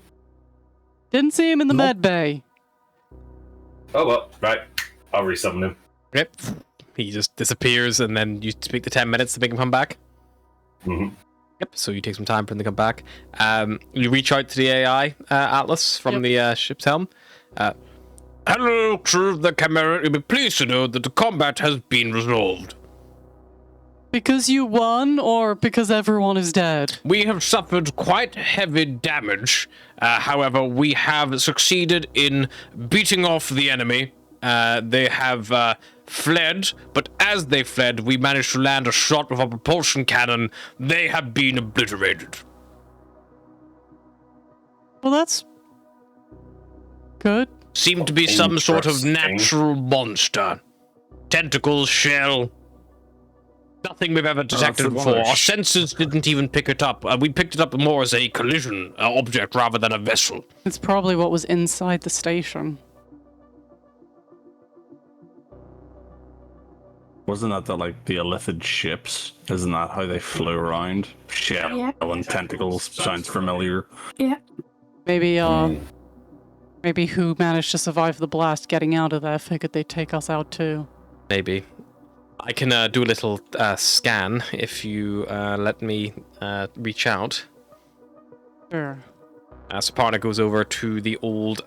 Didn't see him in the Nope. med bay. Oh well, right. I'll resummon him. Yep. He just disappears, and then you speak the 10 minutes to make him come back. Mm-hmm. Yep. So you take some time for him to come back. You reach out to the AI Atlas from the ship's helm. Hello, crew of the Chimera. You'll be pleased to know that the combat has been resolved. Because you won, or because everyone is dead? We have suffered quite heavy damage. However, we have succeeded in beating off the enemy. They have fled, but as they fled, we managed to land a shot with a propulsion cannon. They have been obliterated. Well, that's good. Seemed to be some sort of Interesting. natural monster. Tentacles, shell. Nothing we've ever detected that's before. Our rubbish. sensors didn't even pick it up. We picked it up more as a collision object rather than a vessel. It's probably what was inside the station. Wasn't that the Illithid ships? Isn't that how they flew around? Shell Yeah. and tentacles sounds familiar. Yeah. Maybe, maybe who managed to survive the blast getting out of there figured they'd take us out too. Maybe. I can do a little scan if you let me reach out. Sure. Saparna goes over to the old,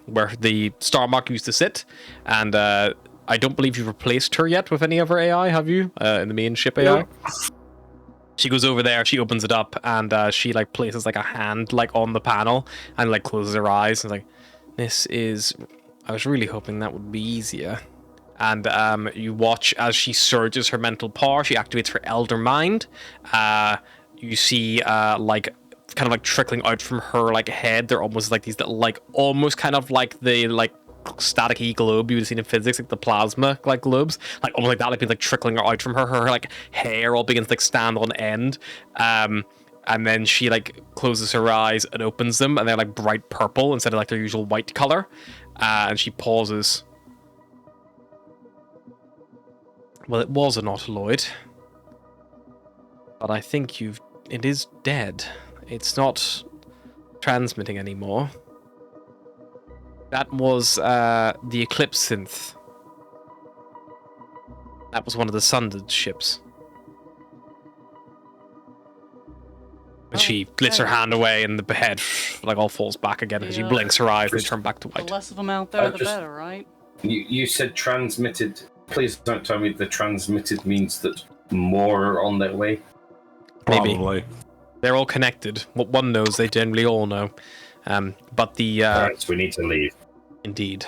where the star mark used to sit, and I don't believe you've replaced her yet with any other AI, have you? In the main ship AI? No. She goes over there, she opens it up, and she places a hand on the panel and closes her eyes and like, this is, I was really hoping that would be easier. And you watch as she surges her mental power, she activates her Elder Mind. You see kind of trickling out from her head, they're almost these little almost kind of the static-y globe you would have seen in physics, the plasma globes, almost like that, being trickling out from her. Her hair all begins to stand on end, and then she closes her eyes and opens them, and they're bright purple instead of their usual white color. And she pauses. Well, it was an Autoloid, but I think it is dead. It's not transmitting anymore. That was the Eclipse synth. That was one of the Sundered ships. And she lifts her hand away, and the head all falls back again. As she Yeah. blinks her eyes, they turn back to The white. less of them out there, the just- better, right? You said transmitted. Please don't tell me the transmitted means that more are on their way. Maybe. Probably. They're all connected. What one knows, they generally all know. But the Right, we need to leave. indeed,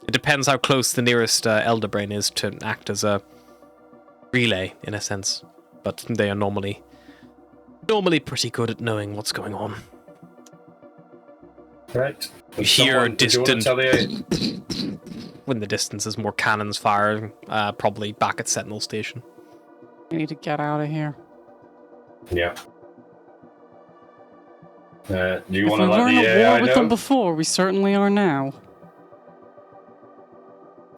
it depends how close the nearest Elder Brain is to act as a relay, in a sense. But they are normally pretty good at knowing what's going on. Right. You hear a Did you want to distant, tell the when the distance is more cannons firing, probably back at Sentinel Station. We need to get out of here. Yeah. Do you If want we to let weren't the at war AI with know? them before, we certainly are now.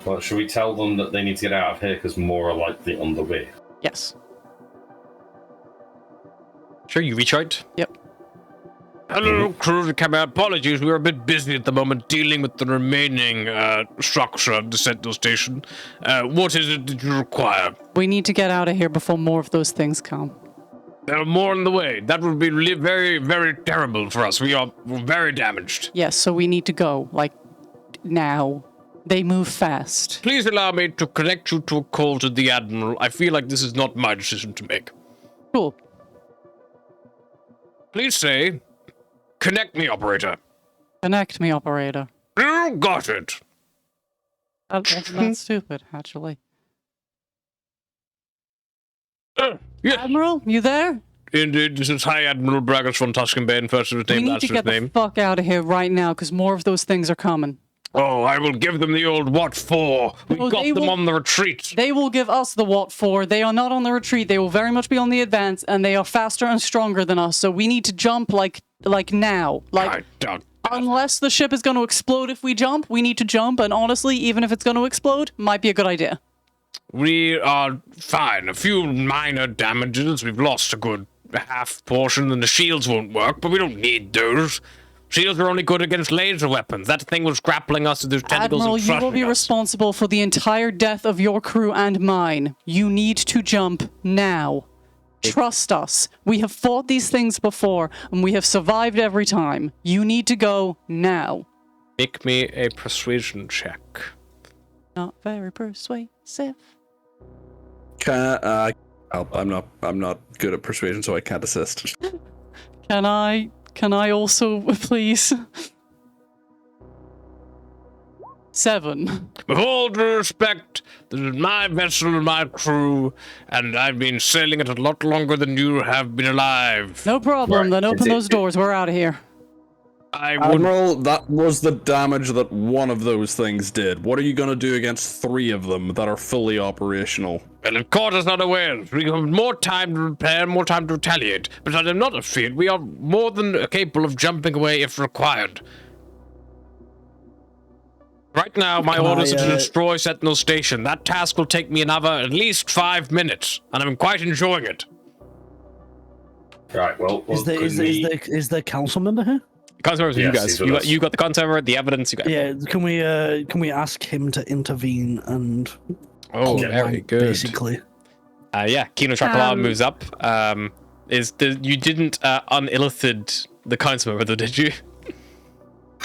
Well, should we tell them that they need to get out of here because more are likely on the way? Yes. Sure, you reach out. Yep. Hello, crew of the Chimera. Apologies, we are a bit busy at the moment dealing with the remaining structure of the Sentinel Station. What is it that you require? We need to get out of here before more of those things come. There are more on the way. That would be very, very terrible for us. We're very damaged. Yes, so we need to go, now. They move fast. Please allow me to connect you to a call to the Admiral. I feel like this is not my decision to make. Cool. Please say, connect me, operator. Connect me, operator. You got it. That wasn't that stupid, actually. Yes, Admiral, you there? indeed. This is High Admiral Braggers von Tuskenbane, first of his We name, need last to of his get the name. fuck out of here right now, because more of those things are coming. Oh, I will give them the old what for. We Oh, got they them will- on the retreat. They will give us the what for. They are not on the retreat. They will very much be on the advance, and they are faster and stronger than us. So we need to jump like now. I don't. Unless the ship is going to explode if we jump, we need to jump. And honestly, even if it's going to explode, might be a good idea. We are fine. A few minor damages. We've lost a good half portion, and the shields won't work, but we don't need those. Shields are only good against laser weapons. That thing was grappling us with those tentacles Admiral, and you will crushing be us. responsible for the entire death of your crew and mine. You need to jump now. Trust us. We have fought these things before, and we have survived every time. You need to go now. Make me a persuasion check. Not very persuasive. I'm not good at persuasion, so I can't assist. Can I also, please? 7. With all due respect, this is my vessel and my crew, and I've been sailing it a lot longer than you have been alive. No problem. Right. Then open those doors. We're out of here. I would. Admiral, that was the damage that one of those things did. What are you going to do against 3 of them that are fully operational? Well, if court is not aware, we have more time to repair, more time to retaliate. But I am not afraid. We are more than capable of jumping away if required. Right now, my orders are to destroy Sentinel Station. That task will take me at least 5 minutes, and I'm quite enjoying it. Right, well, Is the council member here? Conserver, you Yes, guys. he's with us. You got the conserver, the evidence. You got. Yeah, can we ask him to intervene and Oh, hold very on, good. basically? Yeah, Kino Chakala moves up. You didn't unillithid the council member, though, did you?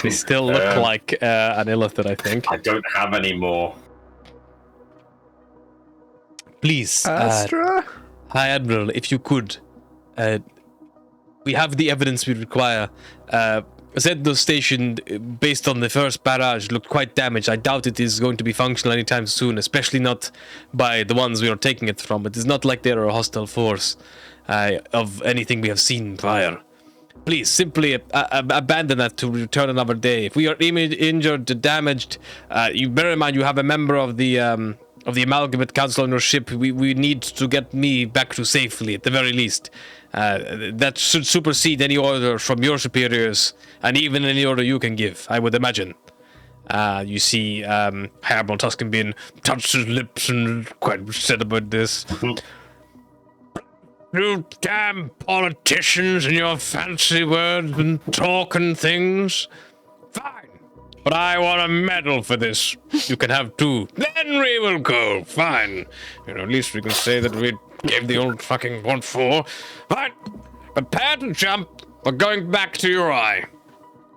They still look like an illithid, I think. I don't have any more. Please, Astra? High Admiral, if you could, we have the evidence we require. Sentinel Station, based on the first barrage, looked quite damaged. I doubt it is going to be functional anytime soon, especially not by the ones we are taking it from. It is not like they are a hostile force of anything we have seen prior. Please, simply abandon that to return another day. If we are injured, damaged, you bear in mind you have a member of the Amalgamate Council on your ship. We need to get me back to safely, at the very least. That should supersede any order from your superiors, and even any order you can give, I would imagine. You see Admiral Tuscanbean touch his lips and quite upset about this. You damn politicians and your fancy words and talking things. Fine. But I want a medal for this. You can have 2. Then we will go. Fine. At least we can say that we gave the old fucking 1-4. Fine. Prepare to jump. We're going back to your eye.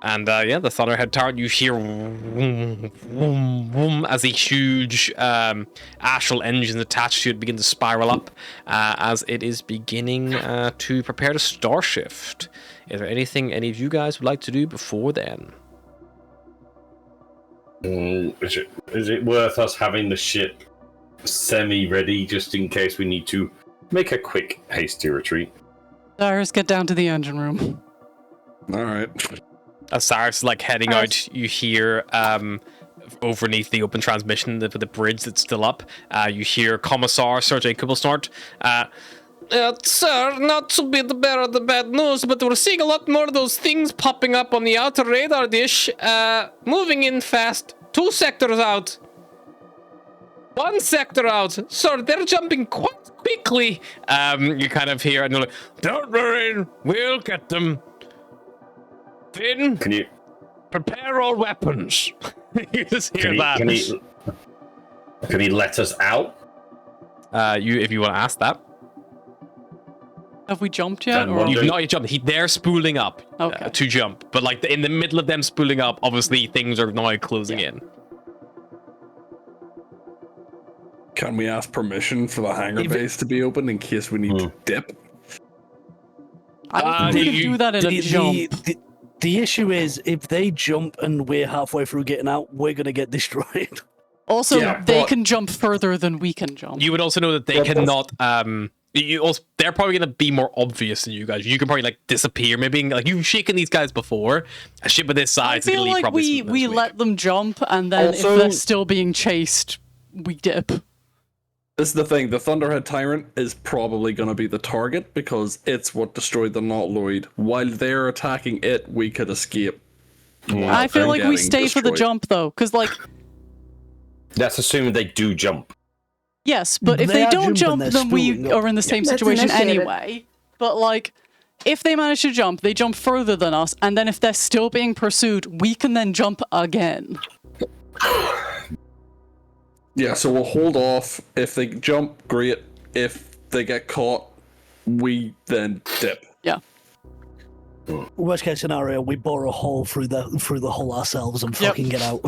And the Thunderhead turret, you hear vroom, vroom, vroom, as a huge astral engine attached to it begin to spiral up as it is beginning to prepare to star shift. Is there anything any of you guys would like to do before then? Is it worth us having the ship semi-ready just in case we need to make a quick, hasty retreat? Cyrus, get down to the engine room. All right. As Cyrus is heading out, you hear overneath the open transmission with the bridge that's still up, you hear Commissar Sir Jacob will snort. Sir, not to be the bearer of the bad news, but we're seeing a lot more of those things popping up on the outer radar dish. Moving in fast. 2 sectors out. 1 sector out. Sir, they're jumping quite quickly. You kind of hear, and you're like, don't worry, we'll get them. Finn, Can you prepare all weapons. You just hear that. can he let us out? If you want to ask that. Have we jumped yet? Then Or... what You've do- not yet jumped. They're spooling up Okay. to jump. But in the middle of them spooling up, obviously things are now closing in. Can we ask permission for the hangar base to be open in case we need to dip? I don't think we can do that in a jump. The issue is, if they jump and we're halfway through getting out, we're going to get destroyed. Also, Yeah, they but- can jump further than we can jump. You would also know that they cannot. They're probably gonna be more obvious than you guys. You can probably disappear. Maybe you've shaken these guys before. A ship of this I size, feel like we let them jump, and then Also- if they're still being chased, we dip. This is the thing, the Thunderhead Tyrant is probably going to be the target because it's what destroyed the Nautiloid. While they're attacking it, we could escape. I feel like we getting stay for the destroyed. jump, though, because, Let's assume they do jump. Yes, but if They they are don't jump, jumping, then they're we spooling up. are in the same That's situation initiated. anyway. But, like, if they manage to jump, they jump further than us, and then if they're still being pursued, we can then jump again. Yeah, so we'll hold off. If they jump, great. If they get caught, we then dip. Yeah. Worst case scenario, we bore a hole through the hole ourselves and Yep. fucking get out.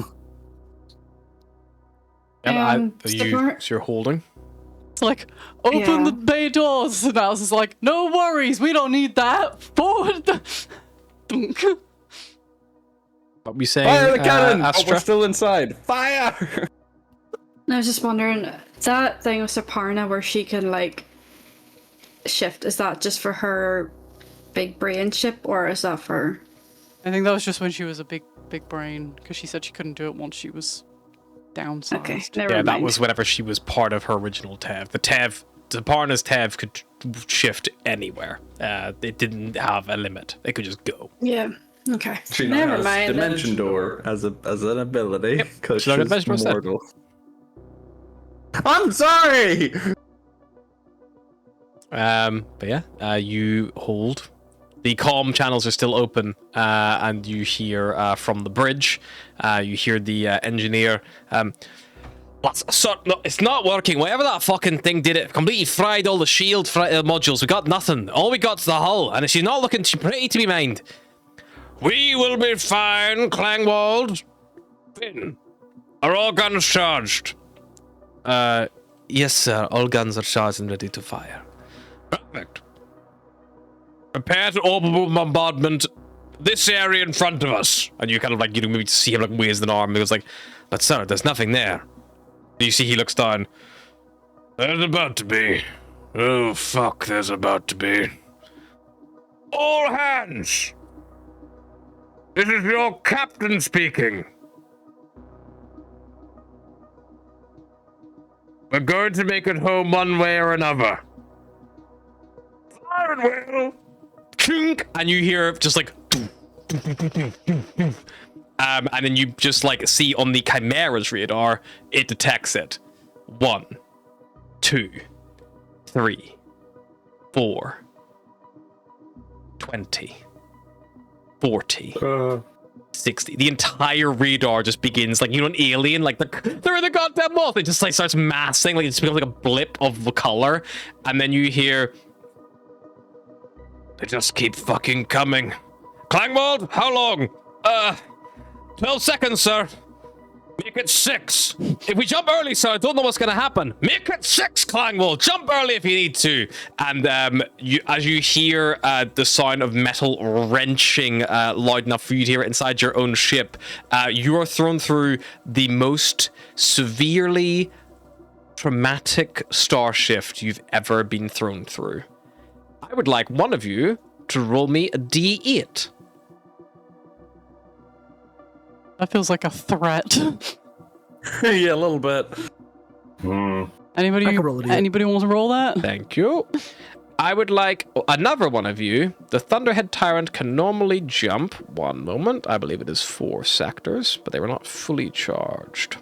So Stipper- you're holding. It's like, open Yeah. the bay doors. And Alice is like, no worries, we don't need that. Forward. Dunk. What were you saying, Fire the cannon! Oh, Astra? we're still inside. Fire! I was just wondering, that thing with Saparna where she can, like, shift, is that just for her big brain ship, or is that for... I think that was just when she was a big brain, because she said she couldn't do it once she was downsized. Okay, never Yeah, mind. that was whenever she was part of her original TEV. The Parna's TEV could shift anywhere. It didn't have a limit. It could just go. Yeah, okay. She now Never has mind. then. Dimension Door as an ability because She's not she's got Dimension Door mortal. I'm sorry. But yeah, you hold. The comm channels are still open, and you hear from the bridge. You hear the engineer. No, it's not working. Whatever that fucking thing did, it completely fried all the shield modules. We got nothing. All we got's the hull, and she's not looking too pretty to be mind. We will be fine, Clangwald. Finn, are all guns charged? Yes, sir. All guns are charged and ready to fire. Perfect. Prepare to orbital bombardment this area in front of us. And you kind of like, you maybe see him like raise an arm. And he was like, but sir, there's nothing there. You see he looks down. There's about to be. Oh, fuck, there's about to be. All hands! This is your captain speaking. We're going to make it home one way or another. Fire and wheel! Chink! And you hear just like... and then you just like see on the Chimera's radar, it detects it. 1, 2, 3, 4, 20, 40, 60. The entire radar just begins like, you know, an alien, like they're in the goddamn moth. It just like starts massing, like it just becomes like a blip of the color. And then you hear, they just keep fucking coming. Klangwald, how long? 12 seconds, sir. Make it 6. If we jump early, sir, I don't know what's gonna happen. Make it 6, Klangwald. Jump early if you need to. And as you hear the sound of metal wrenching loud enough for you to hear it inside your own ship, you are thrown through the most severely traumatic star shift you've ever been thrown through. I would like one of you to roll me a D8. That feels like a threat. Yeah, a little bit. Anybody I can roll it, yeah. anybody want to roll that? Thank you. I would like another one of you. The Thunderhead Tyrant can normally jump. One moment. I believe it is 4 sectors, but they were not fully charged.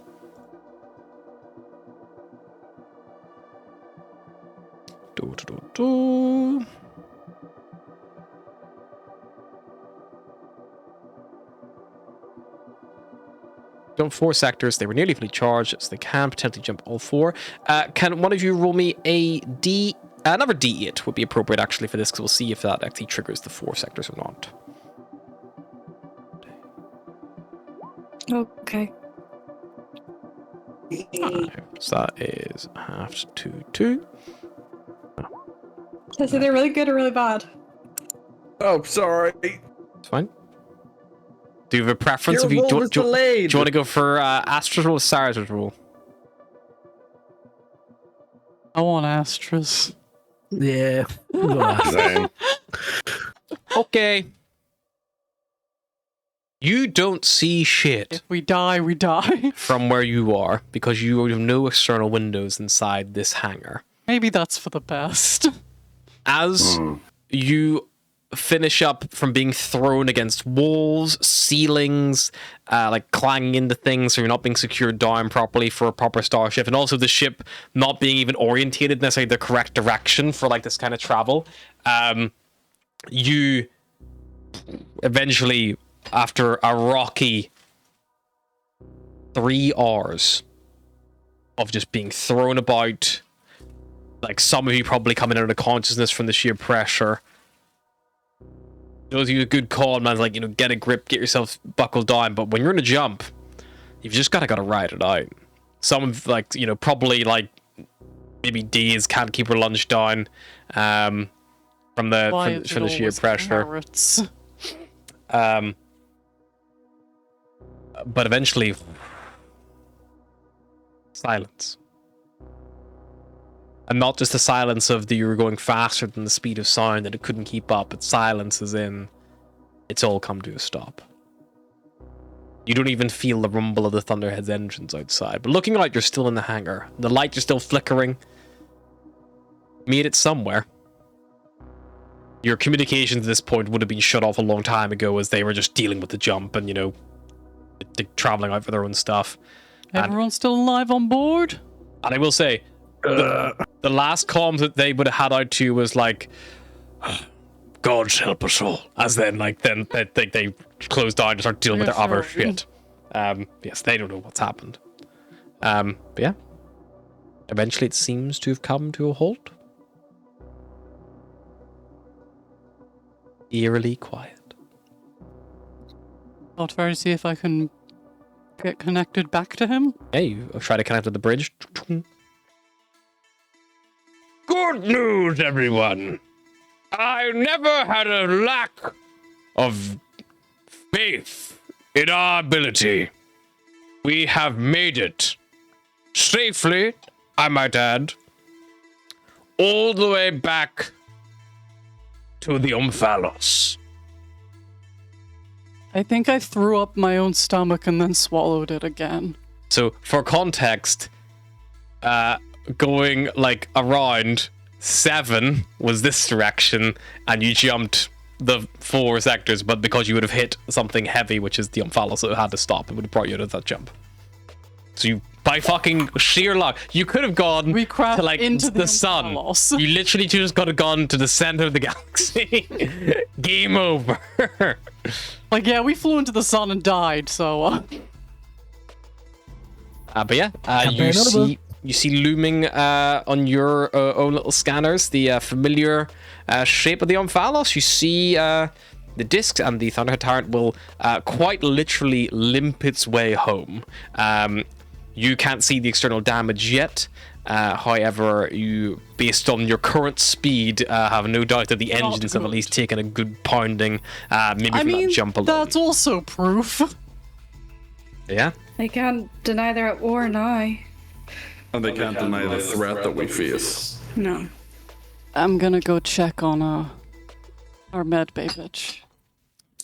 Do. Jump 4 sectors. They were nearly fully charged, so they can potentially jump all 4. Can one of you roll me a D? Another D8 would be appropriate actually for this, because we'll see if that actually triggers the 4 sectors or not. Okay. So that is half to 2. Is it really good or really bad? Oh, sorry. It's fine. Do you have a preference? Your If you roll do, was do, do delayed. you want to go for Astra's roll or Sarah's roll? I want Astras. Yeah. Go on. Same. Okay. You don't see shit If we die, we die. from where you are because you have no external windows inside this hangar. Maybe that's for the best. As you finish up from being thrown against walls, ceilings, like clanging into things, so you're not being secured down properly for a proper starship, and also the ship not being even orientated necessarily the correct direction for like this kind of travel. You eventually, after a rocky 3 hours of just being thrown about, like some of you probably coming out of consciousness from the sheer pressure. Those of you a good call, man, like, you know, get a grip, get yourself buckled down. But when you're in a jump, you've just gotta ride it out. Some of, like, you know, probably like maybe D's can't keep her lunch down from the sheer pressure. But eventually, silence. And not just the silence of you were going faster than the speed of sound, that it couldn't keep up, but silence as in, it's all come to a stop. You don't even feel the rumble of the Thunderhead's engines outside. But looking out, you're still in the hangar. The lights are still flickering. Made it somewhere. Your communications at this point would have been shut off a long time ago, as they were just dealing with the jump and, you know, traveling out for their own stuff. Everyone's still alive on board? And I will say, the last comms that they would have had out to you was like, God help us all. As then, like, then they close down and start dealing with their other shit. Yes, they don't know what's happened. But yeah. Eventually it seems to have come to a halt. Eerily quiet. I'll try to see if I can get connected back to him. Yeah, you try to connect to the bridge. Good news, everyone! I never had a lack of faith in our ability. We have made it safely, I might add, all the way back to the Omphalos. I think I threw up my own stomach and then swallowed it again. So, for context, going like around 7 was this direction, and you jumped the 4 sectors, but because you would have hit something heavy, which is the Omphalos, so it had to stop. It would have brought you to that jump. So you, by fucking sheer luck, you could have gone to like into the sun. Omphalos. You literally just could have gone to the center of the galaxy. Game over. Like, yeah, we flew into the sun and died, so... But yeah, you see looming on your own little scanners the familiar shape of the Omphalos. You see the discs, and the Thunderhead Tyrant will quite literally limp its way home. You can't see the external damage yet. However, you, based on your current speed, have no doubt that the engines have at least taken a good pounding, maybe from that jump alone. That's also proof. Yeah? They can't deny they're at war now. And they can't deny the threat that we face. No. I'm gonna go check on our med bay bitch.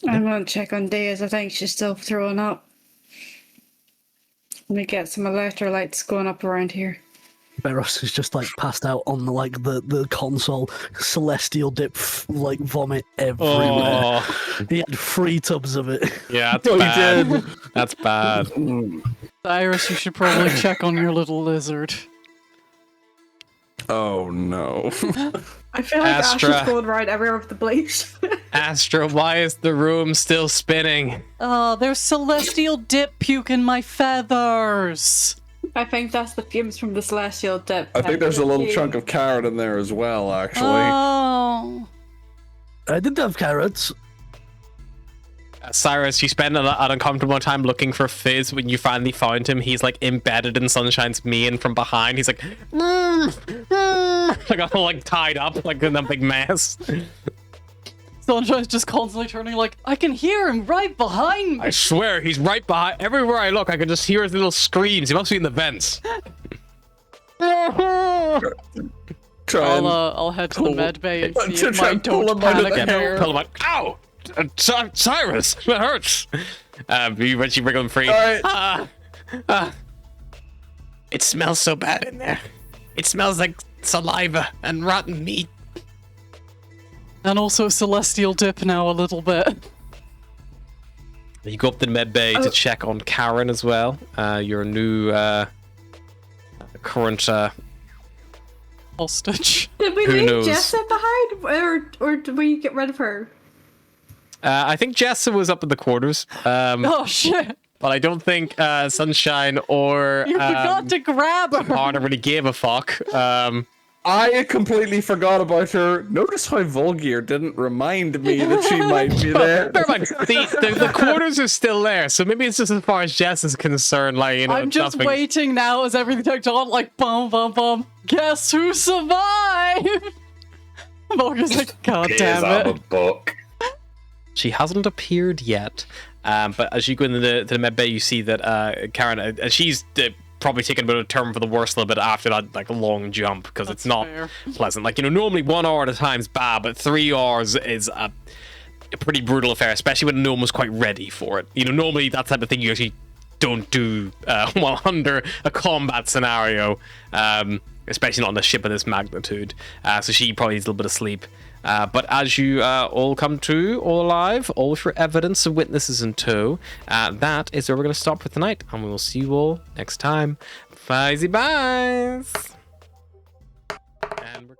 I'm gonna check on Diaz. I think she's still throwing up. Let me get some electrolytes going up around here. Beros is just like passed out on the console. Celestial dip like vomit everywhere. Oh. He had 3 tubs of it. Yeah, that's bad. That's bad. Iris, you should probably check on your little lizard. Oh no. I feel like Astra. Ash is going right everywhere with the bleach. Astra, why is the room still spinning? Oh, there's celestial dip puke in my feathers. I think that's the fumes from the celestial dip. I think there's a little chunk of carrot in there as well, actually. Oh. I did have carrots. Cyrus, you spend an uncomfortable time looking for Fizz. When you finally found him, he's like embedded in Sunshine's mane from behind. He's like, like all like tied up, like in a big mess. Sunshine's just constantly turning like, I can hear him right behind me. I swear, he's right behind. Everywhere I look, I can just hear his little screams. He must be in the vents. I'll head to the med bay and see if I don't panic hair. Pull him out. Ow! Cyrus, that hurts. You eventually bring him free. It smells so bad in there. It smells like saliva and rotten meat. And also celestial dip now a little bit. You go up to the med bay to check on Karen as well. Your new current Hostage. Did we Who leave knows? Jessa behind, or did we get rid of her? I think Jessa was up in the quarters. Oh shit! But I don't think Sunshine or You forgot to grab her! Carter really gave a fuck. I had completely forgot about her. Notice how Volgear didn't remind me that she might be there. Never mind. The quarters are still there, so maybe it's just as far as Jess is concerned. Like, you know, I'm just nothing. waiting now as everything takes on, like, bum bum bum. Guess who survived? Morgan's like, God Here's damn out it. a book. She hasn't appeared yet. But as you go into the med bay, you see that Karen, she's probably taking a bit of a turn for the worse a little bit after that like long jump, because it's not fair. pleasant. Like, you know, normally 1 hour at a time is bad, but 3 hours is a pretty brutal affair, especially when no one was quite ready for it. You know, normally that type of thing you actually don't do while under a combat scenario, especially not on a ship of this magnitude. So she probably needs a little bit of sleep. But as you all come to, all alive, all with your evidence and witnesses in tow, that is where we're going to stop for tonight, and we will see you all next time. Bye, byes. And we're